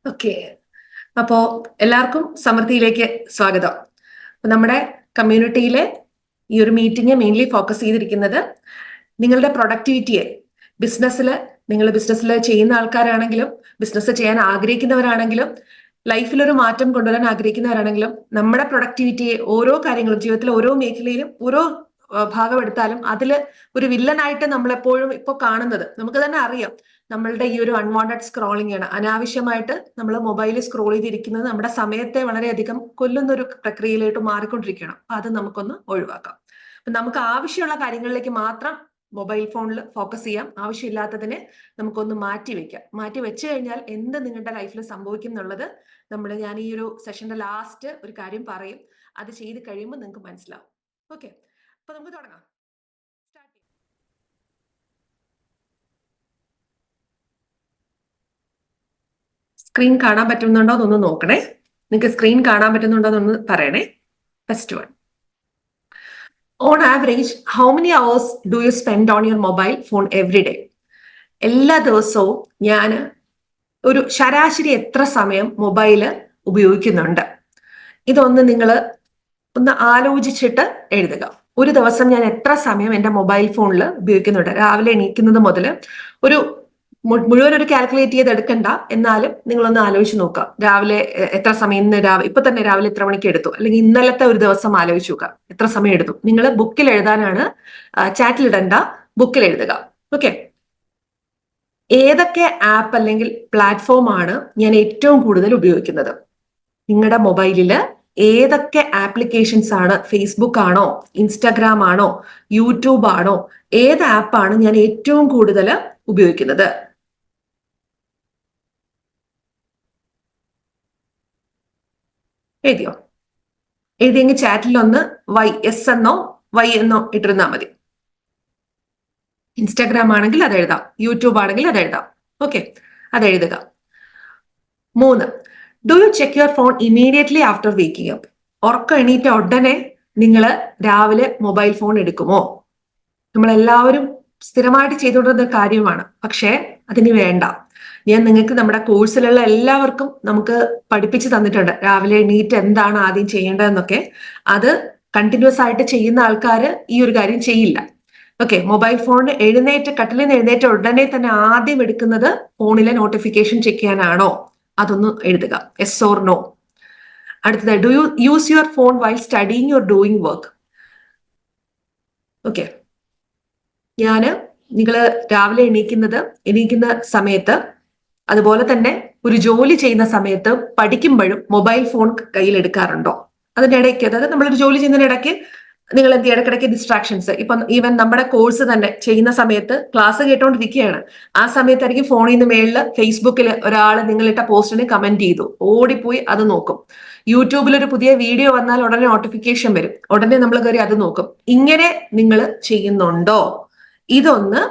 Okay. അപ്പോ എല്ലാവർക്കും സമൃദ്ധിയിലേക്ക് സ്വാഗതം. നമ്മുടെ കമ്മ്യൂണിറ്റിയിലെ ഈ ഒരു മീറ്റിംഗ് മെയിൻലി ഫോക്കസ് ചെയ്തിരിക്കുന്നത് നിങ്ങളുടെ പ്രൊഡക്ടിവിറ്റിയെ ബിസിനസ്സിൽ, നിങ്ങൾ ബിസിനസ്സിൽ ചെയ്യുന്ന ആൾക്കാരാണെങ്കിലും ബിസിനസ് ചെയ്യാൻ ആഗ്രഹിക്കുന്നവരാണെങ്കിലും ലൈഫിൽ ഒരു മാറ്റം കൊണ്ടുവരാൻ ആഗ്രഹിക്കുന്നവരാണെങ്കിലും നമ്മുടെ പ്രൊഡക്ടിവിറ്റിയെ ഓരോ കാര്യങ്ങളും ജീവിതത്തിലെ ഓരോ മേഖലയിലും ഓരോ ഭാഗമെടുത്താലും അതിൽ ഒരു വില്ലനായിട്ട് നമ്മളെപ്പോഴും ഇപ്പോൾ കാണുന്നത് നമുക്ക് തന്നെ അറിയാം. നമ്മളുടെ ഈ ഒരു അൺവാണ്ടഡ് സ്ക്രോളിംഗ് ആണ്. അനാവശ്യമായിട്ട് നമ്മൾ മൊബൈലിൽ സ്ക്രോൾ ചെയ്തിരിക്കുന്നത് നമ്മുടെ സമയത്തെ വളരെയധികം കൊല്ലുന്ന ഒരു പ്രക്രിയയിലോട്ട് മാറിക്കൊണ്ടിരിക്കുകയാണ്. അപ്പൊ അത് നമുക്കൊന്ന് ഒഴിവാക്കാം. അപ്പൊ നമുക്ക് ആവശ്യമുള്ള കാര്യങ്ങളിലേക്ക് മാത്രം മൊബൈൽ ഫോണിൽ ഫോക്കസ് ചെയ്യാം. ആവശ്യമില്ലാത്തതിനെ നമുക്കൊന്ന് മാറ്റി വെക്കാം. മാറ്റി വെച്ചു കഴിഞ്ഞാൽ എന്ത് നിങ്ങളുടെ ലൈഫിൽ സംഭവിക്കും എന്നുള്ളത് ഞാൻ ഈ ഒരു സെഷന്റെ ലാസ്റ്റ് ഒരു കാര്യം പറയും. അത് ചെയ്ത് കഴിയുമ്പോൾ നിങ്ങൾക്ക് മനസ്സിലാവും. ഓക്കെ, അപ്പൊ നമുക്ക് തുടങ്ങാം. സ്ക്രീൻ കാണാൻ പറ്റുന്നുണ്ടോ എന്നൊന്ന് നോക്കണേ. നിങ്ങൾക്ക് സ്ക്രീൻ കാണാൻ പറ്റുന്നുണ്ടോ എന്നൊന്ന് പറയണേ. First one, on average how many hours do you spend on your mobile phone every day? എല്ലാ ദിവസവും ഞാൻ ഒരു ശരാശരി എത്ര സമയം മൊബൈല് ഉപയോഗിക്കുന്നുണ്ട്? ഇതൊന്ന് നിങ്ങൾ ഒന്ന് ആലോചിച്ചിട്ട് എഴുതുക. ഒരു ദിവസം ഞാൻ എത്ര സമയം എൻ്റെ മൊബൈൽ ഫോണിൽ ഉപയോഗിക്കുന്നുണ്ട്? രാവിലെ എണീക്കുന്നത് മുതൽ ഒരു മുഴുവൻ ഒരു കാൽക്കുലേറ്റ് ചെയ്ത് എടുക്കണ്ട, എന്നാലും നിങ്ങളൊന്ന് ആലോചിച്ച് നോക്കുക. രാവിലെ എത്ര സമയം ഇപ്പൊ തന്നെ രാവിലെ എത്ര മണിക്ക് എടുത്തു, അല്ലെങ്കിൽ ഇന്നലത്തെ ഒരു ദിവസം ആലോചിച്ച് നോക്കുക എത്ര സമയം എടുത്തു. നിങ്ങൾ ബുക്കിൽ എഴുതാനാണ്, ചാറ്റിൽ ഇടണ്ട, ബുക്കിൽ എഴുതുക. ഓക്കെ. ഏതൊക്കെ ആപ്പ് അല്ലെങ്കിൽ പ്ലാറ്റ്ഫോം ആണ് ഞാൻ ഏറ്റവും കൂടുതൽ ഉപയോഗിക്കുന്നത്? നിങ്ങളുടെ മൊബൈലില് ഏതൊക്കെ ആപ്ലിക്കേഷൻസ് ആണ്? ഫേസ്ബുക്ക് ആണോ, ഇൻസ്റ്റാഗ്രാം ആണോ, യൂട്യൂബ് ആണോ? ഏത് ആപ്പാണ് ഞാൻ ഏറ്റവും കൂടുതൽ ഉപയോഗിക്കുന്നത്? എഴുതിയോ? എഴുതിയെങ്കിൽ ചാറ്റിൽ ഒന്ന് എസ് എന്നോ വൈ എന്നോ ഇട്ടിരുന്നാൽ മതി. ഇൻസ്റ്റാഗ്രാം ആണെങ്കിൽ അത് എഴുതാം, യൂട്യൂബ് ആണെങ്കിൽ അത് എഴുതാം. ഓക്കെ, അത് എഴുതുക. 3, do you check your phone immediately after waking up? ഉറക്കം എണീറ്റ ഉടനെ നിങ്ങൾ രാവിലെ മൊബൈൽ ഫോൺ എടുക്കുമോ? നമ്മളെല്ലാവരും സ്ഥിരമായിട്ട് ചെയ്തുകൊണ്ടിരുന്ന കാര്യമാണ്, പക്ഷേ അതിന് വേണ്ട. ഞാൻ നിങ്ങൾക്ക് നമ്മുടെ കോഴ്സിലുള്ള എല്ലാവർക്കും നമുക്ക് പഠിപ്പിച്ചു തന്നിട്ടുണ്ട് രാവിലെ എണീറ്റ് എന്താണ് ആദ്യം ചെയ്യേണ്ടതെന്നൊക്കെ. അത് കണ്ടിന്യൂസ് ആയിട്ട് ചെയ്യുന്ന ആൾക്കാർ ഈ ഒരു കാര്യം ചെയ്യില്ല. ഓക്കെ, മൊബൈൽ ഫോൺ കട്ടിലിൽ നിന്ന് എഴുന്നേറ്റ ഉടനെ തന്നെ ആദ്യം എടുക്കുന്നത് ഫോണിലെ നോട്ടിഫിക്കേഷൻ ചെക്ക് ചെയ്യാനാണോ? അതൊന്ന് എഴുതുക, യെസ് ഓർ നോ. അടുത്തത്, do U use your phone while studying your doing work? Okay, നിങ്ങൾ രാവിലെ എണീക്കുന്ന സമയത്ത്, അതുപോലെ തന്നെ ഒരു ജോലി ചെയ്യുന്ന സമയത്ത്, പഠിക്കുമ്പോഴും മൊബൈൽ ഫോൺ കയ്യിൽ എടുക്കാറുണ്ടോ? അതിന്റെ ഇടയ്ക്ക്, അതായത് നമ്മളൊരു ജോലി ചെയ്യുന്നതിനിടയ്ക്ക് നിങ്ങൾ എന്ത് ഇടയ്ക്കിടയ്ക്ക് ഡിസ്ട്രാക്ഷൻസ്, ഇപ്പൊ ഈവൻ നമ്മുടെ കോഴ്സ് തന്നെ ചെയ്യുന്ന സമയത്ത് ക്ലാസ് കേട്ടോണ്ടിരിക്കുകയാണ്, ആ സമയത്തായിരിക്കും ഫോണിൽ നിന്ന് മേളിൽ ഫേസ്ബുക്കിൽ ഒരാൾ നിങ്ങളിട്ട പോസ്റ്റിന് കമന്റ് ചെയ്തു, ഓടിപ്പോയി അത് നോക്കും. യൂട്യൂബിൽ ഒരു പുതിയ വീഡിയോ വന്നാൽ ഉടനെ നോട്ടിഫിക്കേഷൻ വരും, ഉടനെ നമ്മൾ കയറി അത് നോക്കും. ഇങ്ങനെ നിങ്ങൾ ചെയ്യുന്നുണ്ടോ? ഇതൊന്ന്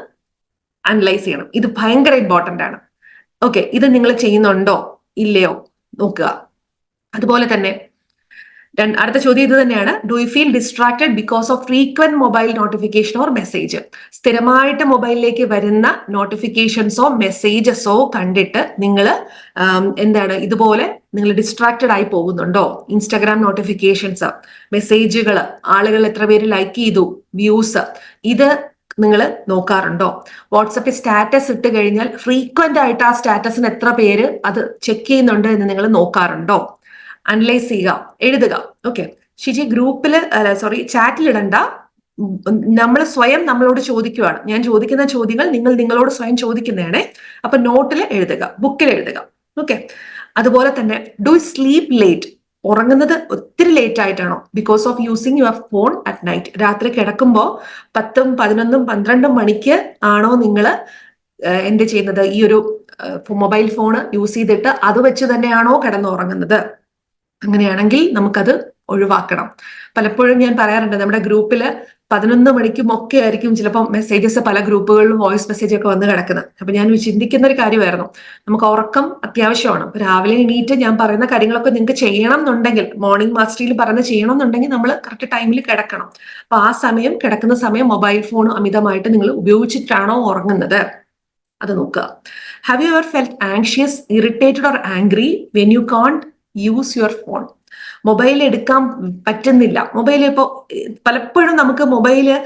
അനലൈസ് ചെയ്യണം. ഇത് ഭയങ്കര ഇമ്പോർട്ടന്റ് ആണ്. ഓക്കെ, ഇത് നിങ്ങൾ ചെയ്യുന്നുണ്ടോ ഇല്ലയോ നോക്കുക. അതുപോലെ തന്നെ അടുത്ത ചോദ്യം ഇത് തന്നെയാണ്, do you feel distracted because of frequent mobile notification or message? സ്ഥിരമായിട്ട് മൊബൈലിലേക്ക് വരുന്ന നോട്ടിഫിക്കേഷൻസോ മെസ്സേജസോ കണ്ടിട്ട് നിങ്ങൾ ഇതുപോലെ നിങ്ങൾ ഡിസ്ട്രാക്റ്റഡ് ആയി പോകുന്നുണ്ടോ? ഇൻസ്റ്റാഗ്രാം നോട്ടിഫിക്കേഷൻസ്, മെസ്സേജുകൾ, ആളുകൾ എത്ര പേര് ലൈക്ക് ചെയ്തു, വ്യൂസ്, ഇത് നിങ്ങൾ നോക്കാറുണ്ടോ? വാട്സപ്പിൽ സ്റ്റാറ്റസ് ഇട്ട് കഴിഞ്ഞാൽ ഫ്രീക്വന്റ് ആയിട്ട് ആ സ്റ്റാറ്റസിന് എത്ര പേര് അത് ചെക്ക് ചെയ്യുന്നുണ്ട് എന്ന് നിങ്ങൾ നോക്കാറുണ്ടോ? അനലൈസ് ചെയ്യുക, എഴുതുക. ഓക്കെ, ഷിജി ചാറ്റിൽ ഇടണ്ട, നമ്മൾ സ്വയം നമ്മളോട് ചോദിക്കുകയാണ്. ഞാൻ ചോദിക്കുന്ന ചോദ്യങ്ങൾ നിങ്ങൾ നിങ്ങളോട് സ്വയം ചോദിക്കുന്നതാണ്. അപ്പൊ നോട്ടിൽ എഴുതുക, ബുക്കിൽ എഴുതുക. ഓക്കെ, അതുപോലെ തന്നെ ഡു സ്ലീപ് ലേറ്റ്? ഉറങ്ങുന്നത് ഒത്തിരി ലേറ്റ് ആയിട്ടാണോ? Because of using your phone at night. രാത്രി കിടക്കുമ്പോൾ 10, 11, 12 മണിക്ക് ആണോ നിങ്ങൾ എന്ത് ചെയ്യുന്നത്? ഈ ഒരു മൊബൈൽ ഫോൺ യൂസ് ചെയ്തിട്ട് അത് വെച്ച് തന്നെയാണോ കിടന്നുറങ്ങുന്നത്? അങ്ങനെയാണെങ്കിൽ നമുക്കത് ഒഴിവാക്കണം. പലപ്പോഴും ഞാൻ പറയാറുണ്ട്, നമ്മുടെ ഗ്രൂപ്പിൽ 11 മണിക്കും ഒക്കെ ആയിരിക്കും ചിലപ്പോൾ മെസ്സേജസ്, പല ഗ്രൂപ്പുകളിലും വോയിസ് മെസ്സേജ് ഒക്കെ വന്ന് കിടക്കുന്നത്. അപ്പൊ ഞാൻ ചിന്തിക്കുന്ന ഒരു കാര്യമായിരുന്നു, നമുക്ക് ഉറക്കം അത്യാവശ്യമാണ്. രാവിലെ എണീറ്റ് ഞാൻ പറയുന്ന കാര്യങ്ങളൊക്കെ നിങ്ങൾക്ക് ചെയ്യണം എന്നുണ്ടെങ്കിൽ, മോർണിംഗ് മാസ്റ്ററിൽ പറയുന്നത് ചെയ്യണം എന്നുണ്ടെങ്കിൽ നമ്മൾ കറക്റ്റ് ടൈമിൽ കിടക്കണം. അപ്പൊ ആ സമയം, കിടക്കുന്ന സമയം മൊബൈൽ ഫോൺ അമിതമായിട്ട് നിങ്ങൾ ഉപയോഗിച്ചിട്ടാണോ ഉറങ്ങുന്നത്? അത് നോക്കുക. Have you ever felt anxious, irritated or angry when you can't use your phone? Mobile എടുക്കാൻ പറ്റുന്നില്ല. മൊബൈൽ ഇപ്പോൾ പലപ്പോഴും നമുക്ക് മൊബൈല്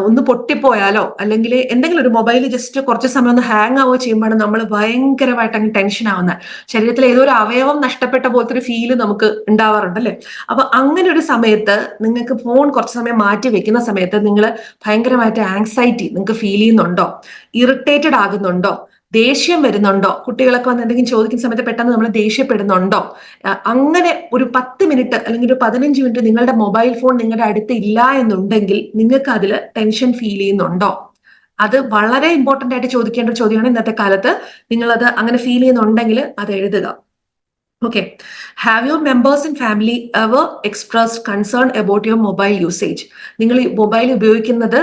ഒന്ന് പൊട്ടിപ്പോയാലോ അല്ലെങ്കിൽ എന്തെങ്കിലും ഒരു മൊബൈൽ ജസ്റ്റ് കുറച്ച് സമയം ഒന്ന് ഹാങ് ആവുകയോ ചെയ്യുമ്പോഴാണ് നമ്മൾ ഭയങ്കരമായിട്ട് അങ്ങ് ടെൻഷൻ ആവുന്നത്. ശരീരത്തിൽ ഏതോ ഒരു അവയവം നഷ്ടപ്പെട്ട പോലത്തെ ഒരു ഫീല് നമുക്ക് ഉണ്ടാവാറുണ്ട് അല്ലെ? അപ്പൊ അങ്ങനെ ഒരു സമയത്ത് നിങ്ങൾക്ക് ഫോൺ കുറച്ച് സമയം മാറ്റി വെക്കുന്ന സമയത്ത് നിങ്ങൾ ഭയങ്കരമായിട്ട് ആങ്സൈറ്റി നിങ്ങൾക്ക് ഫീൽ ചെയ്യുന്നുണ്ടോ? ഇറിറ്റേറ്റഡ് ആകുന്നുണ്ടോ? ദേഷ്യം വരുന്നുണ്ടോ? കുട്ടികളൊക്കെ വന്ന് എന്തെങ്കിലും ചോദിക്കുന്ന സമയത്ത് പെട്ടെന്ന് നമ്മൾ ദേഷ്യപ്പെടുന്നുണ്ടോ? അങ്ങനെ ഒരു 10 മിനിറ്റ് അല്ലെങ്കിൽ ഒരു 15 മിനിറ്റ് നിങ്ങളുടെ മൊബൈൽ ഫോൺ നിങ്ങളുടെ അടുത്ത് ഇല്ല എന്നുണ്ടെങ്കിൽ നിങ്ങൾക്ക് അതിൽ ടെൻഷൻ ഫീൽ ചെയ്യുന്നുണ്ടോ? അത് വളരെ ഇമ്പോർട്ടന്റ് ആയിട്ട് ചോദിക്കേണ്ട ഒരു ചോദ്യമാണ് ഇന്നത്തെ കാലത്ത്. നിങ്ങളത് അങ്ങനെ ഫീൽ ചെയ്യുന്നുണ്ടെങ്കിൽ അത് എഴുതുക. Okay. Have your members in family ever expressed concern about your mobile usage? നിങ്ങൾ മൊബൈൽ ഉപയോഗിക്കുന്നത്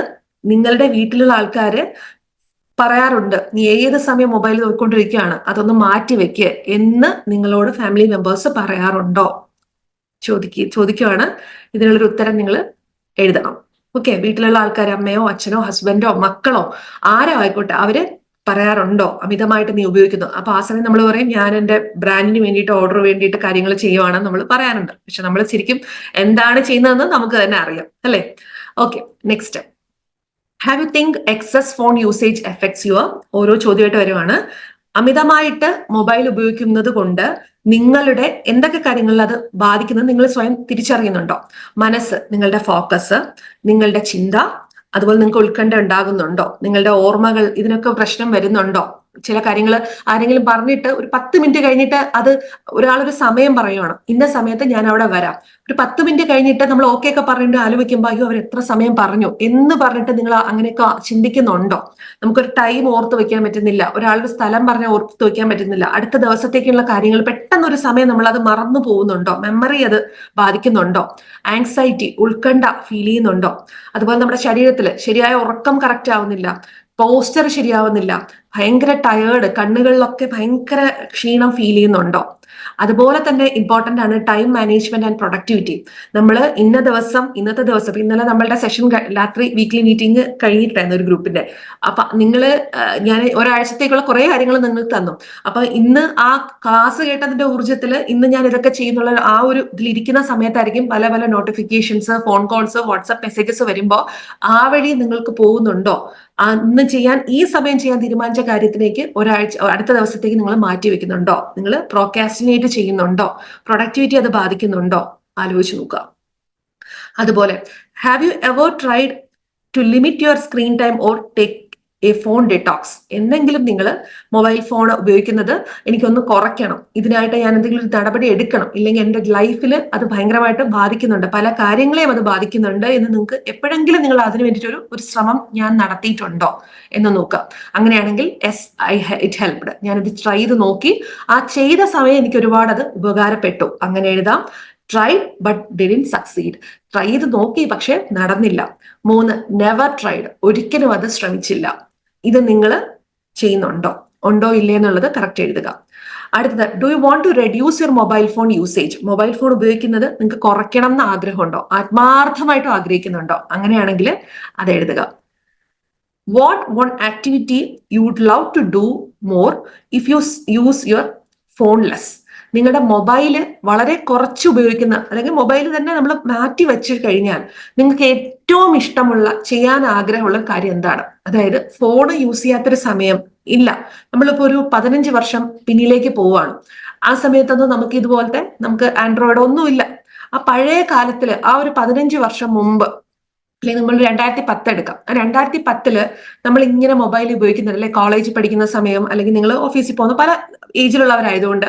നിങ്ങളുടെ വീട്ടിലുള്ള ആൾക്കാര് പറയാറുണ്ട്, നീ ഏത് സമയം മൊബൈൽ നോക്കിക്കൊണ്ടിരിക്കുകയാണ്, അതൊന്ന് മാറ്റി വെക്ക് എന്ന് നിങ്ങളോട് ഫാമിലി മെമ്പേഴ്സ് പറയാറുണ്ടോ? ചോദിക്കുവാണ്. ഇതിനുള്ളൊരു ഉത്തരം നിങ്ങൾ എഴുതണം. ഓക്കെ. വീട്ടിലുള്ള ആൾക്കാർ, അമ്മയോ അച്ഛനോ ഹസ്ബൻഡോ മക്കളോ ആരോ ആയിക്കോട്ടെ, അവര് പറയാറുണ്ടോ അമിതമായിട്ട് നീ ഉപയോഗിക്കുന്നു? അപ്പൊ ആ സമയം നമ്മൾ പറയും, ഞാൻ എന്റെ ബ്രാൻഡിന് വേണ്ടിയിട്ട് ഓർഡർ വേണ്ടിയിട്ട് കാര്യങ്ങൾ ചെയ്യുവാണെന്ന് നമ്മൾ പറയാറുണ്ട്. പക്ഷെ നമ്മൾ ശരിക്കും എന്താണ് ചെയ്യുന്നതെന്ന് നമുക്ക് തന്നെ അറിയാം അല്ലെ? Okay. Next, have you think excess phone usage effects your? ഓരോ ചോദ്യമായിട്ട് വരുവാണ്. അമിതമായിട്ട് മൊബൈൽ ഉപയോഗിക്കുന്നത് കൊണ്ട് നിങ്ങളുടെ എന്തൊക്കെ കാര്യങ്ങളിൽ അത് ബാധിക്കുന്നത് നിങ്ങൾ സ്വയം തിരിച്ചറിയുന്നുണ്ടോ? മനസ്സ്, നിങ്ങളുടെ ഫോക്കസ്, നിങ്ങളുടെ ചിന്ത, അതുപോലെ നിങ്ങൾക്ക് ഉത്കണ്ഠ ഉണ്ടാകുന്നുണ്ടോ? നിങ്ങളുടെ ഓർമ്മകൾ, ഇതിനൊക്കെ പ്രശ്നം വരുന്നുണ്ടോ? ചില കാര്യങ്ങൾ ആരെങ്കിലും പറഞ്ഞിട്ട് ഒരു 10 മിനിറ്റ് കഴിഞ്ഞിട്ട് അത് ഒരാളൊരു സമയം പറയുവാണ്, ഇന്ന സമയത്ത് ഞാൻ അവിടെ വരാം. ഒരു 10 മിനിറ്റ് കഴിഞ്ഞിട്ട് നമ്മൾ ഓക്കെ ഒക്കെ പറഞ്ഞിട്ട് ആലോചിക്കുമ്പോൾ അയ്യോ അവർ എത്ര സമയം പറഞ്ഞു എന്ന് പറഞ്ഞിട്ട് നിങ്ങൾ അങ്ങനെയൊക്കെ ചിന്തിക്കുന്നുണ്ടോ? നമുക്കൊരു ടൈം ഓർത്ത് വെക്കാൻ പറ്റുന്നില്ല, ഒരാളുടെ സ്ഥലം പറഞ്ഞാൽ ഓർത്ത് വെക്കാൻ പറ്റുന്നില്ല, അടുത്ത ദിവസത്തേക്കുള്ള കാര്യങ്ങൾ പെട്ടെന്ന് ഒരു സമയം നമ്മൾ അത് മറന്നു പോകുന്നുണ്ടോ? മെമ്മറി അത് ബാധിക്കുന്നുണ്ടോ? ആങ്സൈറ്റി, ഉത്കണ്ഠ ഫീൽ ചെയ്യുന്നുണ്ടോ? അതുപോലെ നമ്മുടെ ശരീരത്തിൽ ശരിയായ ഉറക്കം കറക്റ്റ് ആവുന്നില്ല, പോസ്റ്റർ ശരിയാവുന്നില്ല, ഭയങ്കര ടയേർഡ്, കണ്ണുകളിലൊക്കെ ഭയങ്കര ക്ഷീണം ഫീൽ ചെയ്യുന്നുണ്ടോ? അതുപോലെ തന്നെ ഇമ്പോർട്ടന്റ് ആണ് ടൈം മാനേജ്മെന്റ് ആൻഡ് പ്രൊഡക്ടിവിറ്റി. നമ്മൾ ഇന്നത്തെ ദിവസം ഇന്നലെ നമ്മളുടെ സെഷൻ രാത്രി വീക്ക്ലി മീറ്റിംഗ് കഴിഞ്ഞിട്ടായിരുന്നു ഒരു ഗ്രൂപ്പിന്റെ. അപ്പൊ ഞാൻ ഒരാഴ്ചത്തേക്കുള്ള കുറെ കാര്യങ്ങൾ നിങ്ങൾക്ക് തന്നു. അപ്പൊ ഇന്ന് ആ ക്ലാസ് കേട്ടതിന്റെ ഊർജ്ജത്തിൽ ഇന്ന് ഞാൻ ഇതൊക്കെ ചെയ്യുന്നുള്ള ആ ഒരു ഇതിലിരിക്കുന്ന സമയത്തായിരിക്കും പല പല notifications, phone calls, WhatsApp messages വരുമ്പോൾ ആ വഴി നിങ്ങൾക്ക് പോകുന്നുണ്ടോ? ഇന്ന് ഈ സമയം ചെയ്യാൻ തീരുമാനിച്ച കാര്യത്തിലേക്ക് അടുത്ത ദിവസത്തേക്ക് നിങ്ങൾ മാറ്റി വെക്കുന്നുണ്ടോ? നിങ്ങൾ പ്രോക്രാസ്റ്റിനേറ്റ് ചെയ്യുന്നുണ്ടോ? പ്രൊഡക്ടിവിറ്റി അത് ബാധിക്കുന്നുണ്ടോ? ആലോചിച്ച് നോക്കുക. അതുപോലെ, have you ever tried to limit your screen time or take a phone detox? എന്തെങ്കിലും നിങ്ങൾ മൊബൈൽ ഫോൺ ഉപയോഗിക്കുന്നത് എനിക്കൊന്ന് കുറയ്ക്കണം, ഇതിനായിട്ട് ഞാൻ എന്തെങ്കിലും ഒരു നടപടി എടുക്കണം, ഇല്ലെങ്കിൽ എൻ്റെ ലൈഫിൽ അത് ഭയങ്കരമായിട്ട് ബാധിക്കുന്നുണ്ട്, പല കാര്യങ്ങളെയും അത് ബാധിക്കുന്നുണ്ട് എന്ന് നിങ്ങൾക്ക് എപ്പോഴെങ്കിലും നിങ്ങൾ അതിന് വേണ്ടിയിട്ട് ഒരു ശ്രമം ഞാൻ നടത്തിയിട്ടുണ്ടോ എന്ന് നോക്കുക. അങ്ങനെയാണെങ്കിൽ ഇറ്റ് ഹെൽപ്ഡ്, ഞാനിത് ട്രൈ ചെയ്ത് നോക്കി, ആ ചെയ്ത സമയം എനിക്ക് ഒരുപാട് അത് ഉപകാരപ്പെട്ടു, അങ്ങനെ എഴുതാം. Try but didn't succeed, try ചെയ്ത് നോക്കി പക്ഷെ നടന്നില്ല. 3, നെവർ ട്രൈഡ്, ഒരിക്കലും അത് ശ്രമിച്ചില്ല. ഇത് നിങ്ങൾ ഉണ്ടോ ഇല്ലേ എന്നുള്ളത് കറക്റ്റ് എഴുതുക. അടുത്തത്, do you want to reduce your mobile phone usage? Mobile phone ഉപയോഗിക്കുന്നത് നിങ്ങൾക്ക് കുറയ്ക്കണം എന്ന് ആഗ്രഹമുണ്ടോ? ആത്മാർത്ഥമായിട്ടും ആഗ്രഹിക്കുന്നുണ്ടോ? അങ്ങനെയാണെങ്കിൽ അത് എഴുതുക. What one activity you would love to do more if you use your phone less? നിങ്ങളുടെ മൊബൈല് വളരെ കുറച്ച് ഉപയോഗിക്കുന്ന, അല്ലെങ്കിൽ മൊബൈൽ തന്നെ നമ്മൾ മാറ്റി വെച്ച് കഴിഞ്ഞാൽ നിങ്ങൾക്ക് ഏറ്റവും ഇഷ്ടമുള്ള, ചെയ്യാൻ ആഗ്രഹമുള്ള കാര്യം എന്താണ്? അതായത് ഫോൺ യൂസ് ചെയ്യാത്തൊരു സമയം ഇല്ല. നമ്മളിപ്പോ ഒരു 15 വർഷം പിന്നിലേക്ക് പോവാണ്. ആ സമയത്തൊന്നും നമുക്ക് ആൻഡ്രോയിഡ് ഒന്നുമില്ല. ആ പഴയ കാലത്തില്, ആ ഒരു 15 വർഷം മുമ്പ്, അല്ലെങ്കിൽ നമ്മൾ 2010 എടുക്കാം. 2010 നമ്മൾ ഇങ്ങനെ മൊബൈൽ ഉപയോഗിക്കുന്നുണ്ട് അല്ലെ? കോളേജിൽ പഠിക്കുന്ന സമയം, അല്ലെങ്കിൽ നിങ്ങൾ ഓഫീസിൽ പോകുന്ന പല ഏജിലുള്ളവരായതുകൊണ്ട്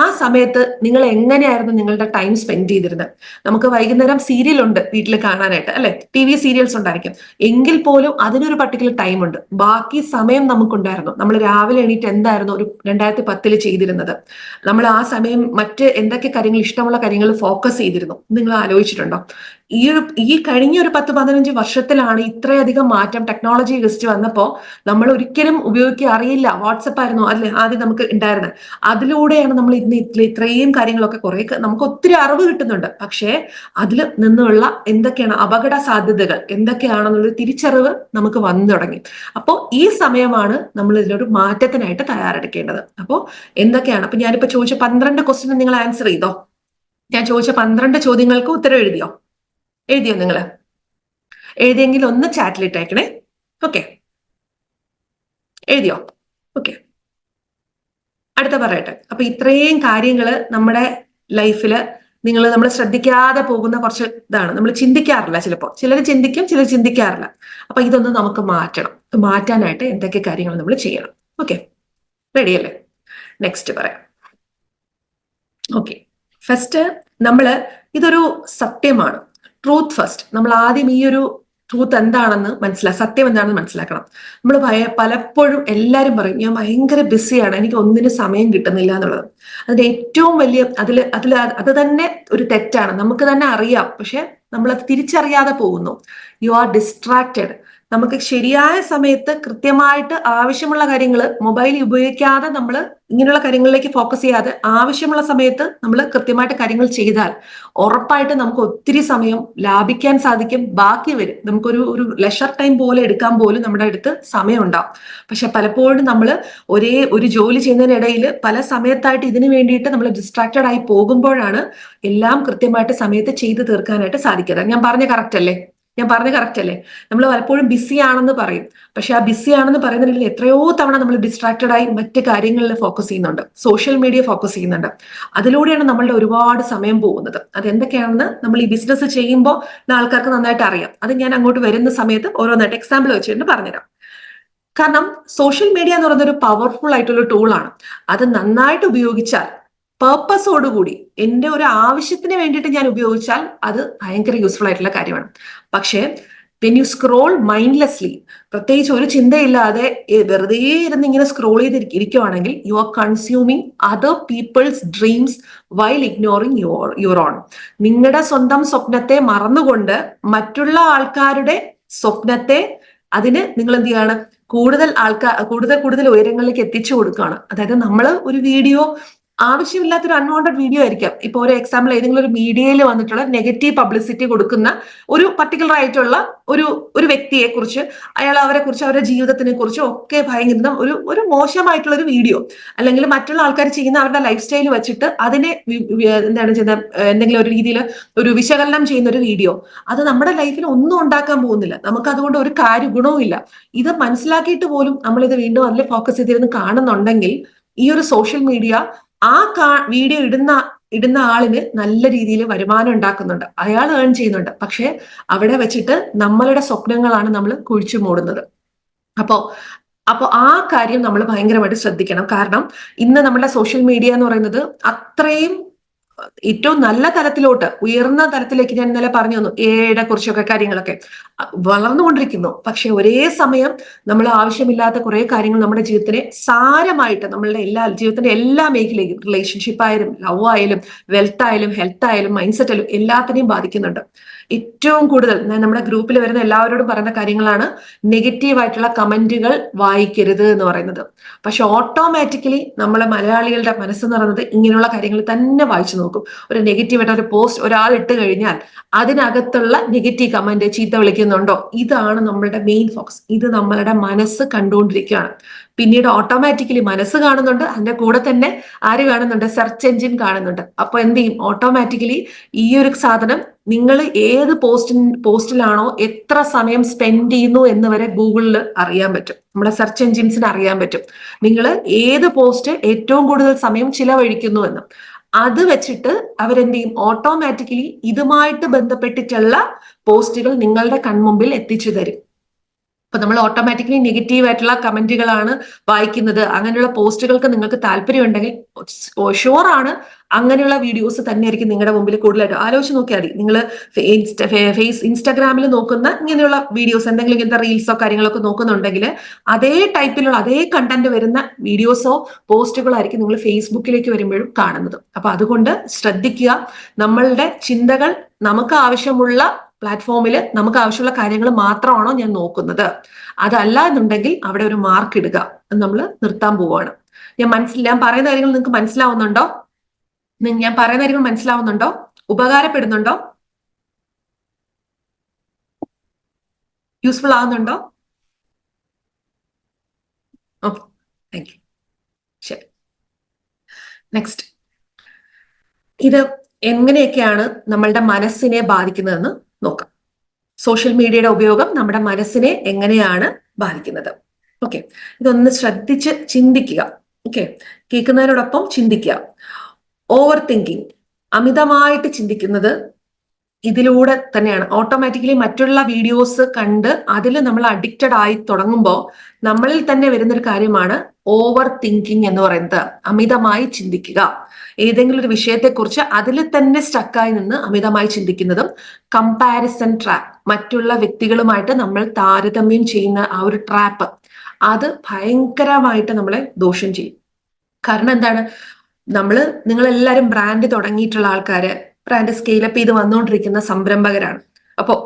ആ സമയത്ത് നിങ്ങൾ എങ്ങനെയായിരുന്നു നിങ്ങളുടെ ടൈം സ്പെൻഡ് ചെയ്തിരുന്നത്? നമുക്ക് വൈകുന്നേരം സീരിയൽ ഉണ്ട് വീട്ടിൽ കാണാനായിട്ട് അല്ലെ? TV സീരിയൽസ് ഉണ്ടായിരിക്കും. എങ്കിൽ പോലും അതിനൊരു പർട്ടിക്കുലർ ടൈം ഉണ്ട്. ബാക്കി സമയം നമുക്കുണ്ടായിരുന്നു. നമ്മൾ രാവിലെ എണീറ്റ് എന്തായിരുന്നു ഒരു 2010 ചെയ്തിരുന്നത്? നമ്മൾ ആ സമയം മറ്റ് എന്തൊക്കെ കാര്യങ്ങൾ, ഇഷ്ടമുള്ള കാര്യങ്ങൾ ഫോക്കസ് ചെയ്തിരുന്നു? നിങ്ങൾ ആലോചിച്ചിട്ടുണ്ടോ? ഈ കഴിഞ്ഞ ഒരു 10-15 വർഷത്തിലാണ് ഇത്രയധികം മാറ്റം ടെക്നോളജി വികസിച്ച് വന്നപ്പോൾ നമ്മൾ ഒരിക്കലും ഉപയോഗിക്കുക അറിയില്ല. വാട്സപ്പ് ആയിരുന്നു അല്ലെ ആദ്യം നമുക്ക് ഉണ്ടായിരുന്നത്. അതിലൂടെയാണ് നമ്മൾ ഇന്ന് ഇത്രയും കാര്യങ്ങളൊക്കെ കുറെ നമുക്ക് ഒത്തിരി അറിവ് കിട്ടുന്നുണ്ട്. പക്ഷേ അതിൽ നിന്നുള്ള എന്തൊക്കെയാണ് അപകട സാധ്യതകൾ എന്തൊക്കെയാണെന്നുള്ള തിരിച്ചറിവ് നമുക്ക് വന്നു തുടങ്ങി. അപ്പോൾ ഈ സമയമാണ് നമ്മൾ ഇതിലൊരു മാറ്റത്തിനായിട്ട് തയ്യാറെടുക്കേണ്ടത്. അപ്പോൾ എന്തൊക്കെയാണ്, അപ്പൊ ഞാനിപ്പോ ചോദിച്ച 12 ക്വസ്റ്റ്യൻ നിങ്ങൾ ആൻസർ ചെയ്തോ? ഞാൻ ചോദിച്ച 12 ചോദ്യങ്ങൾക്ക് ഉത്തരം എഴുതിയോ? എഴുതിയോ നിങ്ങൾ? എഴുതിയെങ്കിൽ ഒന്ന് ചാറ്റിലിട്ട് അയക്കണേ. ഓക്കെ, എഴുതിയോ? ഓക്കെ, അടുത്ത പറയട്ടെ. അപ്പൊ ഇത്രയും കാര്യങ്ങൾ നമ്മുടെ ലൈഫിൽ നമ്മൾ ശ്രദ്ധിക്കാതെ പോകുന്ന കുറച്ച് ഇതാണ്. നമ്മൾ ചിന്തിക്കാറില്ല. ചിലപ്പോൾ ചിലർ ചിന്തിക്കും, ചിലർ ചിന്തിക്കാറില്ല. അപ്പൊ ഇതൊന്നും നമുക്ക് മാറ്റണം. മാറ്റാനായിട്ട് എന്തൊക്കെ കാര്യങ്ങൾ നമ്മൾ ചെയ്യണം? ഓക്കെ, റെഡിയല്ലേ? നെക്സ്റ്റ് പറയാം. ഓക്കെ, ഫസ്റ്റ് ഇതൊരു സത്യമാണ്. Truth first. നമ്മൾ ആദ്യം ഈ ഒരു ട്രൂത്ത് എന്താണെന്ന് സത്യം എന്താണെന്ന് മനസ്സിലാക്കണം. നമ്മൾ പലപ്പോഴും എല്ലാവരും പറയും ഞാൻ ഭയങ്കര ബിസിയാണ്, എനിക്ക് ഒന്നിനും സമയം കിട്ടുന്നില്ല എന്നുള്ളത്. അതിന്റെ ഏറ്റവും വലിയ അത് തന്നെ ഒരു തെറ്റാണ്. നമുക്ക് തന്നെ അറിയാം, പക്ഷെ നമ്മളത് തിരിച്ചറിയാതെ പോകുന്നു. You are distracted. നമുക്ക് ശരിയായ സമയത്ത് കൃത്യമായിട്ട് ആവശ്യമുള്ള കാര്യങ്ങൾ മൊബൈൽ ഉപയോഗിക്കാതെ നമ്മൾ ഇങ്ങനെയുള്ള കാര്യങ്ങളിലേക്ക് ഫോക്കസ് ചെയ്യാതെ ആവശ്യമുള്ള സമയത്ത് നമ്മൾ കൃത്യമായിട്ട് കാര്യങ്ങൾ ചെയ്താൽ ഉറപ്പായിട്ട് നമുക്ക് ഒത്തിരി സമയം ലാഭിക്കാൻ സാധിക്കും. ബാക്കി വരും നമുക്കൊരു ലെഷർ ടൈം പോലെ എടുക്കാൻ പോലും നമ്മുടെ അടുത്ത് സമയം ഉണ്ടാവും. പക്ഷെ പലപ്പോഴും നമ്മൾ ഒരു ജോലി ചെയ്യുന്നതിനിടയിൽ പല സമയത്തായിട്ട് ഇതിനു വേണ്ടിയിട്ട് നമ്മൾ ഡിസ്ട്രാക്റ്റഡ് ആയി പോകുമ്പോഴാണ് എല്ലാം കൃത്യമായിട്ട് സമയത്ത് ചെയ്തു തീർക്കാനായിട്ട് സാധിക്കുന്നത്. ഞാൻ പറഞ്ഞ കറക്റ്റ് അല്ലേ? നമ്മൾ പലപ്പോഴും ബിസി ആണെന്ന് പറയും. പക്ഷെ ആ ബിസി ആണെന്ന് പറയുന്നതിൽ എത്രയോ തവണ നമ്മൾ ഡിസ്ട്രാക്റ്റഡ് ആയി മറ്റ് കാര്യങ്ങളിൽ ഫോക്കസ് ചെയ്യുന്നുണ്ട്, സോഷ്യൽ മീഡിയ ഫോക്കസ് ചെയ്യുന്നുണ്ട്. അതിലൂടെയാണ് നമ്മളുടെ ഒരുപാട് സമയം പോകുന്നത്. അതെന്തൊക്കെയാണെന്ന് നമ്മൾ ഈ ബിസിനസ് ചെയ്യുമ്പോൾ ആൾക്കാർക്ക് നന്നായിട്ട് അറിയാം. അത് ഞാൻ അങ്ങോട്ട് വരുന്ന സമയത്ത് ഓരോന്നായിട്ട് എക്സാമ്പിൾ വെച്ചിട്ട് പറഞ്ഞുതരാം. കാരണം സോഷ്യൽ മീഡിയ എന്ന് പറയുന്ന ഒരു പവർഫുൾ ആയിട്ടുള്ള ടൂളാണ്. അത് നന്നായിട്ട് ഉപയോഗിച്ചാൽ പേർപ്പസോടുകൂടി എന്റെ ഒരു ആവശ്യത്തിന് വേണ്ടിയിട്ട് ഞാൻ ഉപയോഗിച്ചാൽ അത് ഭയങ്കര യൂസ്ഫുൾ ആയിട്ടുള്ള കാര്യമാണ്. പക്ഷേ വെൻ യു സ്ക്രോൾ മൈൻഡ്ലെസ്ലി, പ്രത്യേകിച്ച് ഒരു ചിന്തയില്ലാതെ വെറുതെ ഇരുന്ന് ഇങ്ങനെ സ്ക്രോൾ ചെയ്തിരിക്കുവാണെങ്കിൽ you are consuming other people's dreams while ignoring your own. നിങ്ങളുടെ സ്വന്തം സ്വപ്നത്തെ മറന്നുകൊണ്ട് മറ്റുള്ള ആൾക്കാരുടെ സ്വപ്നത്തെ നിങ്ങൾ എന്ത് ചെയ്യാണ്? കൂടുതൽ ഉയരങ്ങളിലേക്ക് എത്തിച്ചു കൊടുക്കുകയാണ്. അതായത് നമ്മൾ ഒരു വീഡിയോ ആവശ്യമില്ലാത്തൊരു അൺവാണ്ടഡ് വീഡിയോ ആയിരിക്കാം. ഇപ്പൊ ഒരു എക്സാമ്പിൾ, ഏതെങ്കിലും ഒരു മീഡിയയിൽ വന്നിട്ടുള്ള നെഗറ്റീവ് പബ്ലിസിറ്റി കൊടുക്കുന്ന ഒരു പർട്ടിക്കുലർ ആയിട്ടുള്ള ഒരു വ്യക്തിയെ കുറിച്ച് അവരെ കുറിച്ച് അവരുടെ ജീവിതത്തിനെ കുറിച്ചും ഒക്കെ ഭയങ്കര ഒരു മോശമായിട്ടുള്ള ഒരു വീഡിയോ, അല്ലെങ്കിൽ മറ്റുള്ള ആൾക്കാർ ചെയ്യുന്ന അവരുടെ ലൈഫ് സ്റ്റൈൽ വെച്ചിട്ട് അതിനെ എന്താണ് ചെയ്യുന്നത്, എന്തെങ്കിലും ഒരു രീതിയിൽ ഒരു വിശകലനം ചെയ്യുന്ന ഒരു വീഡിയോ, അത് നമ്മുടെ ലൈഫിൽ ഒന്നും ഉണ്ടാക്കാൻ പോകുന്നില്ല. നമുക്ക് അതുകൊണ്ട് ഒരു ഗുണവും ഇല്ല. ഇത് മനസ്സിലാക്കിയിട്ട് പോലും നമ്മൾ ഇത് വീണ്ടും അതിൽ ഫോക്കസ് ചെയ്തിരുന്ന് കാണുന്നുണ്ടെങ്കിൽ ഈ ഒരു സോഷ്യൽ മീഡിയ വീഡിയോ ഇടുന്ന ആളിന് നല്ല രീതിയിൽ വരുമാനം ഉണ്ടാക്കുന്നുണ്ട്, അയാൾ ഏൺ ചെയ്യുന്നുണ്ട്. പക്ഷെ അവിടെ വെച്ചിട്ട് നമ്മളുടെ സ്വപ്നങ്ങളാണ് നമ്മൾ കുഴിച്ചു മൂടുന്നത്. അപ്പോ ആ കാര്യം നമ്മൾ ഭയങ്കരമായിട്ട് ശ്രദ്ധിക്കണം. കാരണം ഇന്ന് നമ്മുടെ സോഷ്യൽ മീഡിയ എന്ന് പറയുന്നത് അത്രയും ഏറ്റവും നല്ല തലത്തിലോട്ട്, ഉയർന്ന തലത്തിലേക്ക്, ഞാൻ ഇന്നലെ പറഞ്ഞു തന്നു എയുടെ കുറിച്ചൊക്കെ കാര്യങ്ങളൊക്കെ വളർന്നുകൊണ്ടിരിക്കുന്നു. പക്ഷെ ഒരേ സമയം നമ്മൾ ആവശ്യമില്ലാത്ത കുറെ കാര്യങ്ങൾ നമ്മുടെ ജീവിതത്തിനെ സാരമായിട്ട് നമ്മളുടെ ജീവിതത്തിന്റെ എല്ലാ മേഖലയും, റിലേഷൻഷിപ്പ് ആയാലും, ലവ് ആയാലും, വെൽത്ത് ആയാലും, ഹെൽത്ത് ആയാലും, മൈൻഡ് സെറ്റ് ആയാലും എല്ലാത്തിനെയും ബാധിക്കുന്നുണ്ട്. ഏറ്റവും കൂടുതൽ ഞാൻ നമ്മുടെ ഗ്രൂപ്പിൽ വരുന്ന എല്ലാവരോടും പറയുന്ന കാര്യങ്ങളാണ് നെഗറ്റീവ് ആയിട്ടുള്ള കമന്റുകൾ വായിക്കരുത് എന്ന് പറയുന്നത്. പക്ഷെ ഓട്ടോമാറ്റിക്കലി നമ്മളെ മലയാളികളുടെ മനസ്സെന്ന് പറയുന്നത് ഇങ്ങനെയുള്ള കാര്യങ്ങൾ തന്നെ വായിച്ചു നോക്കും. ഒരു നെഗറ്റീവായിട്ട് ഒരു പോസ്റ്റ് ഒരാൾ ഇട്ട് കഴിഞ്ഞാൽ അതിനകത്തുള്ള നെഗറ്റീവ് കമന്റ്, ചീത്ത വിളിക്കുന്നുണ്ടോ, ഇതാണ് നമ്മളുടെ മെയിൻ ഫോക്കസ്. ഇത് നമ്മളുടെ മനസ്സ് കണ്ടുകൊണ്ടിരിക്കുകയാണ്. പിന്നീട് ഓട്ടോമാറ്റിക്കലി മനസ്സ് കാണുന്നുണ്ട്, അതിന്റെ കൂടെ തന്നെ ആര് കാണുന്നുണ്ട്? സെർച്ച് എഞ്ചിൻ കാണുന്നുണ്ട്. അപ്പൊ എന്ത് ചെയ്യും? ഓട്ടോമാറ്റിക്കലി ഈ ഒരു സാധനം നിങ്ങൾ ഏത് പോസ്റ്റിലാണോ എത്ര സമയം സ്പെൻഡ് ചെയ്യുന്നു എന്ന് വരെ ഗൂഗിളിൽ അറിയാൻ പറ്റും, നമ്മുടെ സെർച്ച് എഞ്ചിൻസിന് അറിയാൻ പറ്റും നിങ്ങൾ ഏത് പോസ്റ്റ് ഏറ്റവും കൂടുതൽ സമയം ചിലവഴിക്കുന്നു എന്ന്. അത് വെച്ചിട്ട് അവരെന്ത് ചെയ്യും? ഓട്ടോമാറ്റിക്കലി ഇതുമായിട്ട് ബന്ധപ്പെട്ടിട്ടുള്ള പോസ്റ്റുകൾ നിങ്ങളുടെ കൺമുമ്പിൽ എത്തിച്ചു തരും. അപ്പൊ നമ്മൾ ഓട്ടോമാറ്റിക്കലി നെഗറ്റീവ് ആയിട്ടുള്ള കമന്റുകളാണ് വായിക്കുന്നത്. അങ്ങനെയുള്ള പോസ്റ്റുകൾക്ക് നിങ്ങൾക്ക് താല്പര്യം ഉണ്ടെങ്കിൽ ഷുവറാണ് അങ്ങനെയുള്ള വീഡിയോസ് തന്നെയായിരിക്കും നിങ്ങളുടെ മുമ്പിൽ കൂടുതലായിട്ട്. ആലോചിച്ച് നോക്കിയാൽ മതി, നിങ്ങൾ ഇൻസ്റ്റാഗ്രാമിൽ നോക്കുന്ന ഇങ്ങനെയുള്ള വീഡിയോസ്, എന്തെങ്കിലും ഇങ്ങനത്തെ റീൽസോ കാര്യങ്ങളൊക്കെ നോക്കുന്നുണ്ടെങ്കിൽ അതേ ടൈപ്പിലുള്ള അതേ കണ്ടന്റ് വരുന്ന വീഡിയോസോ പോസ്റ്റുകളോ ആയിരിക്കും നിങ്ങൾ ഫേസ്ബുക്കിലേക്ക് വരുമ്പോഴും കാണുന്നത്. അപ്പൊ അതുകൊണ്ട് ശ്രദ്ധിക്കുക, നമ്മളുടെ ചിന്തകൾ നമുക്ക് ആവശ്യമുള്ള പ്ലാറ്റ്ഫോമിൽ നമുക്ക് ആവശ്യമുള്ള കാര്യങ്ങൾ മാത്രമാണോ ഞാൻ നോക്കുന്നത്, അതല്ല എന്നുണ്ടെങ്കിൽ അവിടെ ഒരു മാർക്ക് ഇടുക. അത് നമ്മൾ നിർത്താൻ പോവുകയാണ്. ഞാൻ പറയുന്ന കാര്യങ്ങൾ നിങ്ങൾക്ക് മനസ്സിലാവുന്നുണ്ടോ? ഞാൻ പറയുന്ന കാര്യങ്ങൾ മനസ്സിലാവുന്നുണ്ടോ? ഉപകാരപ്പെടുന്നുണ്ടോ? യൂസ്ഫുൾ ആവുന്നുണ്ടോ? Okay, thank you. ശരി, നെക്സ്റ്റ്. ഇത് എങ്ങനെയൊക്കെയാണ് നമ്മളുടെ മനസ്സിനെ ബാധിക്കുന്നതെന്ന് നോക്കാം. സോഷ്യൽ മീഡിയയുടെ ഉപയോഗം നമ്മുടെ മനസ്സിനെ എങ്ങനെയാണ് ബാധിക്കുന്നത്? ഓക്കെ, ഇതൊന്ന് ശ്രദ്ധിച്ച് ചിന്തിക്കുക. ഓക്കെ, കേൾക്കുന്നതിനോടൊപ്പം ചിന്തിക്കുക. ഓവർ തിങ്കിങ്, അമിതമായിട്ട് ചിന്തിക്കുന്നത് ഇതിലൂടെ തന്നെയാണ്. ഓട്ടോമാറ്റിക്കലി മറ്റുള്ള വീഡിയോസ് കണ്ട് അതിൽ നമ്മൾ അഡിക്റ്റഡ് ആയി തുടങ്ങുമ്പോൾ നമ്മളിൽ തന്നെ വരുന്നൊരു കാര്യമാണ് ഓവർ തിങ്കിങ് എന്ന് പറയുന്നത്. അമിതമായി ചിന്തിക്കുക, ഏതെങ്കിലും ഒരു വിഷയത്തെക്കുറിച്ച് അതിൽ തന്നെ സ്റ്റക്കായി നിന്ന് അമിതമായി ചിന്തിക്കുന്നതും കമ്പാരിസൺ ട്രാപ്പ്, മറ്റുള്ള വ്യക്തികളുമായിട്ട് നമ്മൾ താരതമ്യം ചെയ്യുന്ന ആ ഒരു ട്രാപ്പ്, അത് ഭയങ്കരമായിട്ട് നമ്മളെ ദോഷം ചെയ്യും. കാരണം എന്താണ്, നിങ്ങളെല്ലാവരും ബ്രാൻഡ് തുടങ്ങിയിട്ടുള്ള ആൾക്കാര്, ബ്രാൻഡ് സ്കെയിലപ്പ് ചെയ്ത് വന്നുകൊണ്ടിരിക്കുന്ന സംരംഭകരാണ്. അപ്പോ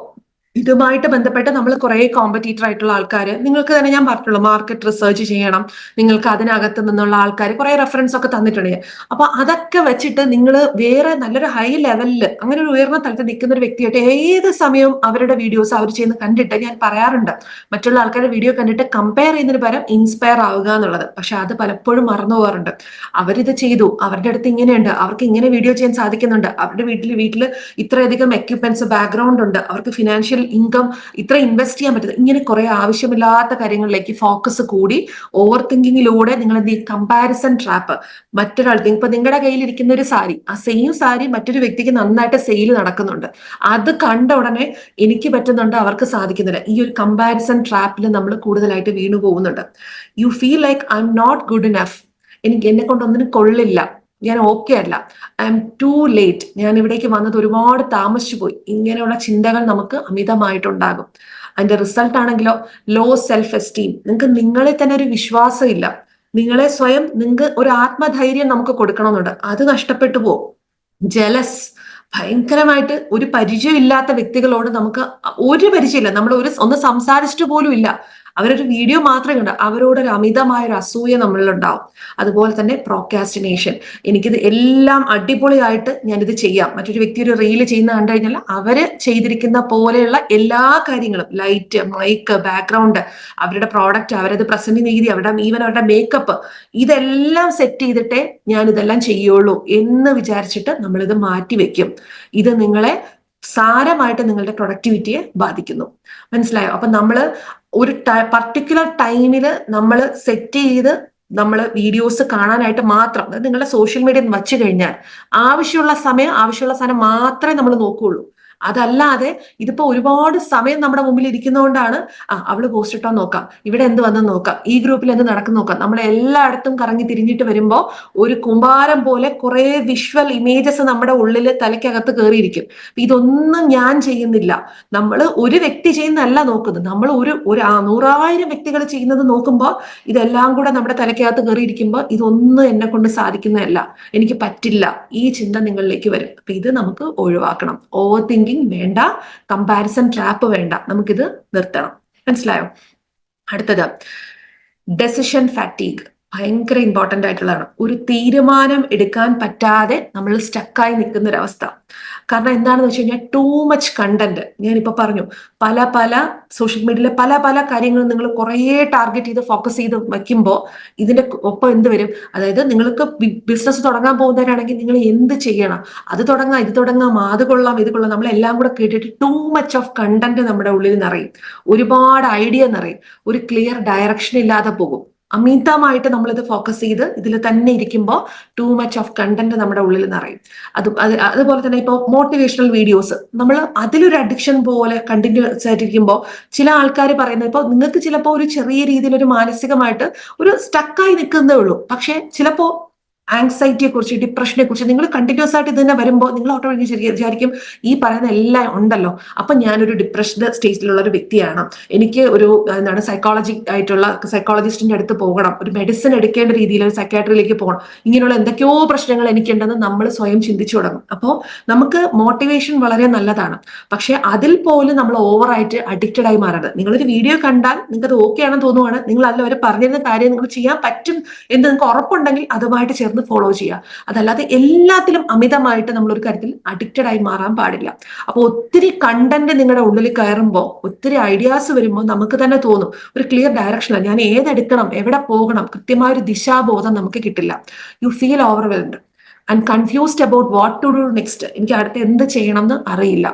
ഇതുമായിട്ട് ബന്ധപ്പെട്ട് നമ്മൾ കുറെ കോമ്പറ്റീറ്റർ ആയിട്ടുള്ള ആൾക്കാർ, നിങ്ങൾക്ക് തന്നെ ഞാൻ പറഞ്ഞിട്ടുള്ളൂ, മാർക്കറ്റ് റിസർച്ച് ചെയ്യണം, നിങ്ങൾക്ക് അതിനകത്ത് നിന്നുള്ള ആൾക്കാർ കുറെ റെഫറൻസ് ഒക്കെ തന്നിട്ടുണ്ട്. അപ്പൊ അതൊക്കെ വെച്ചിട്ട് നിങ്ങൾ വേറെ നല്ലൊരു ഹൈ ലെവലിൽ, അങ്ങനെ ഒരു ഉയർന്ന തലത്തിൽ നിൽക്കുന്ന ഒരു വ്യക്തിയായിട്ട് ഏത് സമയവും അവരുടെ വീഡിയോസ് അവർ ചെയ്യുന്ന കണ്ടിട്ട് ഞാൻ പറയാറുണ്ട്, മറ്റുള്ള ആൾക്കാരുടെ വീഡിയോ കണ്ടിട്ട് കമ്പയർ ചെയ്യുന്നതിന് പകരം ഇൻസ്പയർ ആവുക എന്നുള്ളത്. പക്ഷെ അത് പലപ്പോഴും മറന്നു പോകാറുണ്ട്. അവരിത് ചെയ്തു, അവരുടെ അടുത്ത് ഇങ്ങനെയുണ്ട്, അവർക്ക് ഇങ്ങനെ വീഡിയോ ചെയ്യാൻ സാധിക്കുന്നുണ്ട്, അവരുടെ വീട്ടിൽ ഇത്രയധികം എക്യുപ്മെന്റ്സ് ബാക്ക്ഗ്രൗണ്ട് ഉണ്ട്, അവർക്ക് ഫിനാൻഷ്യൽ ഇൻകം ഇത്ര ഇൻവെസ്റ്റ് ചെയ്യാൻ പറ്റുന്നത്, ഇങ്ങനെ കുറെ ആവശ്യമില്ലാത്ത കാര്യങ്ങളിലേക്ക് ഫോക്കസ് കൂടി ഓവർ തിങ്കിങ്ങിലൂടെ നിങ്ങൾ എന്ത് ചെയ്യും, കമ്പാരിസൺ ട്രാപ്പ്. മറ്റൊരാൾക്ക് ഇപ്പൊ നിങ്ങളുടെ കയ്യിലിരിക്കുന്ന ഒരു സാരി, ആ സെയിം സാരി മറ്റൊരു വ്യക്തിക്ക് നന്നായിട്ട് സെയിൽ നടക്കുന്നുണ്ട്, അത് കണ്ട ഉടനെ എനിക്ക് പറ്റുന്നുണ്ട് അവർക്ക് സാധിക്കുന്നില്ല. ഈ ഒരു കമ്പാരിസൺ ട്രാപ്പിൽ നമ്മൾ കൂടുതലായിട്ട് വീണു പോകുന്നുണ്ട്. You feel like I'm not good enough, എന്നെ കൊണ്ടൊന്നിനും കൊള്ളില്ല, ഞാൻ ഓക്കെ അല്ല, ഐ എം ടു ലേറ്റ്, ഞാൻ ഇവിടേക്ക് വന്നത് ഒരുപാട് താമസിച്ചു പോയി. ഇങ്ങനെയുള്ള ചിന്തകൾ നമുക്ക് അമിതമായിട്ടുണ്ടാകും. അതിന്റെ റിസൾട്ട് ആണെങ്കിലോ ലോ സെൽഫ് എസ്റ്റീം, നിങ്ങൾക്ക് നിങ്ങളെ തന്നെ ഒരു വിശ്വാസം ഇല്ല, നിങ്ങളെ സ്വയം നിങ്ങൾക്ക് ഒരു ആത്മധൈര്യം നമുക്ക് കൊടുക്കണമെന്നുണ്ട്, അത് നഷ്ടപ്പെട്ടു പോകും. ജലസ്, ഭയങ്കരമായിട്ട് ഒരു പരിചയമില്ലാത്ത വ്യക്തികളോട് നമുക്ക് ഒരു പരിചയമില്ല, നമ്മൾ ഒന്ന് സംസാരിച്ചിട്ട് പോലും ഇല്ല, അവരൊരു വീഡിയോ മാത്രമേ കണ്ട അവരോട് ഒരു അമിതമായ ഒരു അസൂയ നമ്മളിലുണ്ടാവും. അതുപോലെ തന്നെ പ്രോക്രാസ്റ്റിനേഷൻ, എനിക്കിത് എല്ലാം അടിപൊളിയായിട്ട് ഞാനിത് ചെയ്യാം, മറ്റൊരു വ്യക്തി ഒരു റീല് ചെയ്യുന്ന കണ്ടു കഴിഞ്ഞാൽ അവര് ചെയ്തിരിക്കുന്ന പോലെയുള്ള എല്ലാ കാര്യങ്ങളും, ലൈറ്റ്, മൈക്ക്, ബാക്ക്ഗ്രൗണ്ട്, അവരുടെ പ്രോഡക്റ്റ്, അവരത് പ്രസന്റ് രീതി, അവരുടെ മേക്കപ്പ്, ഇതെല്ലാം സെറ്റ് ചെയ്തിട്ടേ ഞാൻ ഇതെല്ലാം ചെയ്യുള്ളൂ എന്ന് വിചാരിച്ചിട്ട് നമ്മളിത് മാറ്റിവെക്കും. ഇത് നിങ്ങളെ സാരമായിട്ട് നിങ്ങളുടെ പ്രൊഡക്ടിവിറ്റിയെ ബാധിക്കുന്നു. മനസ്സിലായോ? അപ്പൊ നമ്മള് ഒരു പർട്ടിക്കുലർ ടൈമില് നമ്മൾ സെറ്റ് ചെയ്ത് നമ്മൾ വീഡിയോസ് കാണാനായിട്ട് മാത്രം, നിങ്ങളുടെ സോഷ്യൽ മീഡിയ വച്ചു കഴിഞ്ഞാൽ ആവശ്യമുള്ള സാധനം മാത്രമേ നമ്മൾ നോക്കുകയുള്ളൂ. അതല്ലാതെ ഇതിപ്പോ ഒരുപാട് സമയം നമ്മുടെ മുമ്പിൽ ഇരിക്കുന്നതുകൊണ്ടാണ് അവള് പോസ്റ്റ് ഇട്ടാൻ നോക്കാം, ഇവിടെ എന്ത് വന്നെന്ന് നോക്കാം, ഈ ഗ്രൂപ്പിൽ എന്ത് നടക്കുന്നു നോക്കാം, നമ്മൾ എല്ലായിടത്തും കറങ്ങി തിരിഞ്ഞിട്ട് വരുമ്പോൾ ഒരു കുമ്പാരം പോലെ കുറെ വിഷ്വൽ ഇമേജസ് നമ്മുടെ ഉള്ളിൽ തലയ്ക്കകത്ത് കയറിയിരിക്കും. ഇതൊന്നും ഞാൻ ചെയ്യുന്നില്ല, നമ്മൾ ഒരു വ്യക്തി ചെയ്യുന്നതല്ല നോക്കുന്നത്, നമ്മൾ ഒരു 100,000 വ്യക്തികൾ ചെയ്യുന്നത് നോക്കുമ്പോൾ ഇതെല്ലാം കൂടെ നമ്മുടെ തലയ്ക്കകത്ത് കയറിയിരിക്കുമ്പോൾ ഇതൊന്നും എന്നെ കൊണ്ട് സാധിക്കുന്നതല്ല, എനിക്ക് പറ്റില്ല, ഈ ചിന്ത നിങ്ങളിലേക്ക് വരും. അപ്പൊ ഇത് നമുക്ക് ഒഴിവാക്കണം. ഓവർ തിങ്കിങ് വേണ്ട, കമ്പാരിസൺ ട്രാപ്പ് വേണ്ട, നമുക്കിത് നിർത്തണം. മനസ്സിലായോ? അടുത്തത് ഡെസിഷൻ ഫാറ്റീഗ്, ഭയങ്കര ഇമ്പോർട്ടന്റ് ആയിട്ടുള്ളതാണ്. ഒരു തീരുമാനം എടുക്കാൻ പറ്റാതെ നമ്മൾ സ്റ്റക്കായി നിൽക്കുന്ന ഒരു അവസ്ഥ. കാരണം എന്താണെന്ന് വെച്ച് കഴിഞ്ഞാൽ ടൂ മച്ച് കണ്ടന്റ്. ഞാനിപ്പോ പറഞ്ഞു, പല സോഷ്യൽ മീഡിയയിലെ പല കാര്യങ്ങളും നിങ്ങൾ കുറേ ടാർഗറ്റ് ചെയ്ത് ഫോക്കസ് ചെയ്ത് വയ്ക്കുമ്പോൾ ഇതിന്റെ ഒപ്പം എന്ത് വരും, അതായത് നിങ്ങൾക്ക് ബിസിനസ് തുടങ്ങാൻ പോകുന്നവരാണെങ്കിൽ നിങ്ങൾ എന്ത് ചെയ്യണം, ഇത് തുടങ്ങാം, അത് കൊള്ളാം, ഇത് കൊള്ളാം, നമ്മളെല്ലാം കൂടെ കേട്ടിട്ട് ടൂ മച്ച് ഓഫ് കണ്ടന്റ് നമ്മുടെ ഉള്ളിൽ നിറയും, ഒരുപാട് ഐഡിയ നിറയും, ഒരു ക്ലിയർ ഡയറക്ഷൻ ഇല്ലാതെ പോകും. അമിതമായിട്ട് നമ്മളിത് ഫോക്കസ് ചെയ്ത് ഇതിൽ തന്നെ ഇരിക്കുമ്പോൾ ടു മച്ച് ഓഫ് കണ്ടന്റ് നമ്മുടെ ഉള്ളിൽ നിറയും. അതുപോലെ തന്നെ ഇപ്പോൾ മോട്ടിവേഷണൽ വീഡിയോസ് നമ്മൾ അതിലൊരു അഡിക്ഷൻ പോലെ കണ്ടിന്യൂസ് ആയിട്ടിരിക്കുമ്പോൾ ചില ആൾക്കാർ പറയുന്നത്, ഇപ്പോൾ നിങ്ങൾക്ക് ചിലപ്പോൾ ഒരു ചെറിയ രീതിയിൽ ഒരു മാനസികമായിട്ട് ഒരു സ്റ്റക്കായി നിൽക്കുന്നേ ഉള്ളൂ, പക്ഷെ ചിലപ്പോൾ ആങ്സൈറ്റിയെ കുറിച്ച്, ഡിപ്രഷനെ കുറിച്ച് നിങ്ങൾ കണ്ടിന്യൂസ് ആയിട്ട് ഇത് തന്നെ വരുമ്പോൾ നിങ്ങൾ ഓട്ടോമാറ്റിക് വിചാരിക്കും ഈ പറയുന്ന എല്ലാം ഉണ്ടല്ലോ, അപ്പൊ ഞാനൊരു ഡിപ്രഷന്റെ സ്റ്റേജിലുള്ള ഒരു വ്യക്തിയാണ്, എനിക്ക് ഒരു എന്താണ് സൈക്കോളജിസ്റ്റിന്റെ അടുത്ത് പോകണം, ഒരു മെഡിസിൻ എടുക്കേണ്ട രീതിയിൽ ഒരു സൈക്കാട്രിയിലേക്ക് പോകണം, ഇങ്ങനെയുള്ള എന്തൊക്കെയോ പ്രശ്നങ്ങൾ എനിക്കുണ്ടെന്ന് നമ്മൾ സ്വയം ചിന്തിച്ചു തുടങ്ങും. അപ്പോൾ നമുക്ക് മോട്ടിവേഷൻ വളരെ നല്ലതാണ്, പക്ഷെ അതിൽ പോലും നമ്മൾ ഓവറായിട്ട് അഡിക്റ്റഡ് ആയി മാറരുത്. നിങ്ങളൊരു വീഡിയോ കണ്ടാൽ നിങ്ങൾക്ക് അത് ഓക്കെ ആണെന്ന് തോന്നുവാണ്, നിങ്ങൾ അല്ല അവർ പറഞ്ഞിരുന്ന കാര്യം നിങ്ങൾ ചെയ്യാൻ പറ്റും എന്ന് നിങ്ങൾക്ക് ഉറപ്പുണ്ടെങ്കിൽ അതുമായിട്ട് ചേർന്ന് ഫോളോ ചെയ്യുക. അതല്ലാതെ എല്ലാത്തിലും അമിതമായിട്ട് നമ്മൾ ഒരു കാര്യത്തിൽ അഡിക്റ്റഡ് ആയി മാറാൻ പാടില്ല. അപ്പോൾ ഒത്തിരി കണ്ടന്റ് നിങ്ങളുടെ ഉള്ളിൽ കയറുമ്പോൾ, ഒത്തിരി ഐഡിയാസ് വരുമ്പോൾ നമുക്ക് തന്നെ തോന്നും ഒരു ക്ലിയർ ഡയറക്ഷനാണ്, ഞാൻ ഏതെടുക്കണം, എവിടെ പോകണം, കൃത്യമായ ഒരു ദിശാബോധം നമുക്ക് കിട്ടില്ല. You feel overwhelmed and confused about what to do next. എനിക്ക് അടുത്ത് എന്ത് ചെയ്യണം എന്ന് അറിയില്ല.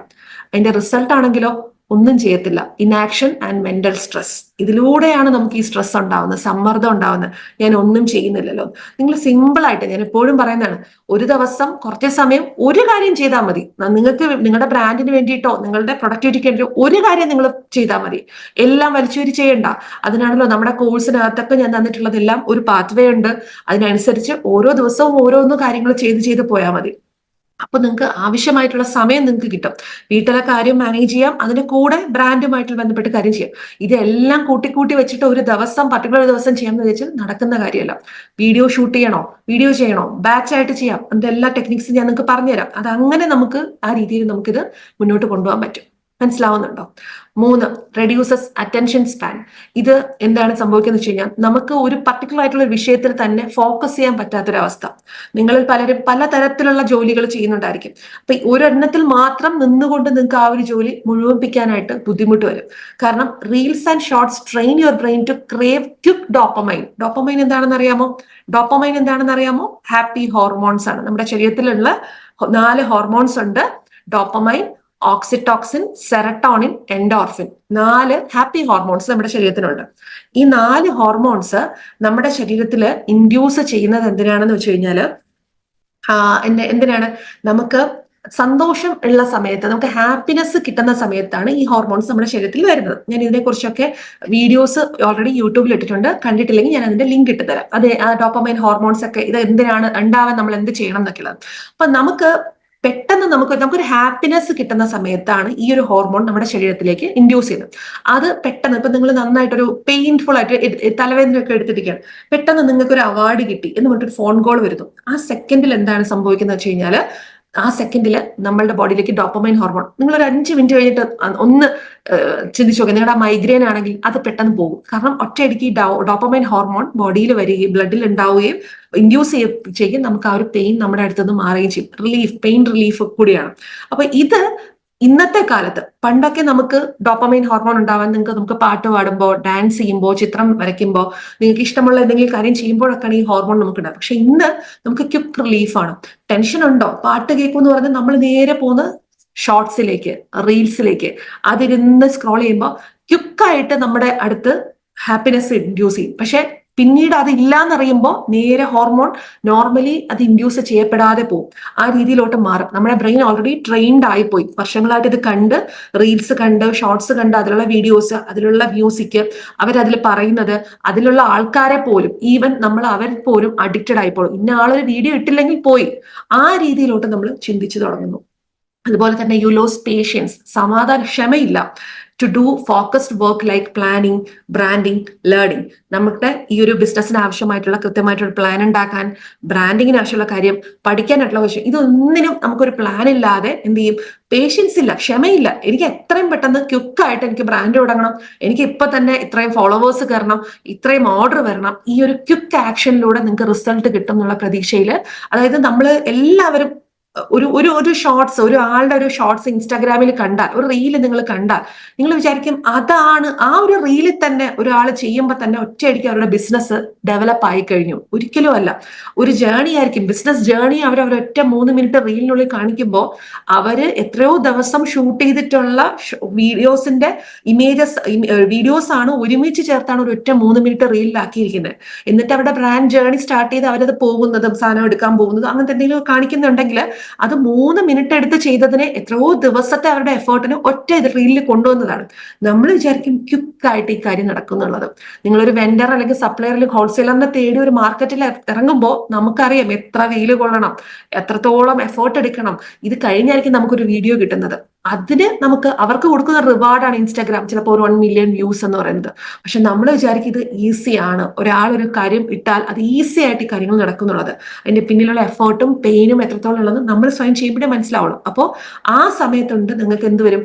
അതിന്റെ റിസൾട്ട് ആണെങ്കിലോ ഒന്നും ചെയ്യത്തില്ല. Inaction and mental stress. ഇതിലൂടെയാണ് നമുക്ക് ഈ സ്ട്രെസ് ഉണ്ടാവുന്നത്, സമ്മർദ്ദം ഉണ്ടാവുന്നത്. ഞാൻ ഒന്നും ചെയ്യുന്നില്ലല്ലോ. നിങ്ങൾ സിമ്പിൾ ആയിട്ട്, ഞാൻ എപ്പോഴും പറയുന്നതാണ്, ഒരു ദിവസം കുറച്ച് സമയം ഒരു കാര്യം ചെയ്താൽ മതി. നിങ്ങൾക്ക് നിങ്ങളുടെ ബ്രാൻഡിന് വേണ്ടിയിട്ടോ നിങ്ങളുടെ പ്രൊഡക്ടിവിറ്റിക്ക് വേണ്ടിയോ ഒരു കാര്യം നിങ്ങൾ ചെയ്താൽ മതി. എല്ലാം വലിച്ചുവരി ചെയ്യണ്ട. അതിനാണല്ലോ നമ്മുടെ കോഴ്സിനകത്തൊക്കെ ഞാൻ തന്നിട്ടുള്ളതെല്ലാം ഒരു പാത്വേ ഉണ്ട്. അതിനനുസരിച്ച് ഓരോ ദിവസവും ഓരോന്നോ കാര്യങ്ങൾ ചെയ്ത് പോയാൽ മതി. അപ്പൊ നിങ്ങൾക്ക് ആവശ്യമായിട്ടുള്ള സമയം നിങ്ങൾക്ക് കിട്ടും. വീട്ടിലെ കാര്യം മാനേജ് ചെയ്യാം, അതിന്റെ കൂടെ ബ്രാൻഡുമായിട്ട് ബന്ധപ്പെട്ട് കാര്യം ചെയ്യാം. ഇതെല്ലാം കൂട്ടി വെച്ചിട്ട് ഒരു ദിവസം പർട്ടിക്കുലർ ദിവസം ചെയ്യാമെന്ന് വെച്ചാൽ നടക്കുന്ന കാര്യമല്ല. വീഡിയോ ഷൂട്ട് ചെയ്യണോ, വീഡിയോ ചെയ്യണോ, ബാച്ച് ആയിട്ട് ചെയ്യാം, അതിന്റെ എല്ലാ ടെക്നിക്സും ഞാൻ നിങ്ങൾക്ക് പറഞ്ഞുതരാം. അത് അങ്ങനെ നമുക്ക് ആ രീതിയിൽ നമുക്കിത് മുന്നോട്ട് കൊണ്ടുപോകാൻ പറ്റും. മനസ്സിലാവുന്നുണ്ടോ? 3, റെഡ്യൂസസ് അറ്റൻഷൻ സ്പാൻ. ഇത് എന്താണ് സംഭവിക്കുന്നത് വെച്ച് കഴിഞ്ഞാൽ, നമുക്ക് ഒരു പർട്ടിക്കുലർ ആയിട്ടുള്ള വിഷയത്തിൽ തന്നെ ഫോക്കസ് ചെയ്യാൻ പറ്റാത്തൊരവസ്ഥ. നിങ്ങളിൽ പലരും പലതരത്തിലുള്ള ജോലികൾ ചെയ്യുന്നുണ്ടായിരിക്കും. അപ്പൊ ഒരെണ്ണത്തിൽ മാത്രം നിന്നുകൊണ്ട് നിങ്ങൾക്ക് ആ ഒരു ജോലി മുഴുവൻപ്പിക്കാനായിട്ട് ബുദ്ധിമുട്ട് വരും. കാരണം reels and shorts train your brain to crave quick dopamine. Dopamine എന്താണെന്ന് അറിയാമോ? ഹാപ്പി ഹോർമോൺസ് ആണ്. നമ്മുടെ ശരീരത്തിലുള്ള 4 ഹോർമോൺസ് ഉണ്ട്. Dopamine, oxytocin, serotonin, endorphin. 4 happy hormones നമ്മുടെ ശരീരത്തിനുണ്ട്. ഈ 4 ഹോർമോൺസ് നമ്മുടെ ശരീരത്തിൽ ഇൻഡ്യൂസ് ചെയ്യുന്നത് എന്തിനാണെന്ന് വെച്ച് കഴിഞ്ഞാല്, എന്തിനാണ്, നമുക്ക് സന്തോഷം ഉള്ള സമയത്ത്, നമുക്ക് ഹാപ്പിനെസ് കിട്ടുന്ന സമയത്താണ് ഈ ഹോർമോൺസ് നമ്മുടെ ശരീരത്തിൽ വരുന്നത്. ഞാൻ ഇതിനെക്കുറിച്ചൊക്കെ വീഡിയോസ് ഓൾറെഡി യൂട്യൂബിൽ ഇട്ടിട്ടുണ്ട്. കണ്ടിട്ടില്ലെങ്കിൽ ഞാൻ അതിന്റെ ലിങ്ക് ഇട്ട് തരാം. അത് ഡോപ്പമൈൻ ഹോർമോൺസ് ഒക്കെ ഇത് എന്തിനാണ് ഉണ്ടാവാൻ, നമ്മൾ എന്ത് ചെയ്യണം എന്നൊക്കെയുള്ളത്. അപ്പൊ നമുക്ക് പെട്ടെന്ന് നമുക്കൊരു ഹാപ്പിനെസ് കിട്ടുന്ന സമയത്താണ് ഈ ഒരു ഹോർമോൺ നമ്മുടെ ശരീരത്തിലേക്ക് ഇൻഡ്യൂസ് ചെയ്യുന്നത്. അത് പെട്ടെന്ന്, ഇപ്പൊ നിങ്ങൾ നന്നായിട്ടൊരു പെയിൻഫുൾ ആയിട്ട് തലവേദനയൊക്കെ എടുത്തിരിക്കുകയാണ്, പെട്ടെന്ന് നിങ്ങൾക്ക് ഒരു അവാർഡ് കിട്ടി എന്ന് പറഞ്ഞിട്ട് ഫോൺ കോൾ വരുന്നു. ആ സെക്കൻഡിൽ എന്താണ് സംഭവിക്കുന്നത് വെച്ച് കഴിഞ്ഞാൽ, ആ സെക്കൻഡിൽ നമ്മളുടെ ബോഡിയിലേക്ക് ഡോപ്പമൈൻ ഹോർമോൺ, നിങ്ങൾ ഒരു 5 മിനിറ്റ് കഴിഞ്ഞിട്ട് ഒന്ന് ചിന്തിച്ചു നോക്കുക, നിങ്ങളുടെ മൈഗ്രെയിൻ ആണെങ്കിൽ അത് പെട്ടെന്ന് പോകും. കാരണം ഒറ്റയടിക്ക് ഡോപ്പമൈൻ ഹോർമോൺ ബോഡിയിൽ വരികയും ബ്ലഡിൽ ഉണ്ടാവുകയും ഇൻഡ്യൂസ് ചെയ്യും, നമുക്ക് ആ ഒരു പെയിൻ നമ്മുടെ അടുത്തുനിന്ന് മാറുകയും ചെയ്യും. പെയിൻ റിലീഫ് കൂടിയാണ്. അപ്പൊ ഇത് ഇന്നത്തെ കാലത്ത്, പണ്ടൊക്കെ നമുക്ക് ഡോപ്പമൈൻ ഹോർമോൺ ഉണ്ടാവാൻ നമുക്ക് പാട്ട് പാടുമ്പോൾ, ഡാൻസ് ചെയ്യുമ്പോൾ, ചിത്രം വരയ്ക്കുമ്പോൾ, നിങ്ങൾക്ക് ഇഷ്ടമുള്ള എന്തെങ്കിലും കാര്യം ചെയ്യുമ്പോഴൊക്കെയാണ് ഈ ഹോർമോൺ നമുക്ക് ഉണ്ടാകും. പക്ഷെ ഇന്ന് നമുക്ക് ക്വിക്ക് റിലീഫാണ്. ടെൻഷൻ ഉണ്ടോ, പാട്ട് കേൾക്കുമെന്ന് പറഞ്ഞാൽ നമ്മൾ നേരെ പോകുന്ന ഷോർട്സിലേക്ക്, റീൽസിലേക്ക്. അതിരുന്ന് സ്ക്രോൾ ചെയ്യുമ്പോൾ ക്വിക്കായിട്ട് നമ്മുടെ അടുത്ത് ഹാപ്പിനെസ് ഇൻഡ്യൂസ് ചെയ്യും. പക്ഷെ പിന്നീട് അത് ഇല്ലാന്നറിയുമ്പോൾ നേരെ ഹോർമോൺ നോർമലി അത് ഇൻഡ്യൂസ് ചെയ്യപ്പെടാതെ പോകും. ആ രീതിയിലോട്ട് മാറും. നമ്മുടെ ബ്രെയിൻ ഓൾറെഡി ട്രെയിൻഡ് ആയിപ്പോയി. വർഷങ്ങളായിട്ട് ഇത് കണ്ട്, റീൽസ് കണ്ട്, ഷോർട്സ് കണ്ട്, അതിലുള്ള വീഡിയോസ്, അതിലുള്ള മ്യൂസിക്, അവരതിൽ പറയുന്നത്, അതിലുള്ള ആൾക്കാരെ പോലും, ഈവൻ അവർ പോലും അഡിക്റ്റഡ് ആയിപ്പോഴും. ഇന്ന ആളൊരു വീഡിയോ ഇട്ടില്ലെങ്കിൽ പോയി, ആ രീതിയിലോട്ട് നമ്മൾ ചിന്തിച്ചു തുടങ്ങുന്നു. അതുപോലെ തന്നെ യു ലോസ് പേഷ്യൻസ്, ക്ഷമയില്ല. To do focused work like planning, branding, learning. നമ്മുടെ ഈ ഒരു ബിസിനസ്സിന് ആവശ്യമായിട്ടുള്ള കൃത്യമായിട്ടുള്ള പ്ലാൻ ഉണ്ടാക്കാൻ, ബ്രാൻഡിങ്ങിന് ആവശ്യമുള്ള കാര്യം, പഠിക്കാനായിട്ടുള്ള വിഷയം, ഇതൊന്നിനും നമുക്കൊരു പ്ലാൻ ഇല്ലാതെ എന്ത് ചെയ്യും, പേഷ്യൻസ് ഇല്ല, ക്ഷമയില്ല. എനിക്ക് എത്രയും പെട്ടെന്ന് ക്വിക്കായിട്ട് എനിക്ക് ബ്രാൻഡ് തുടങ്ങണം, എനിക്ക് ഇപ്പൊ തന്നെ ഇത്രയും ഫോളോവേഴ്സ് കയറണം, ഇത്രയും ഓർഡർ വരണം. ഈ ഒരു ക്വിക്ക് ആക്ഷനിലൂടെ നിങ്ങൾക്ക് റിസൾട്ട് കിട്ടും എന്നുള്ള പ്രതീക്ഷയിൽ, അതായത് നമ്മൾ എല്ലാവരും ഒരു ഒരു ഒരു ഷോർട്സ്, ഒരു ആളുടെ ഒരു ഷോർട്സ് ഇൻസ്റ്റാഗ്രാമിൽ കണ്ടാൽ, ഒരു റീല് നിങ്ങൾ കണ്ടാൽ, നിങ്ങൾ വിചാരിക്കും അതാണ് ആ ഒരു റീലിൽ തന്നെ ഒരാൾ ചെയ്യുമ്പോൾ തന്നെ ഒറ്റയടിക്ക് അവരുടെ ബിസിനസ് ഡെവലപ്പ് ആയി കഴിഞ്ഞു. ഒരിക്കലും അല്ല. ഒരു ജേണി ആയിരിക്കും, ബിസിനസ് ജേണി അവരൊറ്റ 3 മിനിറ്റ് റീലിനുള്ളിൽ കാണിക്കുമ്പോൾ അവര് എത്രയോ ദിവസം ഷൂട്ട് ചെയ്തിട്ടുള്ള വീഡിയോസിന്റെ വീഡിയോസ് ആണ് ഒരുമിച്ച് ചേർത്താണ് ഒരു ഒറ്റ 3 മിനിറ്റ് റീലിലാക്കിയിരിക്കുന്നത്. എന്നിട്ട് അവരുടെ ബ്രാൻഡ് ജേണി സ്റ്റാർട്ട് ചെയ്ത് അവരത് പോകുന്നതും സാധനം എടുക്കാൻ പോകുന്നതും അങ്ങനത്തെ എന്തെങ്കിലും കാണിക്കുന്നുണ്ടെങ്കിൽ അത് 3 മിനിറ്റ് എടുത്ത് ചെയ്തതിനെ എത്രയോ ദിവസത്തെ അവരുടെ എഫേർട്ടിന് ഒറ്റ റീലിൽ കൊണ്ടുവന്നതാണ്. നമ്മൾ വിചാരിക്കും ക്വിക്കായിട്ട് ഈ കാര്യം നടക്കുന്നുള്ളത്. നിങ്ങളൊരു വെൻഡർ അല്ലെങ്കിൽ സപ്ലയർ അല്ലെങ്കിൽ ഹോൾസെയിലറിനെ തേടി ഒരു മാർക്കറ്റിൽ ഇറങ്ങുമ്പോൾ നമുക്കറിയാം എത്ര വെയിൽ കൊള്ളണം, എത്രത്തോളം എഫേർട്ട് എടുക്കണം. ഇത് കഴിഞ്ഞായിരിക്കും നമുക്കൊരു വീഡിയോ കിട്ടുന്നത്. അതിന് അവർക്ക് കൊടുക്കുന്ന റിവാർഡാണ് ഇൻസ്റ്റാഗ്രാം, ചിലപ്പോൾ ഒരു 1 മില്യൺ വ്യൂസ് എന്ന് പറയുന്നത്. പക്ഷെ നമ്മൾ വിചാരിക്കും ഇത് ഈസിയാണ്, ഒരാളൊരു കാര്യം ഇട്ടാൽ അത് ഈസി ആയിട്ട് ഈ കാര്യങ്ങൾ നടക്കുന്നുള്ളത്. അതിന്റെ പിന്നിലുള്ള എഫേർട്ടും പെയിനും എത്രത്തോളം ഉള്ളത് നമ്മൾ സ്വയം ചെയ്യുമ്പോഴേ മനസ്സിലാവുള്ളൂ. അപ്പോൾ ആ സമയത്തുണ്ട് നിങ്ങൾക്ക് എന്ത് വരും,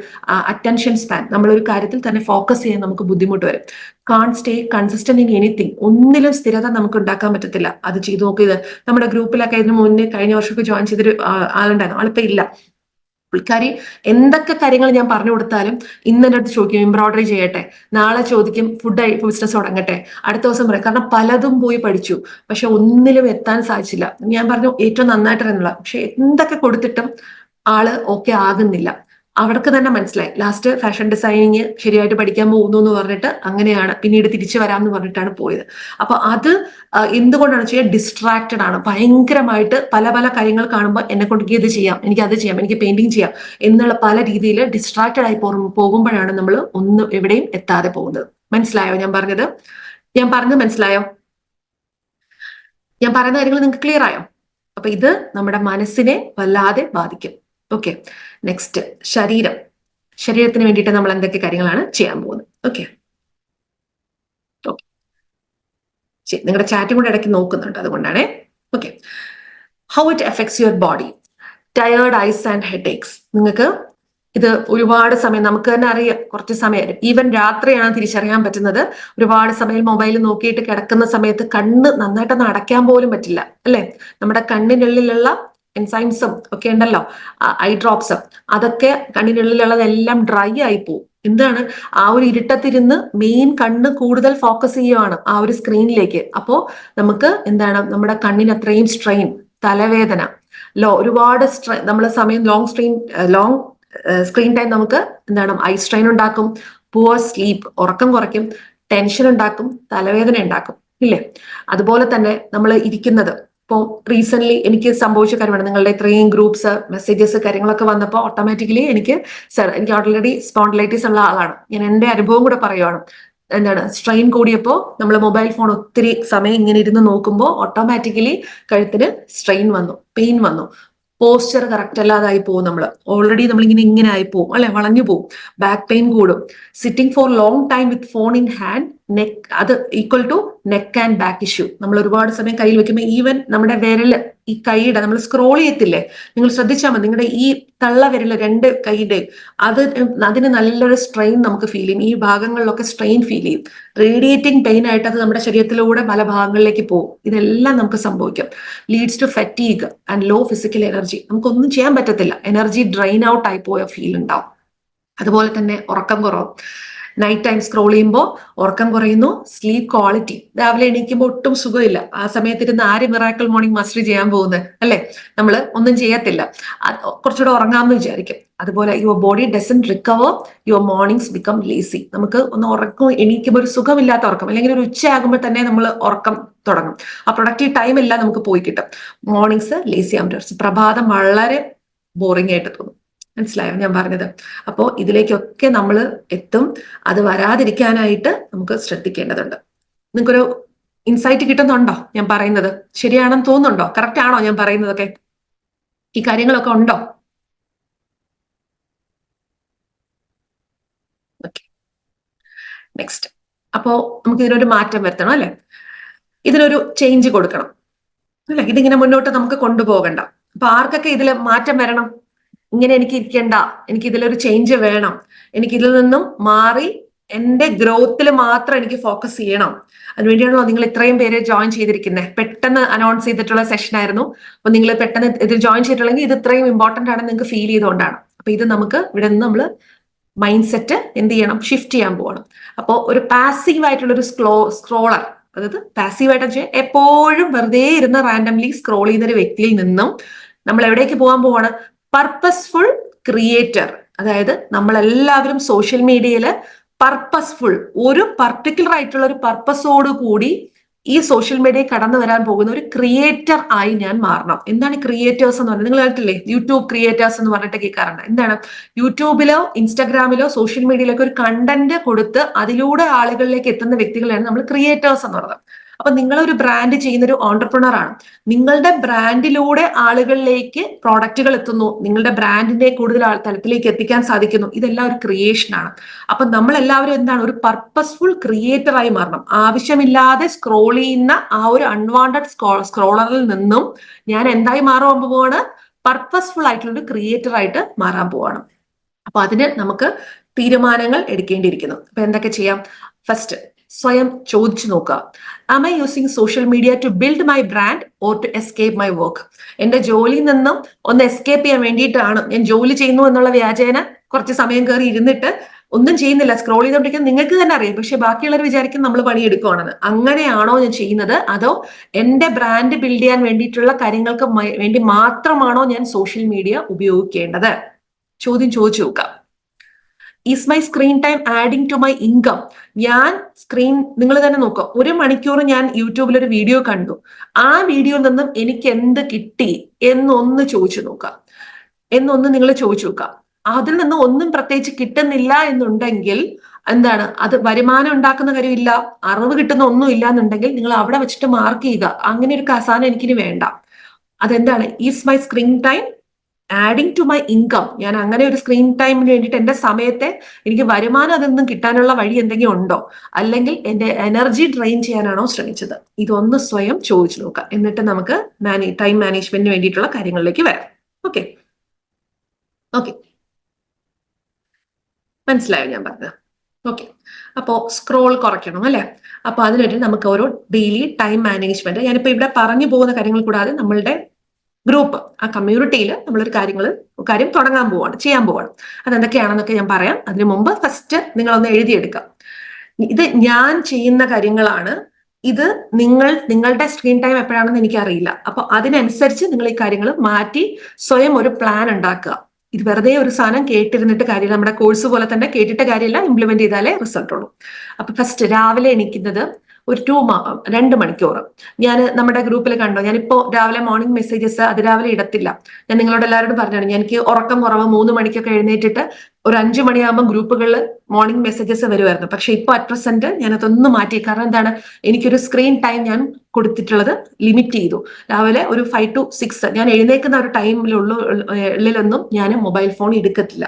അറ്റൻഷൻ സ്പാൻ, നമ്മളൊരു കാര്യത്തിൽ തന്നെ ഫോക്കസ് ചെയ്യാൻ നമുക്ക് ബുദ്ധിമുട്ട് വരും. കാൺ സ്റ്റേ കൺസിസ്റ്റന്റ് ഇൻ എനിത്തിങ്, ഒന്നിലും സ്ഥിരത നമുക്ക് ഉണ്ടാക്കാൻ പറ്റത്തില്ല. അത് ചെയ്തു നോക്കിയത് നമ്മുടെ ഗ്രൂപ്പിലൊക്കെ ഇതിന് മുന്നേ കഴിഞ്ഞ വർഷമൊക്കെ ജോയിൻ ചെയ്തൊരു ആളുണ്ടായിരുന്നു, ആളിപ്പോ ഇല്ല. പുള്ളിക്കാരി എന്തൊക്കെ കാര്യങ്ങൾ ഞാൻ പറഞ്ഞു കൊടുത്താലും ഇന്ന് എൻ്റെ അടുത്ത് ചോദിക്കും എംബ്രോയിഡറി ചെയ്യട്ടെ, നാളെ ചോദിക്കും ഫുഡ് ബിസിനസ് തുടങ്ങട്ടെ, അടുത്ത ദിവസം പറയും. കാരണം പലതും പോയി പഠിച്ചു, പക്ഷെ ഒന്നിലും എത്താൻ സാധിച്ചില്ല. ഞാൻ പറഞ്ഞു ഏറ്റവും നന്നായിട്ട് എന്നുള്ള, പക്ഷെ എന്തൊക്കെ കൊടുത്തിട്ടും ആള് ഓക്കെ ആകുന്നില്ല. അവർക്ക് തന്നെ മനസ്സിലായി. ലാസ്റ്റ് ഫാഷൻ ഡിസൈനിങ് ശരിയായിട്ട് പഠിക്കാൻ പോകുന്നു എന്ന് പറഞ്ഞിട്ട് അങ്ങനെയാണ് പിന്നീട് തിരിച്ചു വരാമെന്ന് പറഞ്ഞിട്ടാണ് പോയത്. അപ്പൊ അത് എന്തുകൊണ്ടാണ് ചെയ്യാൻ, ഡിസ്ട്രാക്റ്റഡ് ആണ് ഭയങ്കരമായിട്ട്. പല പല കാര്യങ്ങൾ കാണുമ്പോൾ എന്നെ കൊണ്ട് ഇത് ചെയ്യാം, എനിക്ക് അത് ചെയ്യാം, എനിക്ക് പെയിന്റിങ് ചെയ്യാം എന്നുള്ള പല രീതിയിൽ ഡിസ്ട്രാക്റ്റഡ് ആയി പോകുമ്പോഴാണ് നമ്മൾ ഒന്നും എവിടെയും എത്താതെ പോകുന്നത്. മനസ്സിലായോ ഞാൻ പറഞ്ഞത്? മനസ്സിലായോ? ഞാൻ പറയുന്ന കാര്യങ്ങൾ നിങ്ങൾക്ക് ക്ലിയർ ആയോ? അപ്പൊ ഇത് നമ്മുടെ മനസ്സിനെ വല്ലാതെ ബാധിക്കും. ഓക്കെ, നെക്സ്റ്റ് ശരീരത്തിന് വേണ്ടിയിട്ട് നമ്മൾ എന്തൊക്കെ കാര്യങ്ങളാണ് ചെയ്യാൻ പോകുന്നത്? ഓക്കെ, നിങ്ങളുടെ ചാറ്റും കൂടെ ഇടയ്ക്ക് നോക്കുന്നുണ്ട്, അതുകൊണ്ടാണ്. Okay, how it effects your body. Tired eyes and headaches. നിങ്ങൾക്ക് ഇത് ഒരുപാട് സമയം, നമുക്ക് തന്നെ അറിയാം, കുറച്ച് സമയം ഈവൻ രാത്രിയാണ് തിരിച്ചറിയാൻ പറ്റുന്നത്. ഒരുപാട് സമയം മൊബൈൽ നോക്കിയിട്ട് കിടക്കുന്ന സമയത്ത് കണ്ണ് നന്നായിട്ടൊന്ന് അടയ്ക്കാൻ പോലും പറ്റില്ല, അല്ലെ? നമ്മുടെ കണ്ണിനുള്ളിലുള്ള എൻസൈംസും ഒക്കെ ഉണ്ടല്ലോ, ഐ ഡ്രോപ്സ്, അതൊക്കെ കണ്ണിനുള്ളിലുള്ളതെല്ലാം ഡ്രൈ ആയി പോകും. എന്താണ്, ആ ഒരു ഇരുട്ടത്തിരുന്ന് മെയിൻ കണ്ണ് കൂടുതൽ ഫോക്കസ് ചെയ്യുവാണ് ആ ഒരു സ്ക്രീനിലേക്ക്. അപ്പോ നമുക്ക് എന്താണ്, നമ്മുടെ കണ്ണിന് അത്രയും സ്ട്രെയിൻ, തലവേദന, ഒരുപാട് നമ്മൾ സമയം ലോങ് സ്ക്രീൻ ടൈം നമുക്ക് എന്താണ്, ഐ സ്ട്രെയിൻ ഉണ്ടാക്കും, പുവർ സ്ലീപ്പ്, ഉറക്കം കുറയ്ക്കും, ടെൻഷൻ ഉണ്ടാക്കും, തലവേദന ഉണ്ടാക്കും, ഇല്ലേ? അതുപോലെ തന്നെ നമ്മൾ ഇരിക്കുന്നത്, ഇപ്പോൾ റീസെന്റ് എനിക്ക് സംഭവിച്ച കാര്യമാണ്, നിങ്ങളുടെ ഇത്രയും ഗ്രൂപ്പ്സ് മെസ്സേജസ് കാര്യങ്ങളൊക്കെ വന്നപ്പോൾ ഓട്ടോമാറ്റിക്കലി എനിക്ക് ഓൾറെഡി സ്പോണ്ടിലൈറ്റിസ് ഉള്ള ആളാണ് ഞാൻ, എന്റെ അനുഭവം കൂടെ പറയുവാണ്. എന്താണ്, സ്ട്രെയിൻ കൂടിയപ്പോൾ നമ്മൾ മൊബൈൽ ഫോൺ ഒത്തിരി സമയം ഇങ്ങനെ ഇരുന്ന് നോക്കുമ്പോൾ ഓട്ടോമാറ്റിക്കലി കഴുത്തിന് സ്ട്രെയിൻ വന്നു, പെയിൻ വന്നു, പോസ്ചർ കറക്റ്റ് അല്ലാതായി പോകും. ഓൾറെഡി ഇങ്ങനെ ആയി പോകും, അല്ലെ? വളഞ്ഞു പോകും, ബാക്ക് പെയിൻ കൂടും. Sitting for long time with phone in hand, neck, അത് equal to neck and back issue. നമ്മൾ ഒരുപാട് സമയം കയ്യിൽ വെക്കുമ്പോൾ ഈവൻ നമ്മുടെ വിരല്, ഈ കൈയുടെ നമ്മൾ സ്ക്രോൾ ചെയ്യത്തില്ലേ, നിങ്ങൾ ശ്രദ്ധിച്ചാൽ മതി, നിങ്ങളുടെ ഈ തള്ള വിരല് 2 കൈയുടെ അതിന് നല്ലൊരു സ്ട്രെയിൻ നമുക്ക് ഫീൽ ചെയ്യും. ഈ ഭാഗങ്ങളിലൊക്കെ സ്ട്രെയിൻ ഫീൽ ചെയ്യും. റേഡിയേറ്റിംഗ് പെയിൻ ആയിട്ട് അത് നമ്മുടെ ശരീരത്തിലൂടെ പല ഭാഗങ്ങളിലേക്ക് പോകും. ഇതെല്ലാം നമുക്ക് സംഭവിക്കും. Leads to fatigue and low physical energy. നമുക്കൊന്നും ചെയ്യാൻ പറ്റത്തില്ല, എനർജി ഡ്രെയിൻ ഔട്ട് ആയി പോയ ഫീൽ ഉണ്ടാവും. അതുപോലെ തന്നെ ഉറക്കം കുറവ്, നൈറ്റ് ടൈം സ്ക്രോൾ ചെയ്യുമ്പോൾ ഉറക്കം കുറയുന്നു. സ്ലീപ്പ് ക്വാളിറ്റി, രാവിലെ എണീക്കുമ്പോൾ ഒട്ടും സുഖമില്ല. ആ സമയത്തിരുന്ന് ആര് മിറാക്കിൾ മോർണിംഗ് മാസ്റ്ററി ചെയ്യാൻ പോകുന്നത്, അല്ലെ? നമ്മൾ ഒന്നും ചെയ്യത്തില്ല, കുറച്ചുകൂടെ ഉറങ്ങാമെന്ന് വിചാരിക്കും. അതുപോലെ your body doesn't recover, your mornings become lazy. നമുക്ക് ഒന്ന് ഉറക്കം എണീക്കുമ്പോൾ ഒരു സുഖമില്ലാത്ത ഉറക്കം, അല്ലെങ്കിൽ ഒരു ഉച്ചയാകുമ്പോൾ തന്നെ നമ്മൾ ഉറക്കം തുടങ്ങും. ആ പ്രൊഡക്റ്റീവ് ടൈം എല്ലാം നമുക്ക് പോയി കിട്ടും. മോർണിംഗ്സ് ലേസി ആവുമ്പോൾ പ്രഭാതം വളരെ ബോറിംഗ് ആയിട്ട് തോന്നും. മനസ്സിലായോ ഞാൻ പറഞ്ഞത്? അപ്പോ ഇതിലേക്കൊക്കെ നമ്മൾ എത്തും. അത് വരാതിരിക്കാനായിട്ട് നമുക്ക് ശ്രദ്ധിക്കേണ്ടതുണ്ട്. നിങ്ങൾക്കൊരു ഇൻസൈറ്റ് കിട്ടുന്നുണ്ടോ ഞാൻ പറയുന്നത്? ശരിയാണെന്ന് തോന്നുന്നുണ്ടോ? കറക്റ്റ് ആണോ ഞാൻ പറയുന്നതൊക്കെ? ഈ കാര്യങ്ങളൊക്കെ ഉണ്ടോ? Okay, next. അപ്പോ നമുക്ക് ഇതിനൊരു മാറ്റം വരുത്തണം, അല്ലെ? ഇതിനൊരു ചേഞ്ച് കൊടുക്കണം, അല്ലെ? ഇതിങ്ങനെ മുന്നോട്ട് നമുക്ക് കൊണ്ടുപോകണ്ട. അപ്പൊ ആർക്കൊക്കെ ഇതിൽ മാറ്റം വരണം? ഇങ്ങനെ എനിക്ക് ഇരിക്കണ്ട, എനിക്ക് ഇതിലൊരു ചേഞ്ച് വേണം, എനിക്ക് ഇതിൽ നിന്നും മാറി എന്റെ ഗ്രോത്തിൽ മാത്രം എനിക്ക് ഫോക്കസ് ചെയ്യണം. അതിനുവേണ്ടിയാണല്ലോ നിങ്ങൾ ഇത്രയും പേര് ജോയിൻ ചെയ്തിരിക്കുന്നത്. പെട്ടെന്ന് അനൗൺസ് ചെയ്തിട്ടുള്ള സെഷൻ ആയിരുന്നു. അപ്പൊ നിങ്ങൾ പെട്ടെന്ന് ഇത് ജോയിൻ ചെയ്തിട്ടുണ്ടെങ്കിൽ ഇത് ഇത്രയും ഇമ്പോർട്ടന്റ് ആണെന്ന് നിങ്ങൾക്ക് ഫീൽ ചെയ്തുകൊണ്ടാണ്. അപ്പൊ ഇത് നമുക്ക് ഇവിടെ നിന്ന് നമ്മൾ മൈൻഡ് സെറ്റ് എന്ത് ചെയ്യണം, ഷിഫ്റ്റ് ചെയ്യാൻ പോകണം. അപ്പോൾ ഒരു പാസീവ് ആയിട്ടുള്ള ഒരു സ്ക്രോളർ, അതായത് പാസീവായിട്ട് വെച്ചാൽ എപ്പോഴും വെറുതെ ഇരുന്ന് റാൻഡംലി സ്ക്രോൾ ചെയ്യുന്ന ഒരു വ്യക്തിയിൽ നിന്നും നമ്മൾ എവിടേക്ക് പോകാൻ പോവാണ്, പർപ്പസ്ഫുൾ ക്രിയേറ്റർ. അതായത് നമ്മളെല്ലാവരും സോഷ്യൽ മീഡിയയിൽ പർപ്പസ്ഫുൾ, ഒരു പർട്ടിക്കുലർ ആയിട്ടുള്ള ഒരു പർപ്പസോട് കൂടി ഈ സോഷ്യൽ മീഡിയയിൽ കടന്നു വരാൻ പോകുന്ന ഒരു ക്രിയേറ്റർ ആയി ഞാൻ മാറണം. എന്താണ് ക്രിയേറ്റേഴ്സ് എന്ന് പറയുന്നത്? നിങ്ങൾ കേട്ടില്ലേ, യൂട്യൂബ് ക്രിയേറ്റേഴ്സ് എന്ന് പറഞ്ഞിട്ട് കേൾക്കാറുണ്ട്. എന്താണ്, യൂട്യൂബിലോ ഇൻസ്റ്റാഗ്രാമിലോ സോഷ്യൽ മീഡിയയിലൊക്കെ ഒരു കണ്ടന്റ് കൊടുത്ത് അതിലൂടെ ആളുകളിലേക്ക് എത്തുന്ന വ്യക്തികളാണ് നമ്മൾ ക്രിയേറ്റേഴ്സ് എന്ന് പറയുന്നത്. അപ്പൊ നിങ്ങളൊരു ബ്രാൻഡ് ചെയ്യുന്ന ഒരു ഓണ്ടർപ്രണർ ആണ്. നിങ്ങളുടെ ബ്രാൻഡിലൂടെ ആളുകളിലേക്ക് പ്രോഡക്റ്റുകൾ എത്തുന്നു, നിങ്ങളുടെ ബ്രാൻഡിനെ കൂടുതൽ തലത്തിലേക്ക് എത്തിക്കാൻ സാധിക്കുന്നു. ഇതെല്ലാം ഒരു ക്രിയേഷൻ ആണ്. അപ്പൊ നമ്മൾ എല്ലാവരും എന്താണ്, ഒരു പർപ്പസ്ഫുൾ ക്രിയേറ്റർ ആയി മാറണം. ആവശ്യമില്ലാതെ സ്ക്രോൾ ചെയ്യുന്ന ആ ഒരു അൺവാണ്ടഡ് സ്ക്രോളറിൽ നിന്നും ഞാൻ എന്തായി മാറാൻ പോവാണ്, പർപ്പസ്ഫുൾ ആയിട്ടുള്ള ഒരു ക്രിയേറ്റർ ആയിട്ട് മാറാൻ പോവാണ്. അപ്പൊ അതിന് നമുക്ക് തീരുമാനങ്ങൾ എടുക്കേണ്ടിയിരിക്കുന്നു. അപ്പൊ എന്തൊക്കെ ചെയ്യാം? ഫസ്റ്റ് സ്വയം ചോദിച്ചു നോക്കുക. Am I using social media to build my brand or to escape my work? എന്റെ ജോലിയിൽ നിന്നും ഒന്ന് എസ്കേപ്പ് ചെയ്യാൻ വേണ്ടിയിട്ടാണ് ഞാൻ ജോലി ചെയ്യുന്നു എന്നുള്ള വ്യാജേന കുറച്ച് സമയം കയറി ഇരുന്നിട്ട് ഒന്നും ചെയ്യുന്നില്ല, സ്ക്രോൾ ചെയ്തോണ്ടിരിക്കുന്നത് നിങ്ങൾക്ക് തന്നെ അറിയാം, പക്ഷെ ബാക്കിയുള്ളവർ വിചാരിക്കും നമ്മൾ പണിയെടുക്കുവാണെന്ന്. അങ്ങനെയാണോ ഞാൻ ചെയ്യുന്നത്, അതോ എന്റെ ബ്രാൻഡ് ബിൽഡ് ചെയ്യാൻ വേണ്ടിയിട്ടുള്ള കാര്യങ്ങൾക്ക് വേണ്ടി മാത്രമാണോ ഞാൻ സോഷ്യൽ മീഡിയ ഉപയോഗിക്കേണ്ടത്? ചോദ്യം ചോദിച്ചു നോക്കാം. Is my screen time adding to my income? ഞാൻ നിങ്ങൾ തന്നെ നോക്കുക, 1 മണിക്കൂർ ഞാൻ യൂട്യൂബിൽ ഒരു വീഡിയോ കണ്ടു, ആ വീഡിയോയിൽ നിന്നും എനിക്ക് എന്ത് കിട്ടി എന്നൊന്ന് ചോദിച്ചു നോക്കുക. നിങ്ങൾ ചോദിച്ചു നോക്കുക. അതിൽ നിന്ന് ഒന്നും പ്രത്യേകിച്ച് കിട്ടുന്നില്ല എന്നുണ്ടെങ്കിൽ എന്താണ്, അത് വരുമാനം ഉണ്ടാക്കുന്ന കാര്യമില്ല, അറിവ് കിട്ടുന്ന ഒന്നും ഇല്ല എന്നുണ്ടെങ്കിൽ നിങ്ങൾ അവിടെ വെച്ചിട്ട് മാർക്ക് ചെയ്യുക, അങ്ങനെ ഒരു സാധനം എനിക്കിനി വേണ്ട. അതെന്താണ്, is my screen time adding to my income? ഞാൻ അങ്ങനെ ഒരു സ്ക്രീൻ ടൈമിന് വേണ്ടിയിട്ട് എന്റെ സമയത്തെ എനിക്ക് വരുമാനം അതിൽ നിന്നും കിട്ടാനുള്ള വഴി എന്തെങ്കിലും ഉണ്ടോ, അല്ലെങ്കിൽ എന്റെ എനർജി ഡ്രെയിൻ ചെയ്യാനാണോ ശ്രമിച്ചത്? ഇതൊന്ന് സ്വയം ചോദിച്ചു നോക്കാം. എന്നിട്ട് നമുക്ക് ടൈം മാനേജ്മെന്റിന് വേണ്ടിയിട്ടുള്ള കാര്യങ്ങളിലേക്ക് വരാം. ഓക്കെ ഓക്കെ മനസ്സിലായോ ഞാൻ പറഞ്ഞത്? ഓക്കെ, അപ്പോ സ്ക്രോൾ കുറയ്ക്കണം അല്ലെ? അപ്പൊ അതിനൊരു നമുക്ക് ഒരു ഡെയിലി ടൈം മാനേജ്മെന്റ്, ഞാനിപ്പോ ഇവിടെ പറഞ്ഞു പോകുന്ന കാര്യങ്ങൾ കൂടാതെ നമ്മളുടെ ഗ്രൂപ്പ്, ആ കമ്മ്യൂണിറ്റിയിൽ നമ്മളൊരു കാര്യം ചെയ്യാൻ പോവാണ്. അതെന്തൊക്കെയാണെന്നൊക്കെ ഞാൻ പറയാം. അതിനു മുമ്പ് ഫസ്റ്റ് നിങ്ങളൊന്ന് എഴുതിയെടുക്കാം. ഇത് ഞാൻ ചെയ്യുന്ന കാര്യങ്ങളാണ്. ഇത് നിങ്ങളുടെ സ്ക്രീൻ ടൈം എപ്പോഴാണെന്ന് എനിക്കറിയില്ല. അപ്പൊ അതിനനുസരിച്ച് നിങ്ങൾ ഈ കാര്യങ്ങൾ മാറ്റി സ്വയം ഒരു പ്ലാൻ ഉണ്ടാക്കുക. ഇത് വെറുതെ ഒരു സാധനം കേട്ടിരുന്നിട്ട് കാര്യമില്ല. നമ്മുടെ കോഴ്സ് പോലെ തന്നെ കേട്ടിട്ട് കാര്യമില്ല, ഇംപ്ലിമെന്റ് ചെയ്താലേ റിസൾട്ട് ഉള്ളൂ. അപ്പൊ ഫസ്റ്റ് രാവിലെ എണീക്കുന്നത് ഒരു 2 മണിക്കൂർ. ഞാൻ നമ്മുടെ ഗ്രൂപ്പിൽ കണ്ടോ, ഞാനിപ്പോ രാവിലെ മോർണിംഗ് മെസ്സേജസ് അതിരാവിലെ ഇടത്തില്ല. ഞാൻ നിങ്ങളോട് എല്ലാവരോടും പറഞ്ഞാണ്, എനിക്ക് ഉറക്കം കുറവ്, 3 മണിക്കൊക്കെ എഴുന്നേറ്റിട്ട് ഒരു 5 മണിയാകുമ്പോൾ ഗ്രൂപ്പുകളിൽ മോർണിംഗ് മെസ്സേജസ് വരുമായിരുന്നു. പക്ഷെ ഇപ്പൊ അറ്റ് പ്രസന്റ് ഞാൻ അതൊന്നും മാറ്റി. കാരണം എന്താണ്, എനിക്കൊരു സ്ക്രീൻ ടൈം ഞാൻ കൊടുത്തിട്ടുള്ളത് ലിമിറ്റ് ചെയ്തു. രാവിലെ ഒരു 5 to 6 ഞാൻ എഴുന്നേക്കുന്ന ഒരു ടൈമിലുള്ളിലൊന്നും ഞാൻ മൊബൈൽ ഫോൺ എടുക്കത്തില്ല.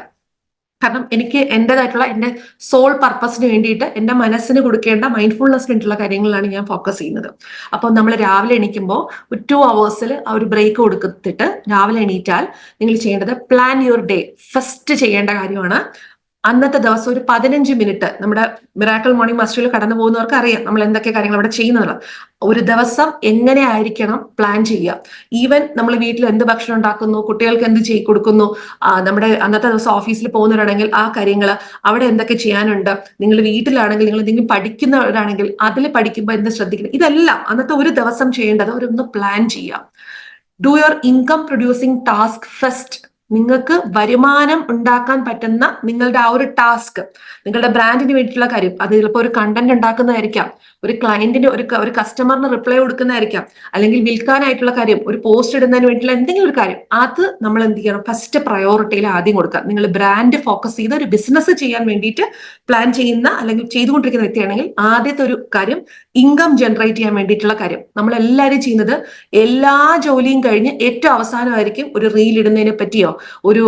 കാരണം എനിക്ക് എന്റേതായിട്ടുള്ള എന്റെ സോൾ പർപ്പസിന് വേണ്ടിയിട്ട് എന്റെ മനസ്സിന് കൊടുക്കേണ്ട മൈൻഡ്ഫുൾനെസ് വേണ്ടിയിട്ടുള്ള കാര്യങ്ങളിലാണ് ഞാൻ ഫോക്കസ് ചെയ്യുന്നത്. അപ്പൊ നമ്മൾ രാവിലെ എണീക്കുമ്പോൾ ഒരു 2 hours ആ ഒരു ബ്രേക്ക് കൊടുത്തിട്ട് രാവിലെ എണീറ്റാൽ നിങ്ങൾ ചെയ്യേണ്ടത് പ്ലാൻ യുവർ ഡേ. ഫസ്റ്റ് ചെയ്യേണ്ട കാര്യമാണ് അന്നത്തെ ദിവസം ഒരു 15 മിനിറ്റ്, നമ്മുടെ മിറാക്കിൾ മോർണിംഗ് മാസ്റ്ററിൽ കടന്നു പോകുന്നവർക്ക് അറിയാം നമ്മൾ എന്തൊക്കെ കാര്യങ്ങൾ അവിടെ ചെയ്യുന്നത്. ഒരു ദിവസം എങ്ങനെ ആയിരിക്കണം പ്ലാൻ ചെയ്യുക. ഈവൻ നമ്മൾ വീട്ടിൽ എന്ത് ഭക്ഷണം ഉണ്ടാക്കുന്നു, കുട്ടികൾക്ക് എന്ത് കൊടുക്കുന്നു, നമ്മുടെ അന്നത്തെ ദിവസം ഓഫീസിൽ പോകുന്നവരാണെങ്കിൽ ആ കാര്യങ്ങൾ, അവിടെ എന്തൊക്കെ ചെയ്യാനുണ്ട്, നിങ്ങൾ വീട്ടിലാണെങ്കിൽ നിങ്ങൾ എന്തെങ്കിലും പഠിക്കുന്നവരാണെങ്കിൽ അതിൽ പഠിക്കുമ്പോൾ എന്ത് ശ്രദ്ധിക്കണം, ഇതെല്ലാം അന്നത്തെ ഒരു ദിവസം ചെയ്യേണ്ടത് ഒന്ന് പ്ലാൻ ചെയ്യാം. Do your income producing task first. നിങ്ങൾക്ക് വരുമാനം ഉണ്ടാക്കാൻ പറ്റുന്ന നിങ്ങളുടെ ആ ഒരു ടാസ്ക്, നിങ്ങളുടെ ബ്രാൻഡിന് വേണ്ടിയിട്ടുള്ള കാര്യം, അത് ചിലപ്പോൾ ഒരു കണ്ടന്റ് ഉണ്ടാക്കുന്നതായിരിക്കാം, ഒരു ക്ലയന്റിന് ഒരു കസ്റ്റമറിന് റിപ്ലൈ കൊടുക്കുന്നതായിരിക്കാം, അല്ലെങ്കിൽ വിൽക്കാനായിട്ടുള്ള കാര്യം, ഒരു പോസ്റ്റ് ഇടുന്നതിന് വേണ്ടിയിട്ടുള്ള എന്തെങ്കിലും ഒരു കാര്യം, അത് നമ്മൾ എന്ത് ചെയ്യണം, ഫസ്റ്റ് പ്രയോറിറ്റിയിൽ ആദ്യം കൊടുക്കുക. നിങ്ങൾ ബ്രാൻഡ് ഫോക്കസ് ചെയ്ത് ഒരു ബിസിനസ് ചെയ്യാൻ വേണ്ടിയിട്ട് പ്ലാൻ ചെയ്യുന്ന അല്ലെങ്കിൽ ചെയ്തുകൊണ്ടിരിക്കുന്ന വ്യക്തിയാണെങ്കിൽ ആദ്യത്തെ ഒരു കാര്യം ഇൻകം ജനറേറ്റ് ചെയ്യാൻ വേണ്ടിയിട്ടുള്ള കാര്യം. നമ്മൾ എല്ലാവരും ചെയ്യുന്നത് എല്ലാ ജോലിയും കഴിഞ്ഞ് ഏറ്റവും അവസാനമായിരിക്കും ഒരു റീൽ ഇടുന്നതിനെ പറ്റിയോ ഒരു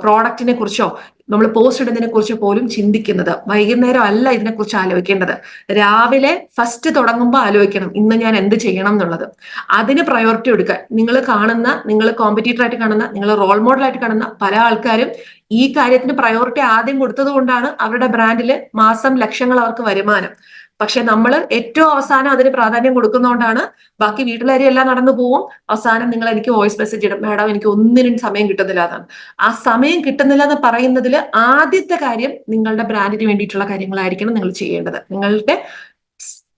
പ്രോഡക്റ്റിനെ കുറിച്ചോ നമ്മൾ പോസ്റ്റ് ഇടുന്നതിനെ കുറിച്ച് പോലും ചിന്തിക്കുന്നത്. വൈകുന്നേരം അല്ല ഇതിനെക്കുറിച്ച് ആലോചിക്കേണ്ടത്. രാവിലെ ഫസ്റ്റ് തുടങ്ങുമ്പോൾ ആലോചിക്കണം ഇന്ന് ഞാൻ എന്ത് ചെയ്യണം എന്നുള്ളത്. അതിന് പ്രയോറിറ്റി കൊടുക്കുക. നിങ്ങൾ കോമ്പറ്റീറ്റർ ആയിട്ട് കാണുന്ന, നിങ്ങൾ റോൾ മോഡലായിട്ട് കാണുന്ന പല ആൾക്കാരും ഈ കാര്യത്തിന് പ്രയോറിറ്റി ആദ്യം കൊടുത്തത് കൊണ്ടാണ് അവരുടെ ബ്രാൻഡിൽ മാസം ലക്ഷങ്ങൾ അവർക്ക് വരുമാനം. പക്ഷെ നമ്മൾ ഏറ്റവും അവസാനം അതിന് പ്രാധാന്യം കൊടുക്കുന്നതുകൊണ്ടാണ് ബാക്കി വീട്ടിലാരി എല്ലാം നടന്നു പോവും. അവസാനം നിങ്ങൾ എനിക്ക് വോയിസ് മെസ്സേജ് ഇടും, മാഡം എനിക്ക് ഒന്നിനും സമയം കിട്ടുന്നില്ല എന്നാണ്. ആ സമയം കിട്ടുന്നില്ല എന്ന് പറയുന്നതിൽ ആദ്യത്തെ കാര്യം നിങ്ങളുടെ ബ്രാൻഡിന് വേണ്ടിയിട്ടുള്ള കാര്യങ്ങളായിരിക്കണം നിങ്ങൾ ചെയ്യേണ്ടത്. നിങ്ങളുടെ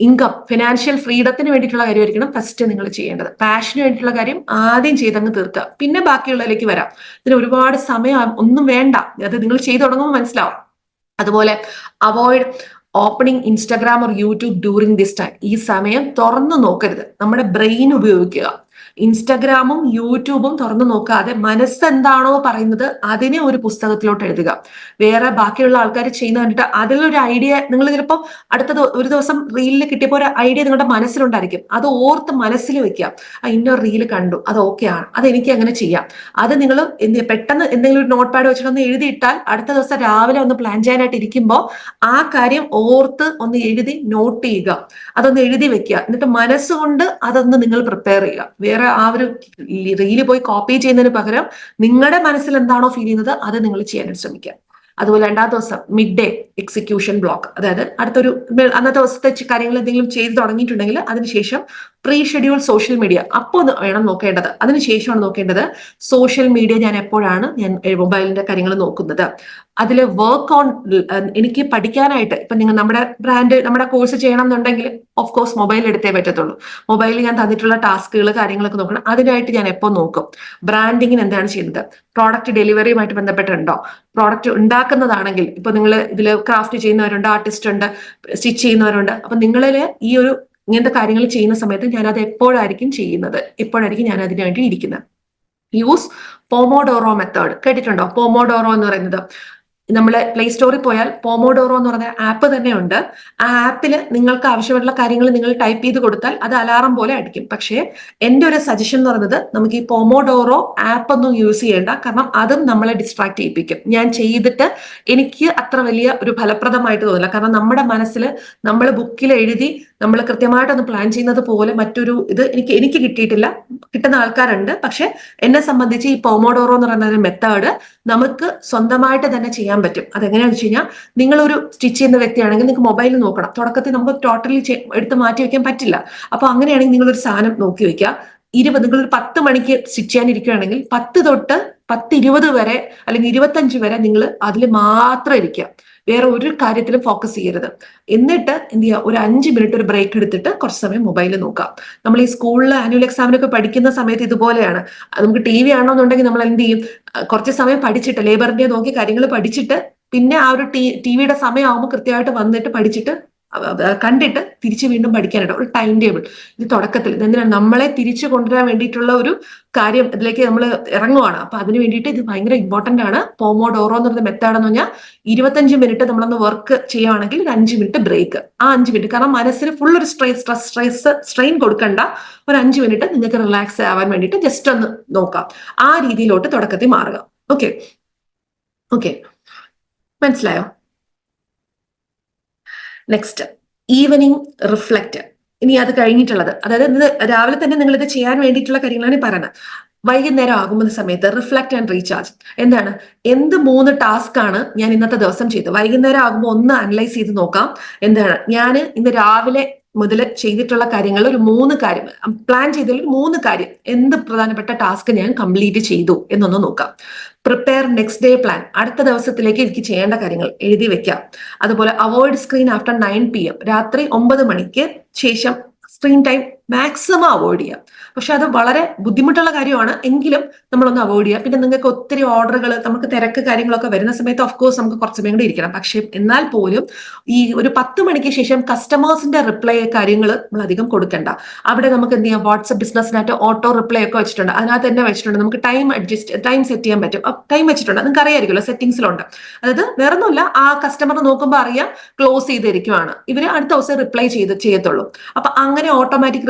ഇൻകം, ഫിനാൻഷ്യൽ ഫ്രീഡത്തിന് വേണ്ടിയിട്ടുള്ള കാര്യമായിരിക്കണം ഫസ്റ്റ് നിങ്ങൾ ചെയ്യേണ്ടത്. പാഷന് വേണ്ടിയിട്ടുള്ള കാര്യം ആദ്യം ചെയ്തങ്ങ് തീർക്കുക, പിന്നെ ബാക്കിയുള്ളതിലേക്ക് വരാം. ഇതിന് ഒരുപാട് സമയം ഒന്നും വേണ്ട, അത് നിങ്ങൾ ചെയ്തു തുടങ്ങുമ്പോൾ മനസ്സിലാവും. അതുപോലെ avoid opening Instagram or YouTube during this time. ഈ സമയം തുറന്നു നോക്കരുത്, നമ്മുടെ ബ്രെയിൻ ഉപയോഗിക്കുക. ഇൻസ്റ്റഗ്രാമും യൂട്യൂബും തുറന്നു നോക്കാതെ മനസ്സെന്താണോ പറയുന്നത് അതിനെ ഒരു പുസ്തകത്തിലോട്ട് എഴുതുക. വേറെ ബാക്കിയുള്ള ആൾക്കാർ ചെയ്യുന്ന കണ്ടിട്ട് അതിലൊരു ഐഡിയ നിങ്ങൾ ചിലപ്പോൾ ഒരു ദിവസം റീലിൽ കിട്ടിയപ്പോൾ ഒരു ഐഡിയ നിങ്ങളുടെ മനസ്സിലുണ്ടായിരിക്കും. അത് ഓർത്ത് മനസ്സിൽ വെക്കുക. ഇന്നൊരു റീല് കണ്ടു, അത് ഓക്കെ ആണ്, അത് എനിക്ക് അങ്ങനെ ചെയ്യാം. അത് നിങ്ങൾ പെട്ടെന്ന് എന്തെങ്കിലും ഒരു നോട്ട് പാഡ് വെച്ചിട്ടൊന്ന് എഴുതിയിട്ടാൽ അടുത്ത ദിവസം രാവിലെ ഒന്ന് പ്ലാൻ ചെയ്യാനായിട്ട് ഇരിക്കുമ്പോൾ ആ കാര്യം ഓർത്ത് ഒന്ന് എഴുതി നോട്ട് ചെയ്യുക, അതൊന്ന് എഴുതി വെക്കുക. എന്നിട്ട് മനസ്സുകൊണ്ട് അതൊന്ന് നിങ്ങൾ പ്രിപ്പയർ ചെയ്യുക. വേറെ ആ ഒരു റീല് പോയി കോപ്പി ചെയ്യുന്നതിന് പകരം നിങ്ങളുടെ മനസ്സിൽ എന്താണോ ഫീൽ ചെയ്യുന്നത് അത് നിങ്ങൾ ചെയ്യാനായിട്ട് ശ്രമിക്കുക. അതുപോലെ രണ്ടാമത്തെ ദിവസം മിഡ് ഡേ എക്സിക്യൂഷൻ ബ്ലോക്ക്, അതായത് അന്നത്തെ ദിവസത്തെ കാര്യങ്ങൾ എന്തെങ്കിലും ചെയ്ത് തുടങ്ങിയിട്ടുണ്ടെങ്കിൽ അതിനുശേഷം പ്രീ ഷെഡ്യൂൾ സോഷ്യൽ മീഡിയ അപ്പോൾ വേണം നോക്കേണ്ടത്. അതിനുശേഷമാണ് നോക്കേണ്ടത് സോഷ്യൽ മീഡിയ ഞാൻ എപ്പോഴാണ് മൊബൈലിന്റെ കാര്യങ്ങൾ നോക്കുന്നത്. അതിൽ വർക്ക് ഓൺ, എനിക്ക് പഠിക്കാനായിട്ട് ഇപ്പൊ നിങ്ങൾ നമ്മുടെ കോഴ്സ് ചെയ്യണം എന്നുണ്ടെങ്കിൽ ഓഫ് കോഴ്സ് മൊബൈൽ എടുത്തേ പറ്റത്തുള്ളൂ. മൊബൈലിൽ ഞാൻ തന്നിട്ടുള്ള ടാസ്കുകൾ കാര്യങ്ങളൊക്കെ നോക്കണം. അതിനായിട്ട് ഞാൻ എപ്പോൾ നോക്കും. ബ്രാൻഡിങ്ങിന് എന്താണ് ചെയ്യുന്നത്, പ്രോഡക്റ്റ് ഡെലിവറിയുമായിട്ട് ബന്ധപ്പെട്ടുണ്ടോ, പ്രോഡക്റ്റ് ഉണ്ടാക്കുന്നതാണെങ്കിൽ ഇപ്പൊ നിങ്ങൾ ഇതിൽ ക്രാഫ്റ്റ് ചെയ്യുന്നവരുണ്ട്, ആർട്ടിസ്റ്റ് ഉണ്ട്, സ്റ്റിച്ച് ചെയ്യുന്നവരുണ്ട്. അപ്പൊ നിങ്ങളിൽ ഈ ഒരു ഇങ്ങനത്തെ കാര്യങ്ങൾ ചെയ്യുന്ന സമയത്ത് ഞാനത് എപ്പോഴായിരിക്കും ഞാൻ അതിനു വേണ്ടി ഇരിക്കുന്നത്. യൂസ് പോമോഡോറോ മെത്തേഡ്, കേട്ടിട്ടുണ്ടോ? പോമോഡോറോ എന്ന് പറയുന്നത് നമ്മൾ പ്ലേ സ്റ്റോറിൽ പോയാൽ പോമോഡോറോ എന്ന് പറഞ്ഞ ആപ്പ് തന്നെയുണ്ട്. ആ ആപ്പിൽ നിങ്ങൾക്ക് ആവശ്യമുള്ള കാര്യങ്ങൾ നിങ്ങൾ ടൈപ്പ് ചെയ്ത് കൊടുത്താൽ അത് അലാറം പോലെ അടിക്കും. പക്ഷേ എൻ്റെ ഒരു സജഷൻ എന്ന് പറയുന്നത് നമുക്ക് ഈ പോമോഡോറോ ആപ്പ് ഒന്നും യൂസ് ചെയ്യേണ്ട, കാരണം അതും നമ്മളെ ഡിസ്ട്രാക്ട് ചെയ്യിപ്പിക്കും. ഞാൻ ചെയ്തിട്ട് എനിക്ക് അത്ര വലിയ ഒരു ഫലപ്രദമായിട്ട് തോന്നില്ല. കാരണം നമ്മുടെ മനസ്സിൽ നമ്മൾ ബുക്കിൽ എഴുതി നമ്മൾ കൃത്യമായിട്ടൊന്ന് പ്ലാൻ ചെയ്യുന്നത് പോലെ മറ്റൊരു ഇത് എനിക്ക് കിട്ടിയിട്ടില്ല. കിട്ടുന്ന ആൾക്കാരുണ്ട്, പക്ഷെ എന്നെ സംബന്ധിച്ച് ഈ പോമോഡോറോ എന്ന് പറയുന്ന ഒരു മെത്തേഡ് നമുക്ക് സ്വന്തമായിട്ട് തന്നെ ചെയ്യാൻ പറ്റും. അതെങ്ങനെയാണെന്ന് വെച്ച് കഴിഞ്ഞാൽ നിങ്ങളൊരു സ്റ്റിച്ച് ചെയ്യുന്ന വ്യക്തിയാണെങ്കിൽ നിങ്ങൾക്ക് മൊബൈലിൽ നോക്കണം. തുടക്കത്തിൽ നമുക്ക് ടോട്ടലി എടുത്ത് മാറ്റി വെക്കാൻ പറ്റില്ല. അപ്പൊ അങ്ങനെയാണെങ്കിൽ നിങ്ങളൊരു സാധനം നോക്കി വെക്കുക. നിങ്ങളൊരു 10 മണിക്ക് സ്റ്റിച്ച് ചെയ്യാനിരിക്കുകയാണെങ്കിൽ 10 തൊട്ട് 10:20 വരെ അല്ലെങ്കിൽ 25 വരെ നിങ്ങൾ അതിൽ മാത്രം ഇരിക്കുക. വേറെ ഒരു കാര്യത്തിലും ഫോക്കസ് ചെയ്യരുത്. എന്നിട്ട് എന്ത് ചെയ്യുക, ഒരു 5 മിനിറ്റ് ഒരു ബ്രേക്ക് എടുത്തിട്ട് കുറച്ച് സമയം മൊബൈലിൽ നോക്കാം. നമ്മൾ ഈ സ്കൂളിൽ ആനുവൽ എക്സാമിനൊക്കെ പഠിക്കുന്ന സമയത്ത് ഇതുപോലെയാണ്. നമുക്ക് TV ആണെന്നുണ്ടെങ്കിൽ നമ്മൾ എന്ത് ചെയ്യും, കുറച്ച് സമയം പഠിച്ചിട്ട് ലേബറിന്റെ നോക്കി കാര്യങ്ങൾ പഠിച്ചിട്ട് പിന്നെ ആ ഒരു ടിവിയുടെ സമയമാകുമ്പോൾ കൃത്യമായിട്ട് വന്നിട്ട് പഠിച്ചിട്ട് കണ്ടിട്ട് തിരിച്ച് വീണ്ടും പഠിക്കാനായിട്ട് ഒരു ടൈം ടേബിൾ. ഇത് തുടക്കത്തിൽ എന്തിനാണ് നമ്മളെ തിരിച്ചു കൊണ്ടുവരാൻ വേണ്ടിയിട്ടുള്ള ഒരു കാര്യം ഇതിലേക്ക് നമ്മൾ ഇറങ്ങുവാണ്. അപ്പൊ അതിന് വേണ്ടിയിട്ട് ഇത് ഭയങ്കര ഇമ്പോർട്ടന്റ് ആണ്. പോമോഡോറോ എന്ന് പറയുന്ന മെത്തേഡ് എന്ന് പറഞ്ഞാൽ 25 മിനിറ്റ് നമ്മളൊന്ന് വർക്ക് ചെയ്യുകയാണെങ്കിൽ ഒരു 5 മിനിറ്റ് ബ്രേക്ക്. ആ 5 മിനിറ്റ്, കാരണം മനസ്സിന് ഫുൾ ഒരു സ്ട്രെയിൻ കൊടുക്കണ്ട, ഒരു 5 മിനിറ്റ് നിങ്ങൾക്ക് റിലാക്സ് ആവാൻ വേണ്ടിയിട്ട് ജസ്റ്റ് ഒന്ന് നോക്കാം. ആ രീതിയിലോട്ട് തുടക്കത്തിൽ മാറുക. ഓക്കെ ഓക്കെ, മനസ്സിലായോ? Next evening reflect. ഇനി അത് കഴിഞ്ഞിട്ടുള്ളത്, അതായത് ഇന്ന് രാവിലെ തന്നെ നിങ്ങൾ ഇത് ചെയ്യാൻ വേണ്ടിയിട്ടുള്ള കാര്യങ്ങളാണ് പറയുന്നത്. വൈകുന്നേരം ആകുന്ന സമയത്ത് റിഫ്ലക്റ്റ് ആൻഡ് റീചാർജ്. എന്ത് 3 ടാസ്ക് ആണ് ഞാൻ ഇന്നത്തെ ദിവസം ചെയ്തത്? വൈകുന്നേരം ആകുമ്പോൾ ഒന്ന് അനലൈസ് ചെയ്ത് നോക്കാം. ഞാൻ ഇന്ന് രാവിലെ മുതൽ ചെയ്തിട്ടുള്ള കാര്യങ്ങൾ ഒരു 3 കാര്യം പ്ലാൻ ചെയ്തതിൽ 3 കാര്യം എന്ത് പ്രധാനപ്പെട്ട ടാസ്ക് ഞാൻ കംപ്ലീറ്റ് ചെയ്തു എന്നൊന്ന് നോക്കാം. Prepare next day plan. അടുത്ത ദിവസത്തിലേക്ക് എനിക്ക് ചെയ്യേണ്ട കാര്യങ്ങൾ എഴുതി വെക്കാം. അതുപോലെ അവോയ്ഡ് സ്ക്രീൻ ആഫ്റ്റർ 9 PM. രാത്രി 9 മണിക്ക് ശേഷം സ്ക്രീൻ ടൈം മാക്സിമം അവോയ്ഡ് ചെയ്യാം. പക്ഷെ അത് വളരെ ബുദ്ധിമുട്ടുള്ള കാര്യമാണ്, എങ്കിലും നമ്മളൊന്ന് അവോയ്ഡ് ചെയ്യാം. പിന്നെ നിങ്ങൾക്ക് ഒത്തിരി ഓർഡറുകൾ, നമുക്ക് തിരക്ക് കാര്യങ്ങളൊക്കെ വരുന്ന സമയത്ത് ഓഫ് കോഴ്സ് നമുക്ക് കുറച്ച് സമയം കൂടി ഇരിക്കണം. പക്ഷെ എന്നാൽ പോലും ഈ ഒരു 10 മണിക്ക് ശേഷം കസ്റ്റമേഴ്സിന്റെ റിപ്ലൈ കാര്യങ്ങൾ നമ്മൾ അധികം കൊടുക്കണ്ട. അവിടെ നമുക്ക് എന്ത് ചെയ്യാം, വാട്സ്ആപ്പ് ബിസിനസ്സിനായിട്ട് ഓട്ടോ റിപ്ലൈ ഒക്കെ വെച്ചിട്ടുണ്ട്. അതിനകത്ത് തന്നെ വെച്ചിട്ടുണ്ട് നമുക്ക് ടൈം സെറ്റ് ചെയ്യാൻ പറ്റും. ടൈം വെച്ചിട്ടുണ്ട്, നിങ്ങൾക്ക് അറിയാമായിരിക്കുമല്ലോ, സെറ്റിംഗ്സിലുണ്ട്. അതായത് വേറൊന്നുമില്ല, ആ കസ്റ്റമർ നോക്കുമ്പോൾ അറിയാം ക്ലോസ് ചെയ്തിരിക്കുവാണ്, ഇവര് അടുത്ത ദിവസം റിപ്ലൈ ചെയ്യത്തുള്ളൂ. അപ്പൊ അങ്ങനെ ഓട്ടോമാറ്റിക്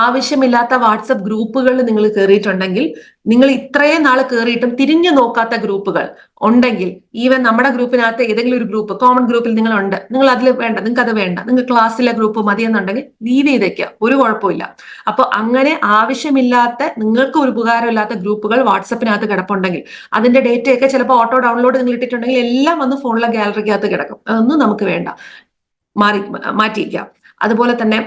ആവശ്യമില്ലാത്ത വാട്സപ്പ് ഗ്രൂപ്പുകളിൽ നിങ്ങൾ കയറിയിട്ടുണ്ടെങ്കിൽ, നിങ്ങൾ ഇത്രയും നാൾ കയറിയിട്ടും തിരിഞ്ഞു നോക്കാത്ത ഗ്രൂപ്പുകൾ ഉണ്ടെങ്കിൽ, ഈവൻ നമ്മുടെ ഗ്രൂപ്പിനകത്ത് ഏതെങ്കിലും ഒരു ഗ്രൂപ്പ്, കോമൺ ഗ്രൂപ്പിൽ നിങ്ങളുണ്ട്, നിങ്ങൾ അതിൽ വേണ്ട, നിങ്ങൾക്ക് അത് വേണ്ട, നിങ്ങൾ ക്ലാസ്സിലെ ഗ്രൂപ്പ് മതിയെന്നുണ്ടെങ്കിൽ ലീവ് ചെയ്തേക്കുക, ഒരു കുഴപ്പമില്ല. അപ്പൊ അങ്ങനെ ആവശ്യമില്ലാത്ത, നിങ്ങൾക്ക് ഒരു ഉപകാരമില്ലാത്ത ഗ്രൂപ്പുകൾ വാട്സപ്പിനകത്ത് കിടപ്പുണ്ടെങ്കിൽ, അതിന്റെ ഡേറ്റയൊക്കെ ചിലപ്പോൾ ഓട്ടോ ഡൗൺലോഡ് നിങ്ങൾ ഇട്ടിട്ടുണ്ടെങ്കിൽ എല്ലാം വന്ന് ഫോണിലെ ഗാലറിക്കകത്ത് കിടക്കും. അതൊന്നും നമുക്ക് വേണ്ട, മാറ്റിയിരിക്കാം. അതുപോലെ തന്നെ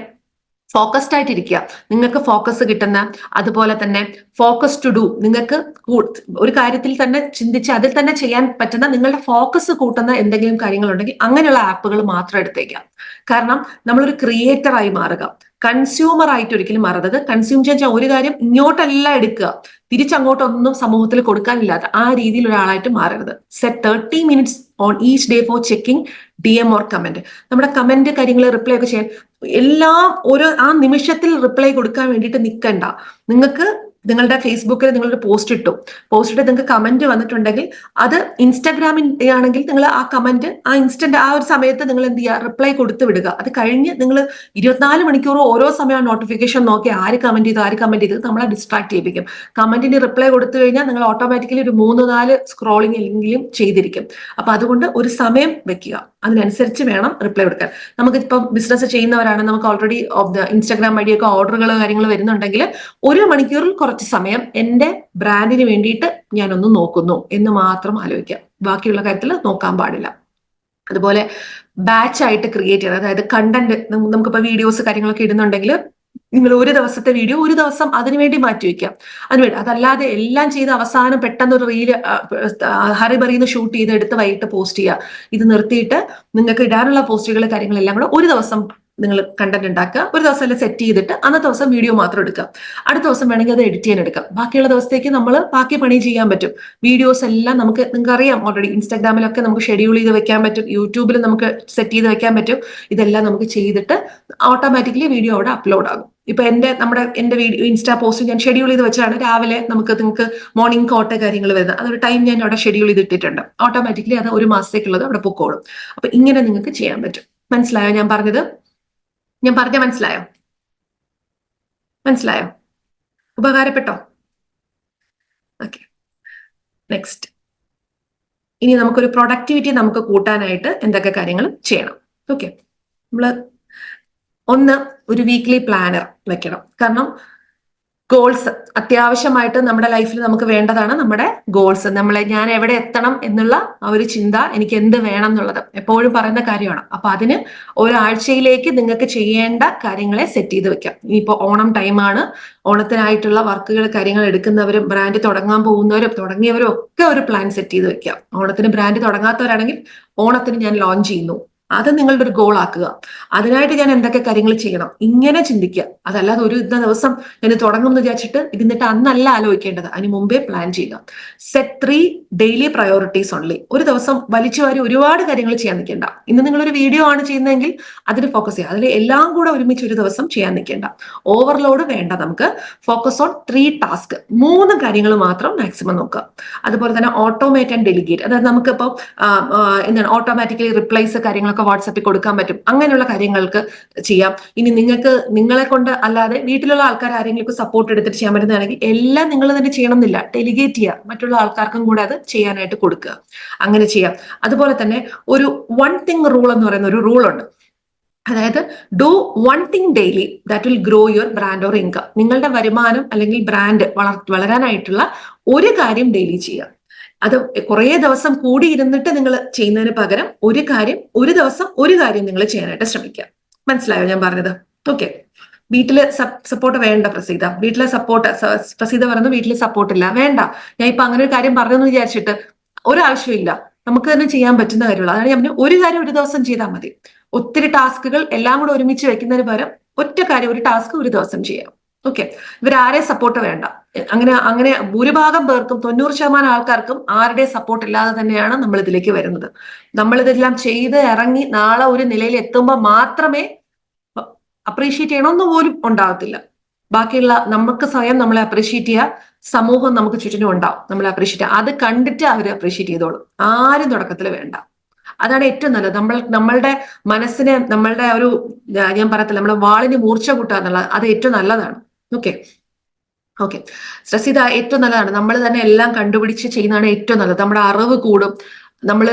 ഫോക്കസ്ഡ് ആയിട്ടിരിക്കുക. നിങ്ങൾക്ക് ഫോക്കസ് കിട്ടുന്ന, അതുപോലെ തന്നെ ഫോക്കസ് ടു ഡു, നിങ്ങൾക്ക് ഒരു കാര്യത്തിൽ തന്നെ ചിന്തിച്ച് അതിൽ തന്നെ ചെയ്യാൻ പറ്റുന്ന, നിങ്ങളുടെ ഫോക്കസ് കൂട്ടുന്ന എന്തെങ്കിലും കാര്യങ്ങളുണ്ടെങ്കിൽ അങ്ങനെയുള്ള ആപ്പുകൾ മാത്രം എടുത്തേക്കാം. കാരണം നമ്മളൊരു ക്രിയേറ്ററായി മാറുക, കൺസ്യൂമർ ആയിട്ട് ഒരിക്കലും മാറരുത്. കൺസ്യൂം ചെയ്യാൻ ഒരു കാര്യം ഇങ്ങോട്ടല്ല എടുക്കുക, തിരിച്ചങ്ങോട്ടൊന്നും സമൂഹത്തിൽ കൊടുക്കാനില്ലാത്ത ആ രീതിയിൽ ഒരാളായിട്ട് മാറരുത്. Set 30 minutes on each day for checking DM or comment. നമ്മുടെ കമന്റ് കാര്യങ്ങൾ റിപ്ലൈ ഒക്കെ ചെയ്യാൻ, എല്ലാം ഓരോ ആ നിമിഷത്തിൽ റിപ്ലൈ കൊടുക്കാൻ വേണ്ടിയിട്ട് നിൽക്കണ്ട. നിങ്ങൾക്ക് നിങ്ങളുടെ ഫേസ്ബുക്കിൽ നിങ്ങളൊരു പോസ്റ്റ് ഇട്ടു, നിങ്ങൾക്ക് കമന്റ് വന്നിട്ടുണ്ടെങ്കിൽ, അത് ഇൻസ്റ്റാഗ്രാമിൽ ആണെങ്കിൽ നിങ്ങൾ ആ കമന്റ് ആ ഇൻസ്റ്റന്റ് ആ ഒരു സമയത്ത് നിങ്ങൾ എന്ത് ചെയ്യുക, റിപ്ലൈ കൊടുത്തു വിടുക. അത് കഴിഞ്ഞ് നിങ്ങൾ 24 മണിക്കൂർ ഓരോ സമയം നോട്ടിഫിക്കേഷൻ നോക്കി ആര് കമന്റ് ചെയ്ത് നമ്മളെ ഡിസ്ട്രാക്ട് ചെയ്യിപ്പിക്കും. കമന്റിന് റിപ്ലൈ കൊടുത്തു കഴിഞ്ഞാൽ നിങ്ങൾ ഓട്ടോമാറ്റിക്കലി ഒരു 3-4 സ്ക്രോളിംഗ് എങ്കിലും ചെയ്തിരിക്കും. അപ്പൊ അതുകൊണ്ട് ഒരു സമയം വെക്കുക, അതിനനുസരിച്ച് വേണം റിപ്ലൈ കൊടുക്കാൻ. നമുക്കിപ്പം ബിസിനസ് ചെയ്യുന്നവരാണ്, നമുക്ക് ഓൾറെഡി ഇൻസ്റ്റാഗ്രാം വഴിയൊക്കെ ഓർഡറുകൾ കാര്യങ്ങൾ വരുന്നുണ്ടെങ്കിൽ, 1 മണിക്കൂറിൽ കുറച്ച് സമയം എന്റെ ബ്രാൻഡിന് വേണ്ടിയിട്ട് ഞാനൊന്ന് നോക്കുന്നു എന്ന് മാത്രം ആലോചിക്കാം. ബാക്കിയുള്ള കാര്യത്തിൽ നോക്കാൻ പാടില്ല. അതുപോലെ ബാച്ച് ആയിട്ട് ക്രിയേറ്റ് ചെയ്യണം. അതായത് കണ്ടന്റ്, നമുക്കിപ്പോ വീഡിയോസ് കാര്യങ്ങളൊക്കെ ഇടുന്നുണ്ടെങ്കിൽ, നിങ്ങൾ ഒരു ദിവസത്തെ വീഡിയോ ഒരു ദിവസം അതിനുവേണ്ടി മാറ്റിവെക്കാം. അതിനുവേണ്ടി, അതല്ലാതെ എല്ലാം ചെയ്ത് അവസാനം പെട്ടെന്ന് ഒരു റീല് ഹറിബറിന്ന് ഷൂട്ട് ചെയ്ത് എടുത്ത് വൈകിട്ട് പോസ്റ്റ് ചെയ്യുക. ഇത് നിർത്തിയിട്ട് നിങ്ങൾക്ക് ഇടാനുള്ള പോസ്റ്റുകൾ കാര്യങ്ങളെല്ലാം കൂടെ ഒരു ദിവസം നിങ്ങൾ കണ്ടന്റ് ഉണ്ടാക്കുക. ഒരു ദിവസം എല്ലാം സെറ്റ് ചെയ്തിട്ട് അന്നത്തെ ദിവസം വീഡിയോ മാത്രം എടുക്കുക. അടുത്ത ദിവസം വേണമെങ്കിൽ അത് എഡിറ്റ് ചെയ്യാൻ എടുക്കാം. ബാക്കിയുള്ള ദിവസത്തേക്ക് നമ്മൾ ബാക്കി പണി ചെയ്യാൻ പറ്റും. വീഡിയോസ് എല്ലാം നിങ്ങൾക്ക് അറിയാം, ഓൾറെഡി ഇൻസ്റ്റാഗ്രാമിലൊക്കെ നമുക്ക് ഷെഡ്യൂൾ ചെയ്ത് വെക്കാൻ പറ്റും, യൂട്യൂബിൽ നമുക്ക് സെറ്റ് ചെയ്ത് വെക്കാൻ പറ്റും. ഇതെല്ലാം നമുക്ക് ചെയ്തിട്ട് ഓട്ടോമാറ്റിക്കലി വീഡിയോ അവിടെ അപ്ലോഡ് ആകും. ഇപ്പൊ എന്റെ വീഡിയോ ഇൻസ്റ്റാ പോസ്റ്റ് ഞാൻ ഷെഡ്യൂൾ ചെയ്ത് വെച്ചാണ് രാവിലെ നിങ്ങൾക്ക് മോർണിംഗ് കോട്ടെ കാര്യങ്ങൾ വരുന്നത്. അതൊരു ടൈം ഞാൻ അവിടെ ഷെഡ്യൂൾ ചെയ്തിട്ടിട്ടുണ്ട്. ഓട്ടോമാറ്റിക്കലി അത് ഒരു മാസത്തേക്കുള്ളത് അവിടെ പൊക്കോളും. അപ്പൊ ഇങ്ങനെ നിങ്ങൾക്ക് ചെയ്യാൻ പറ്റും. മനസ്സിലായോ ഞാൻ പറഞ്ഞത്? മനസ്സിലായോ? ഉപകാരപ്പെട്ടോ? Okay, next. ഇനി നമുക്കൊരു പ്രൊഡക്ടിവിറ്റി നമുക്ക് കൂട്ടാനായിട്ട് എന്തൊക്കെ കാര്യങ്ങൾ ചെയ്യണം? ഓക്കെ, ഒന്ന്, ഒരു വീക്ക്ലി പ്ലാനർ വെക്കണം. കാരണം ഗോൾസ് അത്യാവശ്യമായിട്ട് നമ്മുടെ ലൈഫിൽ നമുക്ക് വേണ്ടതാണ്. നമ്മുടെ ഗോൾസ്, ഞാൻ എവിടെ എത്തണം എന്നുള്ള ആ ഒരു ചിന്ത, എനിക്ക് എന്ത് വേണം എന്നുള്ളത് എപ്പോഴും പറയുന്ന കാര്യമാണ്. അപ്പൊ അതിന് ഒരാഴ്ചയിലേക്ക് നിങ്ങൾക്ക് ചെയ്യേണ്ട കാര്യങ്ങളെ സെറ്റ് ചെയ്ത് വെക്കാം. ഇനിയിപ്പോ ഓണം ടൈമാണ്, ഓണത്തിനായിട്ടുള്ള വർക്കുകൾ കാര്യങ്ങൾ എടുക്കുന്നവരും ബ്രാൻഡ് തുടങ്ങാൻ പോകുന്നവരും തുടങ്ങിയവരും ഒക്കെ ഒരു പ്ലാൻ സെറ്റ് ചെയ്ത് വെക്കാം. ഓണത്തിന് ബ്രാൻഡ് തുടങ്ങാത്തവരാണെങ്കിൽ ഓണത്തിന് ഞാൻ ലോഞ്ച് ചെയ്യുന്നു, അത് നിങ്ങളുടെ ഒരു ഗോൾ ആക്കുക. അതിനായിട്ട് ഞാൻ എന്തൊക്കെ കാര്യങ്ങൾ ചെയ്യണം, ഇങ്ങനെ ചിന്തിക്കുക. അതല്ലാതെ ഒരു ദിവസം ഞാൻ തുടങ്ങും എന്ന് വിചാരിച്ചിട്ട് ഇരുന്നിട്ട് അന്നല്ല ആലോചിക്കേണ്ടത്, അതിന് മുമ്പേ പ്ലാൻ ചെയ്യുക. Set 3 daily priorities only. ഒരു ദിവസം വലിച്ചു വാരി ഒരുപാട് കാര്യങ്ങൾ ചെയ്യാൻ നിൽക്കേണ്ട. ഇന്ന് നിങ്ങളൊരു വീഡിയോ ആണ് ചെയ്യുന്നതെങ്കിൽ അതിന് ഫോക്കസ് ചെയ്യുക. അതിൽ എല്ലാം കൂടെ ഒരുമിച്ച് ഒരു ദിവസം ചെയ്യാൻ നിൽക്കേണ്ട. ഓവർലോഡ് വേണ്ട. നമുക്ക് ഫോക്കസ് ഓൺ 3 ടാസ്ക്, 3 കാര്യങ്ങൾ മാത്രം മാക്സിമം നോക്കുക. അതുപോലെ തന്നെ ഓട്ടോമേറ്റ് ആൻഡ് ഡെലിഗേറ്റ്. അതായത് നമുക്കിപ്പോൾ എന്താണ് ഓട്ടോമാറ്റിക്കലി റിപ്ലൈസ് കാര്യങ്ങളൊക്കെ വാട്സാപ്പിൽ കൊടുക്കാൻ പറ്റും. അങ്ങനെയുള്ള കാര്യങ്ങൾക്ക് ചെയ്യാം. ഇനി നിങ്ങളെ കൊണ്ട് അല്ലാതെ വീട്ടിലുള്ള ആൾക്കാർ ആരെങ്കിലും സപ്പോർട്ട് എടുത്തിട്ട് ചെയ്യാൻ പറ്റുന്നതാണെങ്കിൽ എല്ലാം നിങ്ങൾ തന്നെ ചെയ്യണം എന്നില്ല, ഡെലിഗേറ്റ് ചെയ്യുക. മറ്റുള്ള ആൾക്കാർക്കും കൂടെ അത് ചെയ്യാനായിട്ട് കൊടുക്കുക. അങ്ങനെ ചെയ്യാം. അതുപോലെ തന്നെ ഒരു 1 തിങ് റൂൾ എന്ന് പറയുന്ന ഒരു റൂൾ ഉണ്ട്. അതായത് do 1 thing daily that will grow your brand or income. നിങ്ങളുടെ വരുമാനം അല്ലെങ്കിൽ ബ്രാൻഡ് വളരാനായിട്ടുള്ള ഒരു കാര്യം ഡെയിലി ചെയ്യുക. അത് കുറേ ദിവസം കൂടി ഇരുന്നിട്ട് നിങ്ങൾ ചെയ്യുന്നതിന് പകരം ഒരു ദിവസം ഒരു കാര്യം നിങ്ങൾ ചെയ്യാനായിട്ട് ശ്രമിക്കുക. മനസ്സിലായോ ഞാൻ പറഞ്ഞത്? ഓക്കെ. വീട്ടില് സപ്പോർട്ട് വേണ്ട പ്രസീത, പ്രസീത പറഞ്ഞു വീട്ടില് സപ്പോർട്ട് ഇല്ല, വേണ്ട. ഞാൻ ഇപ്പൊ അങ്ങനെ ഒരു കാര്യം പറഞ്ഞെന്ന് വിചാരിച്ചിട്ട് ഒരാവശ്യമില്ല, നമുക്ക് തന്നെ ചെയ്യാൻ പറ്റുന്ന കാര്യമുള്ളൂ. അതാണ് ഞാൻ പറഞ്ഞു, ഒരു കാര്യം ഒരു ദിവസം ചെയ്താൽ മതി. ഒത്തിരി ടാസ്കുകൾ എല്ലാം കൂടെ ഒരുമിച്ച് വെക്കുന്നതിന് പകരം ഒറ്റ കാര്യം, ഒരു ടാസ്ക് ഒരു ദിവസം ചെയ്യാം. ഓക്കെ, ഇവരാരെ സപ്പോർട്ട് വേണ്ട. അങ്ങനെ ഭൂരിഭാഗം പേർക്കും 90% ആൾക്കാർക്കും ആരുടെ സപ്പോർട്ട് ഇല്ലാതെ തന്നെയാണ് നമ്മൾ ഇതിലേക്ക് വരുന്നത്. നമ്മളിതെല്ലാം ചെയ്ത് ഇറങ്ങി നാളെ ഒരു നിലയിൽ എത്തുമ്പോൾ മാത്രമേ അപ്രീഷിയേറ്റ് ചെയ്യണമെന്ന് പോലും ഉണ്ടാകത്തില്ല. ബാക്കിയുള്ള നമുക്ക് സ്വയം നമ്മളെ അപ്രീഷിയേറ്റ് ചെയ്യുക, സമൂഹം നമുക്ക് ചുറ്റിനും ഉണ്ടാവും നമ്മളെ അപ്രീഷിയേറ്റ് ചെയ്യുക. അത് കണ്ടിട്ട് അവർ അപ്രീഷിയേറ്റ് ചെയ്തോളും. ആരും തുടക്കത്തിൽ വേണ്ട. അതാണ് ഏറ്റവും നല്ലത്. നമ്മളുടെ മനസ്സിനെ, നമ്മളുടെ ഒരു ഞാൻ പറയത്തില്ല, നമ്മുടെ വാളിന് മൂർച്ച കൂട്ടുക എന്നുള്ളത് അത് ഏറ്റവും നല്ലതാണ്. ഓക്കെ ഓക്കെ ശ്രസിത, ഏറ്റവും നല്ലതാണ്. നമ്മൾ തന്നെ എല്ലാം കണ്ടുപിടിച്ച് ചെയ്യുന്നതാണ് ഏറ്റവും നല്ലത്. നമ്മുടെ അറിവ് കൂടും. നമ്മൾ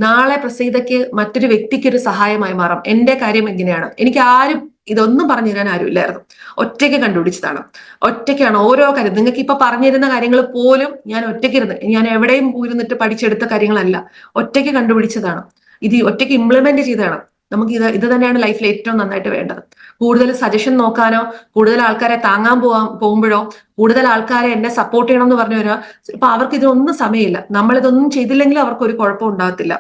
നാളെ പ്രസീതയ്ക്ക് മറ്റൊരു വ്യക്തിക്ക് ഒരു സഹായമായി മാറും. എന്റെ കാര്യം എങ്ങനെയാണ്, എനിക്ക് ആരും ഇതൊന്നും പറഞ്ഞു തരാൻ ആരുമില്ലായിരുന്നു. ഒറ്റയ്ക്ക് കണ്ടുപിടിച്ചതാണ്. ഒറ്റയ്ക്കാണ് ഓരോ കാര്യം. നിങ്ങൾക്ക് ഇപ്പൊ പറഞ്ഞിരുന്ന കാര്യങ്ങൾ പോലും ഞാൻ ഒറ്റയ്ക്കിരുന്ന്, ഞാൻ എവിടെയും പോയിരുന്നിട്ട് പഠിച്ചെടുത്ത കാര്യങ്ങളല്ല, ഒറ്റയ്ക്ക് കണ്ടുപിടിച്ചതാണ്. ഇത് ഒറ്റയ്ക്ക് ഇംപ്ലിമെന്റ് ചെയ്തതാണ്. നമുക്ക് ഇത് തന്നെയാണ് ലൈഫിൽ ഏറ്റവും നന്നായിട്ട് വേണ്ടത്. കൂടുതൽ സജഷൻ നോക്കാനോ കൂടുതൽ ആൾക്കാരെ താങ്ങാൻ പോകുമ്പോഴോ കൂടുതൽ ആൾക്കാരെ എന്നെ സപ്പോർട്ട് ചെയ്യണം എന്ന് പറഞ്ഞവരോ ഇപ്പൊ അവർക്ക് ഇതൊന്നും സമയമില്ല. നമ്മളിതൊന്നും ചെയ്തില്ലെങ്കിലും അവർക്ക് ഒരു കുഴപ്പം ഉണ്ടാകത്തില്ല.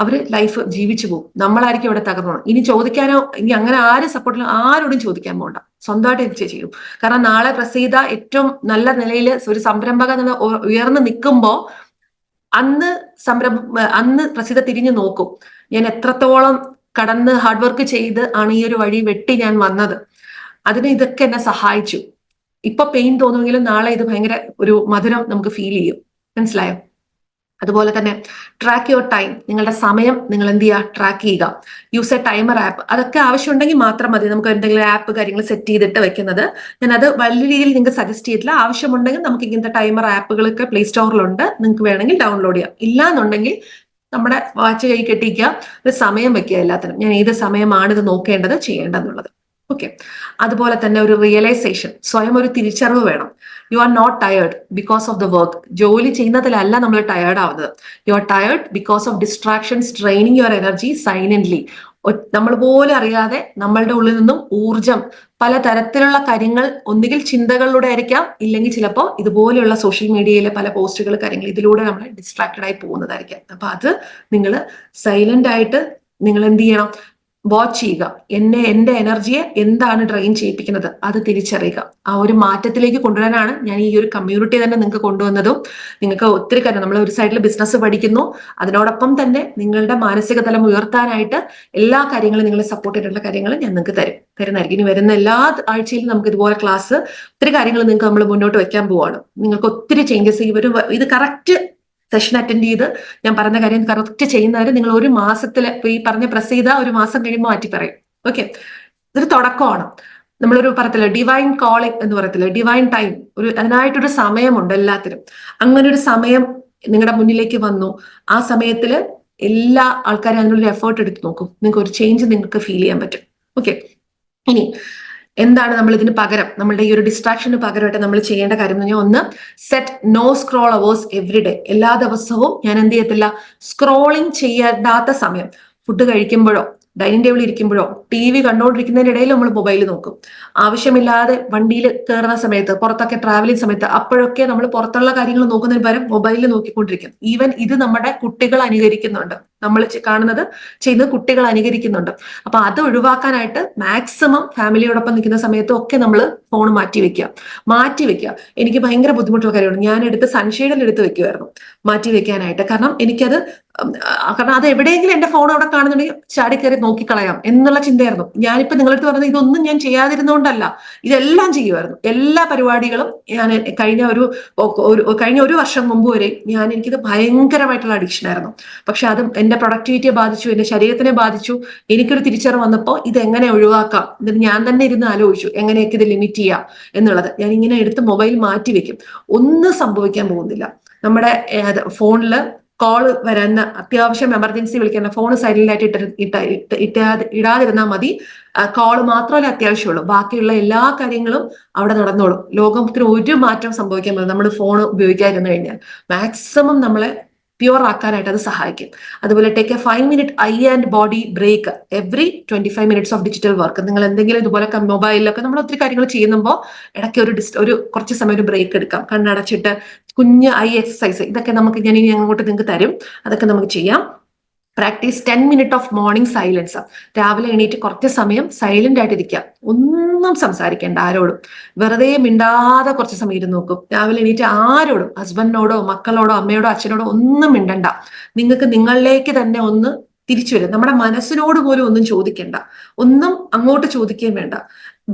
അവര് ലൈഫ് ജീവിച്ചു പോകും. നമ്മളായിരിക്കും ഇവിടെ തകർന്നു. ഇനി ചോദിക്കാനോ, ഇനി അങ്ങനെ ആരും സപ്പോർട്ടില്ല, ആരോടും ചോദിക്കാൻ പോകണ്ട. സ്വന്തമായിട്ട് ഇത് ചെയ്യും. കാരണം നാളെ പ്രസീത ഏറ്റവും നല്ല നിലയിൽ ഒരു സംരംഭക ഉയർന്നു നിൽക്കുമ്പോ അന്ന് പ്രസീത തിരിഞ്ഞു നോക്കും, ഞാൻ എത്രത്തോളം കടന്ന് ഹാർഡ് വർക്ക് ചെയ്ത് ആണ് ഈ ഒരു വഴി വെട്ടി ഞാൻ വന്നത്. അതിന് ഇതൊക്കെ എന്നെ സഹായിച്ചു. ഇപ്പൊ പെയിൻ തോന്നുമെങ്കിലും നാളെ ഇത് ഭയങ്കര ഒരു മധുരം നമുക്ക് ഫീൽ ചെയ്യും. മനസ്സിലായോ? അതുപോലെ തന്നെ ട്രാക്ക് യുവർ ടൈം. നിങ്ങളുടെ സമയം നിങ്ങൾ എന്ത് ചെയ്യുക, ട്രാക്ക് ചെയ്യുക. Use A timer app. അതൊക്കെ ആവശ്യമുണ്ടെങ്കിൽ മാത്രം മതി. നമുക്ക് എന്തെങ്കിലും ആപ്പ് കാര്യങ്ങൾ സെറ്റ് ചെയ്തിട്ട് വെക്കുന്നത്. ഞാൻ അത് വലിയ രീതിയിൽ നിങ്ങൾക്ക് സജസ്റ്റ് ചെയ്തിട്ടില്ല. ആവശ്യമുണ്ടെങ്കിൽ നമുക്ക് ഇങ്ങനത്തെ ടൈമർ ആപ്പുകളൊക്കെ പ്ലേ സ്റ്റോറിലുണ്ട്, നിങ്ങൾക്ക് വേണമെങ്കിൽ ഡൗൺലോഡ് ചെയ്യാം. ഇല്ലാന്നുണ്ടെങ്കിൽ നമ്മുടെ വാച്ച് കൈ കെട്ടിക്കുക, ഒരു സമയം വെക്കുക എല്ലാത്തിനും. ഞാൻ ഏത് സമയമാണ് ഇത് നോക്കേണ്ടത്, ചെയ്യേണ്ടതെന്നുള്ളത്. ഓക്കെ. അതുപോലെ തന്നെ ഒരു റിയലൈസേഷൻ, സ്വയം ഒരു തിരിച്ചറിവ് വേണം. You are not tired because of the work. ജോലി ചെയ്യുന്നതിലല്ല നമ്മൾ ടയേർഡ് ആവുന്നത്. You are tired because of distractions draining your energy silently. നമ്മൾ പോലും അറിയാതെ നമ്മളുടെ ഉള്ളിൽ നിന്നും ഊർജം, പല തരത്തിലുള്ള കാര്യങ്ങൾ, ഒന്നുകിൽ ചിന്തകളിലൂടെ ആയിരിക്കാം, ഇല്ലെങ്കിൽ ചിലപ്പോൾ ഇതുപോലെയുള്ള സോഷ്യൽ മീഡിയയിലെ പല പോസ്റ്റുകൾ കാര്യങ്ങൾ ഇതിലൂടെ നമ്മൾ ഡിസ്ട്രാക്റ്റഡ് ആയി പോകുന്നതായിരിക്കാം. അപ്പൊ അത് നിങ്ങൾ സൈലന്റ് ആയിട്ട് നിങ്ങൾ എന്ത് ചെയ്യണം, വാച്ച് ചെയ്യുക. എന്റെ എനർജിയെ എന്താണ് ഡ്രെയിൻ ചെയ്യിപ്പിക്കുന്നത് അത് തിരിച്ചറിയുക. ആ ഒരു മാറ്റത്തിലേക്ക് കൊണ്ടുവരാനാണ് ഞാൻ ഈ ഒരു കമ്മ്യൂണിറ്റി തന്നെ നിങ്ങൾക്ക് കൊണ്ടുവന്നതും. നിങ്ങൾക്ക് ഒത്തിരി കാര്യം, നമ്മൾ ഒരു സൈഡിൽ ബിസിനസ് പഠിക്കുന്നു, അതിനോടൊപ്പം തന്നെ നിങ്ങളുടെ മാനസിക തലം ഉയർത്താനായിട്ട് എല്ലാ കാര്യങ്ങളും, നിങ്ങളെ സപ്പോർട്ട് ചെയ്തിട്ടുള്ള കാര്യങ്ങൾ ഞാൻ നിങ്ങൾക്ക് തരുന്നതായിരിക്കും. ഇനി വരുന്ന എല്ലാ ആഴ്ചയിലും നമുക്ക് ഇതുപോലെ ക്ലാസ്, ഒത്തിരി കാര്യങ്ങൾ നിങ്ങൾക്ക് നമ്മൾ മുന്നോട്ട് വെക്കാൻ പോവാണ്. നിങ്ങൾക്ക് ഒത്തിരി ചേഞ്ചസ് ഇത് കറക്റ്റ് സെഷൻ അറ്റൻഡ് ചെയ്ത് ഞാൻ പറഞ്ഞ കാര്യം കറക്റ്റ് ചെയ്യുന്നവര് നിങ്ങൾ ഒരു മാസത്തില്, ഈ പറഞ്ഞ പ്രസീത ഒരു മാസം കഴിയുമ്പോൾ മാറ്റി പറയും. ഓക്കെ, ഇതൊരു തുടക്കമാണ്. നമ്മളൊരു പറയത്തില്ല, ഡിവൈൻ കോളിംഗ് എന്ന് പറയത്തില്ല, ഡിവൈൻ ടൈം, അതിനായിട്ടൊരു സമയമുണ്ട് എല്ലാത്തിനും. അങ്ങനെ ഒരു സമയം നിങ്ങളുടെ മുന്നിലേക്ക് വന്നു. ആ സമയത്തില് എല്ലാ ആൾക്കാരും അതിനുള്ളൊരു എഫേർട്ട് എടുത്ത് നോക്കും. നിങ്ങൾക്ക് ഒരു ചേഞ്ച് നിങ്ങൾക്ക് ഫീൽ ചെയ്യാൻ പറ്റും. ഓക്കെ, ഇനി എന്താണ് നമ്മൾ ഇതിന് പകരം, നമ്മളുടെ ഈ ഒരു ഡിസ്ട്രാക്ഷന് പകരമായിട്ട് നമ്മൾ ചെയ്യേണ്ട കാര്യം എന്ന് പറഞ്ഞാൽ, ഒന്ന്, set no scroll hours every day. എല്ലാ ദിവസവും ഞാൻ എന്ത് ചെയ്യത്തില്ല, സ്ക്രോളിംഗ് ചെയ്യേണ്ടാത്ത സമയം, ഫുഡ് കഴിക്കുമ്പോഴോ ഡൈനിങ് ടേബിളിൽ ഇരിക്കുമ്പോഴോ ടി വി കണ്ടുകൊണ്ടിരിക്കുന്നതിനിടയിൽ നമ്മൾ മൊബൈൽ നോക്കും. ആവശ്യമില്ലാതെ വണ്ടിയിൽ കയറുന്ന സമയത്ത്, പുറത്തൊക്കെ ട്രാവലിംഗ് സമയത്ത്, അപ്പോഴൊക്കെ നമ്മൾ പുറത്തുള്ള കാര്യങ്ങൾ നോക്കുന്നതിന് പകരം മൊബൈലിൽ നോക്കിക്കൊണ്ടിരിക്കും. ഈവൻ ഇത് നമ്മുടെ കുട്ടികൾ അനുകരിക്കുന്നുണ്ട്. നമ്മൾ കാണുന്നത് ചെയ്യുന്നത് കുട്ടികൾ അനുകരിക്കുന്നുണ്ട്. അപ്പൊ അത് ഒഴിവാക്കാനായിട്ട് മാക്സിമം ഫാമിലിയോടൊപ്പം നിൽക്കുന്ന സമയത്തും ഒക്കെ നമ്മൾ ഫോൺ മാറ്റി വെക്കുക. എനിക്ക് ഭയങ്കര ബുദ്ധിമുട്ടുള്ള കാര്യമാണ്. ഞാൻ സൺഷെയ്ഡിൽ എടുത്ത് വെക്കുമായിരുന്നു മാറ്റി വെക്കാനായിട്ട്. കാരണം അത് എവിടെയെങ്കിലും എന്റെ ഫോൺ അവിടെ കാണുന്നുണ്ടെങ്കിൽ ചാടിക്കയറി നോക്കിക്കളയാം എന്നുള്ള ചിന്തയായിരുന്നു. ഞാനിപ്പോ നിങ്ങളടുത്ത് പറഞ്ഞത് ഇതൊന്നും ഞാൻ ചെയ്യാതിരുന്നുകൊണ്ടല്ല, ഇതെല്ലാം ചെയ്യുമായിരുന്നു. എല്ലാ പരിപാടികളും ഞാൻ കഴിഞ്ഞ ഒരു വർഷം മുമ്പ് വരെ എനിക്കിത് ഭയങ്കരമായിട്ടുള്ള അഡിക്ഷൻ ആയിരുന്നു. പക്ഷെ അത് എന്റെ പ്രൊഡക്ടിവിറ്റിയെ ബാധിച്ചു, എന്റെ ശരീരത്തിനെ ബാധിച്ചു. എനിക്കൊരു തിരിച്ചറിവ് വന്നപ്പോൾ ഇത് എങ്ങനെ ഒഴിവാക്കാം, എന്നിട്ട് ഞാൻ തന്നെ ഇരുന്ന് ആലോചിച്ചു എങ്ങനെയൊക്കെ ഇത് ലിമിറ്റ് ചെയ്യാം എന്നുള്ളത്. ഞാൻ ഇങ്ങനെ എടുത്ത് മൊബൈൽ മാറ്റി വെക്കും. ഒന്നും സംഭവിക്കാൻ പോകുന്നില്ല. നമ്മുടെ ഫോണില് കോള് വരുന്ന, അത്യാവശ്യം എമർജൻസി വിളിക്കുന്ന ഫോൺ സൈലന്റായിട്ട് ഇടാതിരുന്നാൽ മതി. കോള് മാത്രമല്ല അത്യാവശ്യമുള്ളൂ, ബാക്കിയുള്ള എല്ലാ കാര്യങ്ങളും അവിടെ നടന്നോളും. ലോകത്തിന് ഒരു മാറ്റം സംഭവിക്കാൻ പറ്റും നമ്മൾ ഫോൺ ഉപയോഗിക്കാതിരുന്നു കഴിഞ്ഞാൽ. മാക്സിമം നമ്മളെ പ്യുവർ ആക്കാനായിട്ട് അത് സഹായിക്കും. അതുപോലെ take a 5 minute eye and body break every 25 minutes of digital work. നിങ്ങൾ എന്തെങ്കിലും ഇതുപോലെ മൊബൈലിലൊക്കെ നമ്മൾ ഒത്തിരി കാര്യങ്ങൾ ചെയ്യുമ്പോൾ ഇടയ്ക്ക് ഒരു കുറച്ച് സമയം ഒരു ബ്രേക്ക് എടുക്കാം. കണ്ണടച്ചിട്ട് കുഞ്ഞ് ഐ എക്സസൈസ്, ഇതൊക്കെ നമുക്ക് ഞാൻ ഇനി അങ്ങോട്ട് നിങ്ങൾക്ക് തരും. അതൊക്കെ നമുക്ക് ചെയ്യാം. Practice 10 minutes of morning silence. രാവിലെ എണീറ്റ് കുറച്ച് സമയം സൈലന്റ് ആയിട്ടിരിക്കുക. ഒന്നും സംസാരിക്കേണ്ട ആരോടും. വെറുതെ മിണ്ടാതെ കുറച്ച് സമയം ഇരുന്ന് നോക്കും. രാവിലെ എണീറ്റ് ആരോടും, ഹസ്ബൻഡിനോടോ മക്കളോടോ അമ്മയോടോ അച്ഛനോടോ ഒന്നും മിണ്ടണ്ട. നിങ്ങൾക്ക് നിങ്ങളിലേക്ക് തന്നെ ഒന്ന് തിരിച്ചു വരും. നമ്മുടെ മനസ്സിനോട് പോലും ഒന്നും ചോദിക്കേണ്ട, ഒന്നും അങ്ങോട്ട് ചോദിക്കുകയും വേണ്ട.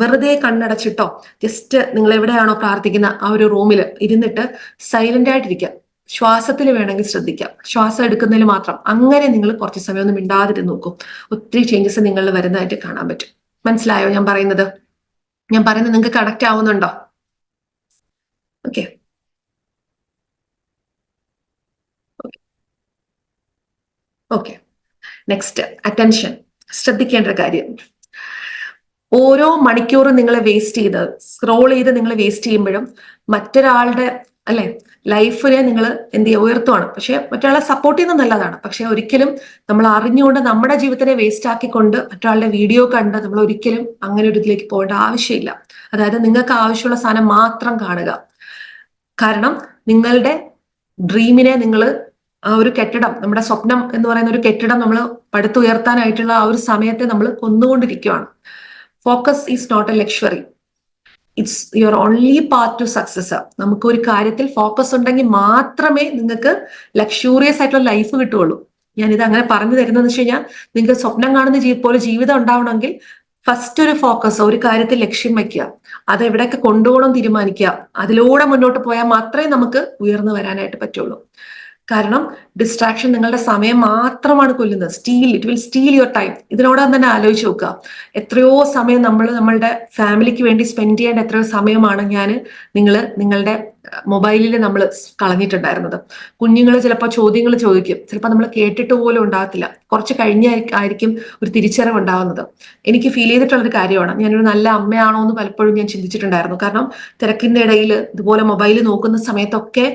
വെറുതെ കണ്ണടച്ചിട്ടോ ജസ്റ്റ് നിങ്ങൾ എവിടെയാണോ പ്രാർത്ഥിക്കുന്ന ആ ഒരു റൂമിൽ ഇരുന്നിട്ട് സൈലന്റ് ആയിട്ടിരിക്കുക. ശ്വാസത്തിൽ വേണമെങ്കിൽ ശ്രദ്ധിക്കാം, ശ്വാസം എടുക്കുന്നതിൽ മാത്രം. അങ്ങനെ നിങ്ങൾ കുറച്ച് സമയം ഒന്ന് മിണ്ടാതിരുന്ന് നോക്കും, ഒത്തിരി ചേഞ്ചസ് നിങ്ങളിൽ വരുന്നതായിട്ട് കാണാൻ പറ്റും. മനസ്സിലായോ ഞാൻ പറയുന്നത്? നിങ്ങൾക്ക് കണക്ട് ആവുന്നുണ്ടോ? ഓക്കെ. Okay, next attention. ശ്രദ്ധിക്കേണ്ട ഒരു കാര്യം, ഓരോ മണിക്കൂറും നിങ്ങൾ വേസ്റ്റ് ചെയ്ത് സ്ക്രോൾ ചെയ്ത് നിങ്ങൾ വേസ്റ്റ് ചെയ്യുമ്പോഴും മറ്റൊരാളുടെ അല്ലെ ലൈഫിനെ നിങ്ങൾ എന്ത് ചെയ്യുക, ഉയർത്തുവാണ്. പക്ഷെ മറ്റൊരാളെ സപ്പോർട്ട് ചെയ്യുന്നത് നല്ലതാണ്. പക്ഷെ ഒരിക്കലും നമ്മൾ അറിഞ്ഞുകൊണ്ട് നമ്മുടെ ജീവിതത്തിനെ വേസ്റ്റ് ആക്കിക്കൊണ്ട് മറ്റൊരാളുടെ വീഡിയോ കണ്ട് നമ്മൾ ഒരിക്കലും അങ്ങനെ ഒരു ഇതിലേക്ക് പോകേണ്ട ആവശ്യമില്ല. അതായത് നിങ്ങൾക്ക് ആവശ്യമുള്ള സാധനം മാത്രം കാണുക. കാരണം നിങ്ങളുടെ ഡ്രീമിനെ നിങ്ങൾ ആ ഒരു കെട്ടിടം, നമ്മുടെ സ്വപ്നം എന്ന് പറയുന്ന ഒരു കെട്ടിടം നമ്മൾ പടുത്തുയർത്താനായിട്ടുള്ള ആ ഒരു സമയത്തെ നമ്മൾ കൊന്നുകൊണ്ടിരിക്കുകയാണ്. Focus is not a luxury, it's your only path to success. നമുക്ക് ഒരു കാര്യത്തിൽ ഫോക്കസ് ഉണ്ടെങ്കിൽ മാത്രമേ നിങ്ങൾക്ക് ലക്ഷൂറിയസ് ആയിട്ടുള്ള ലൈഫ് കിട്ടുള്ളൂ. ഞാനിത് അങ്ങനെ പറഞ്ഞു തരുന്നതെന്ന് വെച്ച് കഴിഞ്ഞാൽ, നിങ്ങൾക്ക് സ്വപ്നം കാണുന്ന പോലെ ജീവിതം ഉണ്ടാവണമെങ്കിൽ ഫസ്റ്റ് ഒരു ഫോക്കസ്, ഒരു കാര്യത്തിൽ ലക്ഷ്യം വയ്ക്കുക, അത് എവിടെയൊക്കെ കൊണ്ടുപോകണം തീരുമാനിക്കുക, അതിലൂടെ മുന്നോട്ട് പോയാൽ മാത്രമേ നമുക്ക് ഉയർന്നു വരാനായിട്ട് പറ്റുള്ളൂ. കാരണം ഡിസ്ട്രാക്ഷൻ നിങ്ങളുടെ സമയം മാത്രമാണ് കൊല്ലുന്നത്. It will steel your time. ഇതിനോടൊപ്പം തന്നെ ആലോചിച്ച് നോക്കുക, എത്രയോ സമയം നമ്മളുടെ ഫാമിലിക്ക് വേണ്ടി സ്പെൻഡ് ചെയ്യേണ്ട എത്രയോ സമയമാണ് നിങ്ങളുടെ മൊബൈലിൽ നമ്മൾ കളഞ്ഞിട്ടുണ്ടായിരുന്നത്. കുഞ്ഞുങ്ങൾ ചിലപ്പോൾ ചോദ്യങ്ങൾ ചോദിക്കും, ചിലപ്പോൾ നമ്മൾ കേട്ടിട്ട് പോലും ഉണ്ടാകത്തില്ല, കുറച്ച് കഴിഞ്ഞായിരിക്കും ഒരു തിരിച്ചറിവ് ഉണ്ടാകുന്നത്. എനിക്ക് ഫീൽ ചെയ്തിട്ടുള്ളൊരു കാര്യമാണ്, ഞാനൊരു നല്ല അമ്മയാണോ എന്ന് പലപ്പോഴും ഞാൻ ചിന്തിച്ചിട്ടുണ്ടായിരുന്നു. കാരണം തിരക്കിന്റെ ഇടയിൽ ഇതുപോലെ മൊബൈൽ നോക്കുന്ന സമയത്തൊക്കെ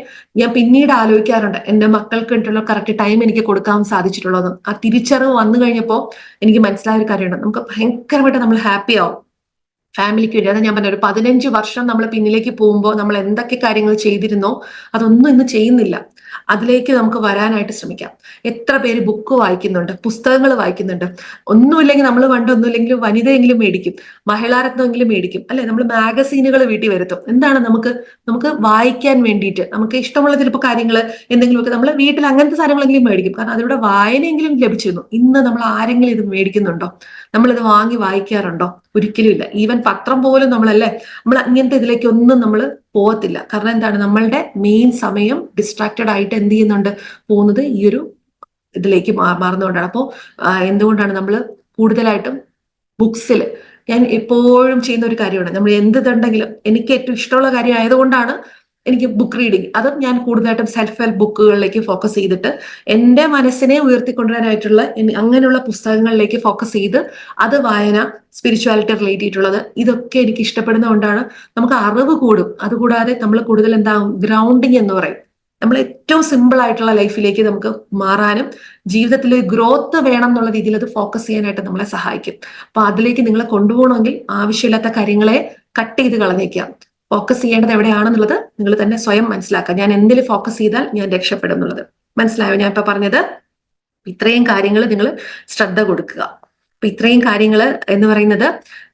ഞാൻ പിന്നീട് ആലോചിക്കാറുണ്ട്, എന്റെ മക്കൾക്ക് വേണ്ടിയിട്ടുള്ള കറക്റ്റ് ടൈം എനിക്ക് കൊടുക്കാൻ സാധിച്ചിട്ടുള്ളതും. ആ തിരിച്ചറിവ് വന്നു കഴിഞ്ഞപ്പോൾ എനിക്ക് മനസ്സിലായ ഒരു കാര്യമുണ്ട്, നമുക്ക് ഭയങ്കരമായിട്ട് നമ്മൾ ഹാപ്പി ആവും ഫാമിലിക്ക് വേണ്ടി. അത് ഞാൻ പറഞ്ഞ ഒരു 15 വർഷം നമ്മൾ പിന്നിലേക്ക് പോകുമ്പോൾ നമ്മൾ എന്തൊക്കെ കാര്യങ്ങൾ ചെയ്തിരുന്നോ അതൊന്നും ഇന്ന് ചെയ്യുന്നില്ല. അതിലേക്ക് നമുക്ക് വരാനായിട്ട് ശ്രമിക്കാം. എത്ര പേര് ബുക്ക് വായിക്കുന്നുണ്ട്, പുസ്തകങ്ങൾ വായിക്കുന്നുണ്ട്. ഒന്നുമില്ലെങ്കിൽ നമ്മൾ ഒന്നുമില്ലെങ്കിലും വനിതയെങ്കിലും മേടിക്കും, മഹിളാരത്നമെങ്കിലും മേടിക്കും, അല്ലെ? നമ്മൾ മാഗസീനുകൾ വീട്ടിൽ വരുത്തും. എന്താണ് നമുക്ക് വായിക്കാൻ വേണ്ടിയിട്ട്, നമുക്ക് ഇഷ്ടമുള്ള ചിലപ്പോൾ കാര്യങ്ങൾ എന്തെങ്കിലുമൊക്കെ നമ്മൾ വീട്ടിൽ അങ്ങനത്തെ സാധനങ്ങളെങ്കിലും മേടിക്കും. കാരണം അതിലൂടെ വായനയെങ്കിലും ലഭിച്ചിരുന്നു. ഇന്ന് നമ്മൾ ആരെങ്കിലും ഇത് മേടിക്കുന്നുണ്ടോ? നമ്മളിത് വാങ്ങി വായിക്കാറുണ്ടോ? ഒരിക്കലും ഇല്ല. ഈവൻ പത്രം പോലും നമ്മൾ അങ്ങനത്തെ ഇതിലേക്കൊന്നും നമ്മൾ പോകത്തില്ല. കാരണം എന്താണ്, നമ്മളുടെ മെയിൻ സമയം ഡിസ്ട്രാക്റ്റഡ് ആയിട്ട് എന്ത് ചെയ്യുന്നുണ്ട്, പോകുന്നത് ഈ ഒരു ഇതിലേക്ക് മാറുന്നതുകൊണ്ടാണ്. അപ്പോൾ എന്തുകൊണ്ടാണ് നമ്മൾ കൂടുതലായിട്ടും ബുക്സിൽ, ഞാൻ എപ്പോഴും ചെയ്യുന്ന ഒരു കാര്യമാണ്, നമ്മൾ എന്തുണ്ടെങ്കിലും എനിക്ക് ഏറ്റവും ഇഷ്ടമുള്ള കാര്യം ആയതുകൊണ്ടാണ് എനിക്ക് ബുക്ക് റീഡിങ്, അതും ഞാൻ കൂടുതലായിട്ടും സെൽഫ് ഹെൽപ്പ് ബുക്കുകളിലേക്ക് ഫോക്കസ് ചെയ്തിട്ട് എൻ്റെ മനസ്സിനെ ഉയർത്തിക്കൊണ്ടുവരാനായിട്ടുള്ള അങ്ങനെയുള്ള പുസ്തകങ്ങളിലേക്ക് ഫോക്കസ് ചെയ്ത് അത് വായന, സ്പിരിച്വാലിറ്റി റിലേറ്റ് ചെയ്തിട്ടുള്ളത്, ഇതൊക്കെ എനിക്ക് ഇഷ്ടപ്പെടുന്നതുകൊണ്ടാണ്. നമുക്ക് അറിവ് കൂടും. അതുകൂടാതെ നമ്മൾ കൂടുതൽ എന്താകും, ഗ്രൗണ്ടിങ് എന്ന് പറയും, നമ്മൾ ഏറ്റവും സിമ്പിൾ ആയിട്ടുള്ള ലൈഫിലേക്ക് നമുക്ക് മാറാനും ജീവിതത്തിൽ ഗ്രോത്ത് വേണം എന്നുള്ള രീതിയിൽ അത് ഫോക്കസ് ചെയ്യാനായിട്ട് നമ്മളെ സഹായിക്കും. അപ്പൊ അതിലേക്ക് നിങ്ങളെ കൊണ്ടുപോകണമെങ്കിൽ ആവശ്യമില്ലാത്ത കാര്യങ്ങളെ കട്ട് ചെയ്ത് കളഞ്ഞേക്കാം. ഫോക്കസ് ചെയ്യേണ്ടത് എവിടെയാണെന്നുള്ളത് നിങ്ങൾ തന്നെ സ്വയം മനസ്സിലാക്കുക. ഞാൻ എന്തിൽ ഫോക്കസ് ചെയ്താൽ ഞാൻ രക്ഷപ്പെടും എന്നുള്ളത്. മനസ്സിലായോ ഞാൻ ഇപ്പൊ പറഞ്ഞത്? ഇത്രയും കാര്യങ്ങൾ നിങ്ങൾ ശ്രദ്ധ കൊടുക്കുക. അപ്പൊ ഇത്രയും കാര്യങ്ങൾ എന്ന് പറയുന്നത്,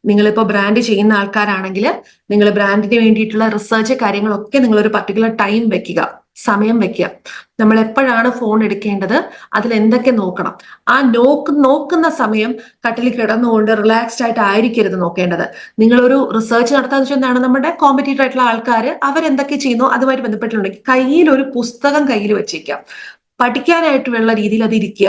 നിങ്ങളിപ്പോ ബ്രാൻഡ് ചെയ്യുന്ന ആൾക്കാരാണെങ്കിൽ നിങ്ങൾ ബ്രാൻഡിന് വേണ്ടിയിട്ടുള്ള റിസർച്ച് കാര്യങ്ങളൊക്കെ നിങ്ങൾ ഒരു പർട്ടിക്കുലർ ടൈം വെക്കുക, സമയം വെക്കുക. നമ്മൾ എപ്പോഴാണ് ഫോൺ എടുക്കേണ്ടത്, അതിൽ എന്തൊക്കെ നോക്കണം, ആ നോക്കുന്ന സമയം കട്ടിൽ കിടന്നുകൊണ്ട് റിലാക്സ്ഡ് ആയിട്ട് ആയിരിക്കരുത് നോക്കേണ്ടത്. നിങ്ങളൊരു റിസർച്ച് നടത്താന്ന് വെച്ചാൽ എന്താണ്, നമ്മുടെ കോമ്പറ്റീറ്റർ ആയിട്ടുള്ള ആൾക്കാർ അവരെന്തൊക്കെ ചെയ്യുന്നു അതുമായിട്ട് ബന്ധപ്പെട്ടുണ്ടെങ്കിൽ കയ്യിൽ ഒരു പുസ്തകം കയ്യിൽ വെച്ചേക്കാം, പഠിക്കാനായിട്ടുള്ള രീതിയിൽ അത് ഇരിക്കുക.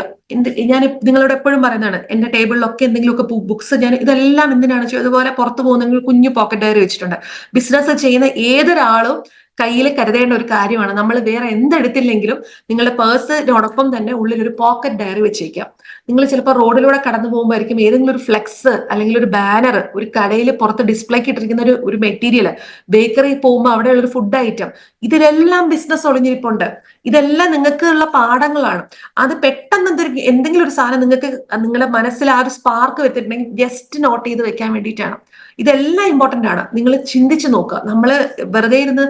ഞാൻ നിങ്ങളോട് എപ്പോഴും പറയുന്നതാണ്, എന്റെ ടേബിളിലൊക്കെ എന്തെങ്കിലുമൊക്കെ ബുക്സ്, ഞാൻ ഇതെല്ലാം എന്തിനാണ് അതുപോലെ പുറത്തു പോകുന്നെങ്കിൽ കുഞ്ഞു പോക്കറ്റ് ഡയറി വെച്ചിട്ടുണ്ട്. ബിസിനസ് ചെയ്യുന്ന ഏതൊരാളും കയ്യിൽ കരുതേണ്ട ഒരു കാര്യമാണ്. നമ്മൾ വേറെ എന്തെടുത്തില്ലെങ്കിലും നിങ്ങളുടെ പേഴ്സിനോടൊപ്പം തന്നെ ഉള്ളിൽ ഒരു പോക്കറ്റ് ഡയറി വെച്ചേക്കാം. നിങ്ങൾ ചിലപ്പോൾ റോഡിലൂടെ കടന്നു പോകുമ്പോഴായിരിക്കും ഏതെങ്കിലും ഒരു ഫ്ലെക്സ് അല്ലെങ്കിൽ ഒരു ബാനർ, ഒരു കടയിൽ പുറത്ത് ഡിസ്പ്ലേക്ക് ഇട്ടിരിക്കുന്ന ഒരു മെറ്റീരിയൽ, ബേക്കറി പോകുമ്പോൾ അവിടെയുള്ള ഒരു ഫുഡ് ഐറ്റം, ഇതിലെല്ലാം ബിസിനസ് ഒളിഞ്ഞിരിപ്പുണ്ട്. ഇതെല്ലാം നിങ്ങൾക്ക് ഉള്ള പാഠങ്ങളാണ്. അത് പെട്ടെന്ന് എന്തെങ്കിലും ഒരു സാധനം നിങ്ങൾക്ക് നിങ്ങളുടെ മനസ്സിൽ ആ ഒരു സ്പാർക്ക് വെച്ചിട്ടുണ്ടെങ്കിൽ ജസ്റ്റ് നോട്ട് ചെയ്ത് വെക്കാൻ വേണ്ടിയിട്ടാണ്. ഇതെല്ലാം ഇമ്പോർട്ടന്റ് ആണ്. നിങ്ങൾ ചിന്തിച്ചു നോക്കുക. നമ്മൾ വെറുതെ ഇരുന്ന്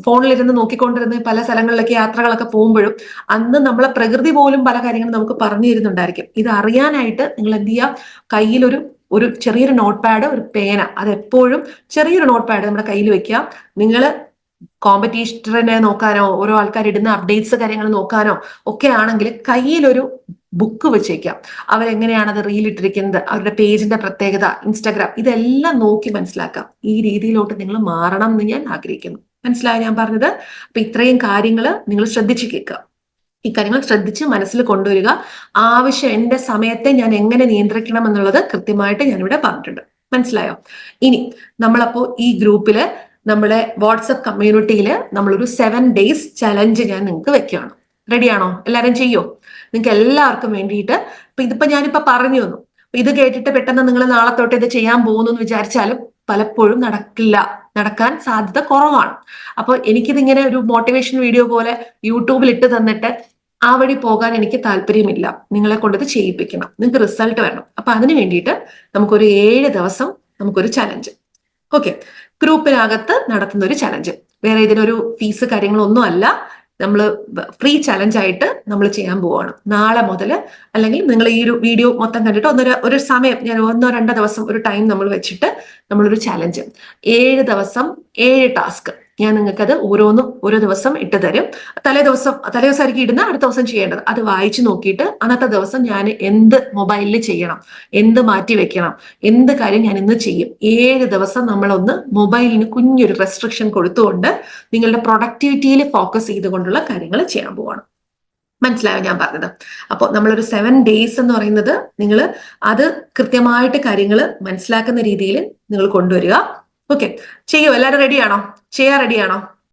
ഫോണിലിരുന്ന് നോക്കിക്കൊണ്ടിരുന്ന് പല സ്ഥലങ്ങളിലേക്ക് യാത്രകളൊക്കെ പോകുമ്പോഴും അന്ന് നമ്മളെ പ്രകൃതി പോലും പല കാര്യങ്ങളും നമുക്ക് പറഞ്ഞു തരുന്നുണ്ടായിരിക്കും. ഇത് അറിയാനായിട്ട് നിങ്ങൾ എന്ത് ചെയ്യുക, കയ്യിലൊരു ചെറിയൊരു നോട്ട് പാഡ്, ഒരു പേന, അതെപ്പോഴും ചെറിയൊരു നോട്ട് പാഡ് നമ്മുടെ കയ്യിൽ വെക്കുക. നിങ്ങൾ കോമ്പറ്റീഷനെ നോക്കാനോ ഓരോ ആൾക്കാർ ഇടുന്ന അപ്ഡേറ്റ്സ് കാര്യങ്ങൾ നോക്കാനോ ഒക്കെ ആണെങ്കിൽ കയ്യിലൊരു ബുക്ക് വെച്ചേക്കാം. അവരെങ്ങനെയാണ് അത് റീൽ ഇട്ടിരിക്കുന്നത്, അവരുടെ പേജിന്റെ പ്രത്യേകത, ഇൻസ്റ്റാഗ്രാം, ഇതെല്ലാം നോക്കി മനസ്സിലാക്കാം. ഈ രീതിയിലോട്ട് നിങ്ങൾ മാറണം എന്ന് ഞാൻ ആഗ്രഹിക്കുന്നു. മനസ്സിലായോ ഞാൻ പറഞ്ഞത്? അപ്പൊ ഇത്രയും കാര്യങ്ങൾ നിങ്ങൾ ശ്രദ്ധിച്ചു കേൾക്കുക. ഈ കാര്യങ്ങൾ ശ്രദ്ധിച്ച് മനസ്സിൽ കൊണ്ടുവരിക. ആവശ്യം എന്റെ സമയത്തെ ഞാൻ എങ്ങനെ നിയന്ത്രിക്കണം എന്നുള്ളത് കൃത്യമായിട്ട് ഞാനിവിടെ പറഞ്ഞിട്ടുണ്ട്. മനസ്സിലായോ? ഇനി നമ്മളപ്പോ ഈ ഗ്രൂപ്പില് നമ്മുടെ വാട്സപ്പ് കമ്മ്യൂണിറ്റിയിൽ നമ്മളൊരു 7 days ചലഞ്ച് ഞാൻ നിങ്ങൾക്ക് വെക്കുകയാണ്. റെഡിയാണോ? എല്ലാവരും ചെയ്യോ? നിങ്ങൾക്ക് എല്ലാവർക്കും വേണ്ടിയിട്ട് ഇതിപ്പോ ഞാനിപ്പോ പറഞ്ഞു തന്നു. ഇത് കേട്ടിട്ട് പെട്ടെന്ന് നിങ്ങൾ നാളെ തൊട്ട് ഇത് ചെയ്യാൻ പോകുന്നു എന്ന് വിചാരിച്ചാലും പലപ്പോഴും നടക്കില്ല, നടക്കാൻ സാധ്യത കുറവാണ്. അപ്പൊ എനിക്കിതിങ്ങനെ ഒരു മോട്ടിവേഷൻ വീഡിയോ പോലെ യൂട്യൂബിൽ ഇട്ട് തന്നിട്ട് ആ വഴി പോകാൻ എനിക്ക് താല്പര്യമില്ല. നിങ്ങളെ കൊണ്ട് ഇത് ചെയ്യിപ്പിക്കണം, നിങ്ങൾക്ക് റിസൾട്ട് വേണം. അപ്പൊ അതിന് വേണ്ടിയിട്ട് നമുക്കൊരു 7 ദിവസം നമുക്കൊരു ചലഞ്ച്. ഓക്കെ, ഗ്രൂപ്പിനകത്ത് നടത്തുന്ന ഒരു ചലഞ്ച്. വേറെ ഇതിനൊരു ഫീസ് കാര്യങ്ങളൊന്നും അല്ല. നമ്മൾ ഫ്രീ ചലഞ്ച് ആയിട്ട് നമ്മൾ ചെയ്യാൻ പോവാണ് നാളെ മുതൽ. അല്ലെങ്കിൽ നിങ്ങൾ ഈ ഒരു വീഡിയോ മൊത്തം കണ്ടിട്ട് ഒരു സമയം, ഞാൻ 1-2 ദിവസം ഒരു ടൈം നമ്മൾ വെച്ചിട്ട് നമ്മളൊരു ചലഞ്ച്, 7 ദിവസം 7 ടാസ്ക് ഞാൻ നിങ്ങൾക്കത് ഓരോന്നും ഓരോ ദിവസം ഇട്ട് തരും. തലേദിവസമായിരിക്കും ഇടുന്ന, അടുത്ത ദിവസം ചെയ്യേണ്ടത്. അത് വായിച്ചു നോക്കിയിട്ട് അന്നത്തെ ദിവസം ഞാൻ എന്ത് മൊബൈലിൽ ചെയ്യണം, എന്ത് മാറ്റി വെക്കണം, എന്ത് കാര്യം ഞാൻ ഇന്ന് ചെയ്യും. 7 ദിവസം നമ്മളൊന്ന് മൊബൈലിന് കുഞ്ഞൊരു റെസ്ട്രിക്ഷൻ കൊടുത്തുകൊണ്ട് നിങ്ങളുടെ പ്രൊഡക്ടിവിറ്റിയിൽ ഫോക്കസ് ചെയ്തുകൊണ്ടുള്ള കാര്യങ്ങൾ ചെയ്യാൻ പോവാണ്. മനസ്സിലായോ ഞാൻ പറഞ്ഞത്? അപ്പോൾ നമ്മളൊരു 7 days എന്ന് പറയുന്നത് നിങ്ങൾ അത് കൃത്യമായിട്ട് കാര്യങ്ങൾ മനസ്സിലാക്കുന്ന രീതിയിൽ നിങ്ങൾ കൊണ്ടുവരിക. ഓക്കെ, ചെയ്യോ? എല്ലാവരും റെഡിയാണോ? ചെയ്യാൻ റെഡിയാണോ?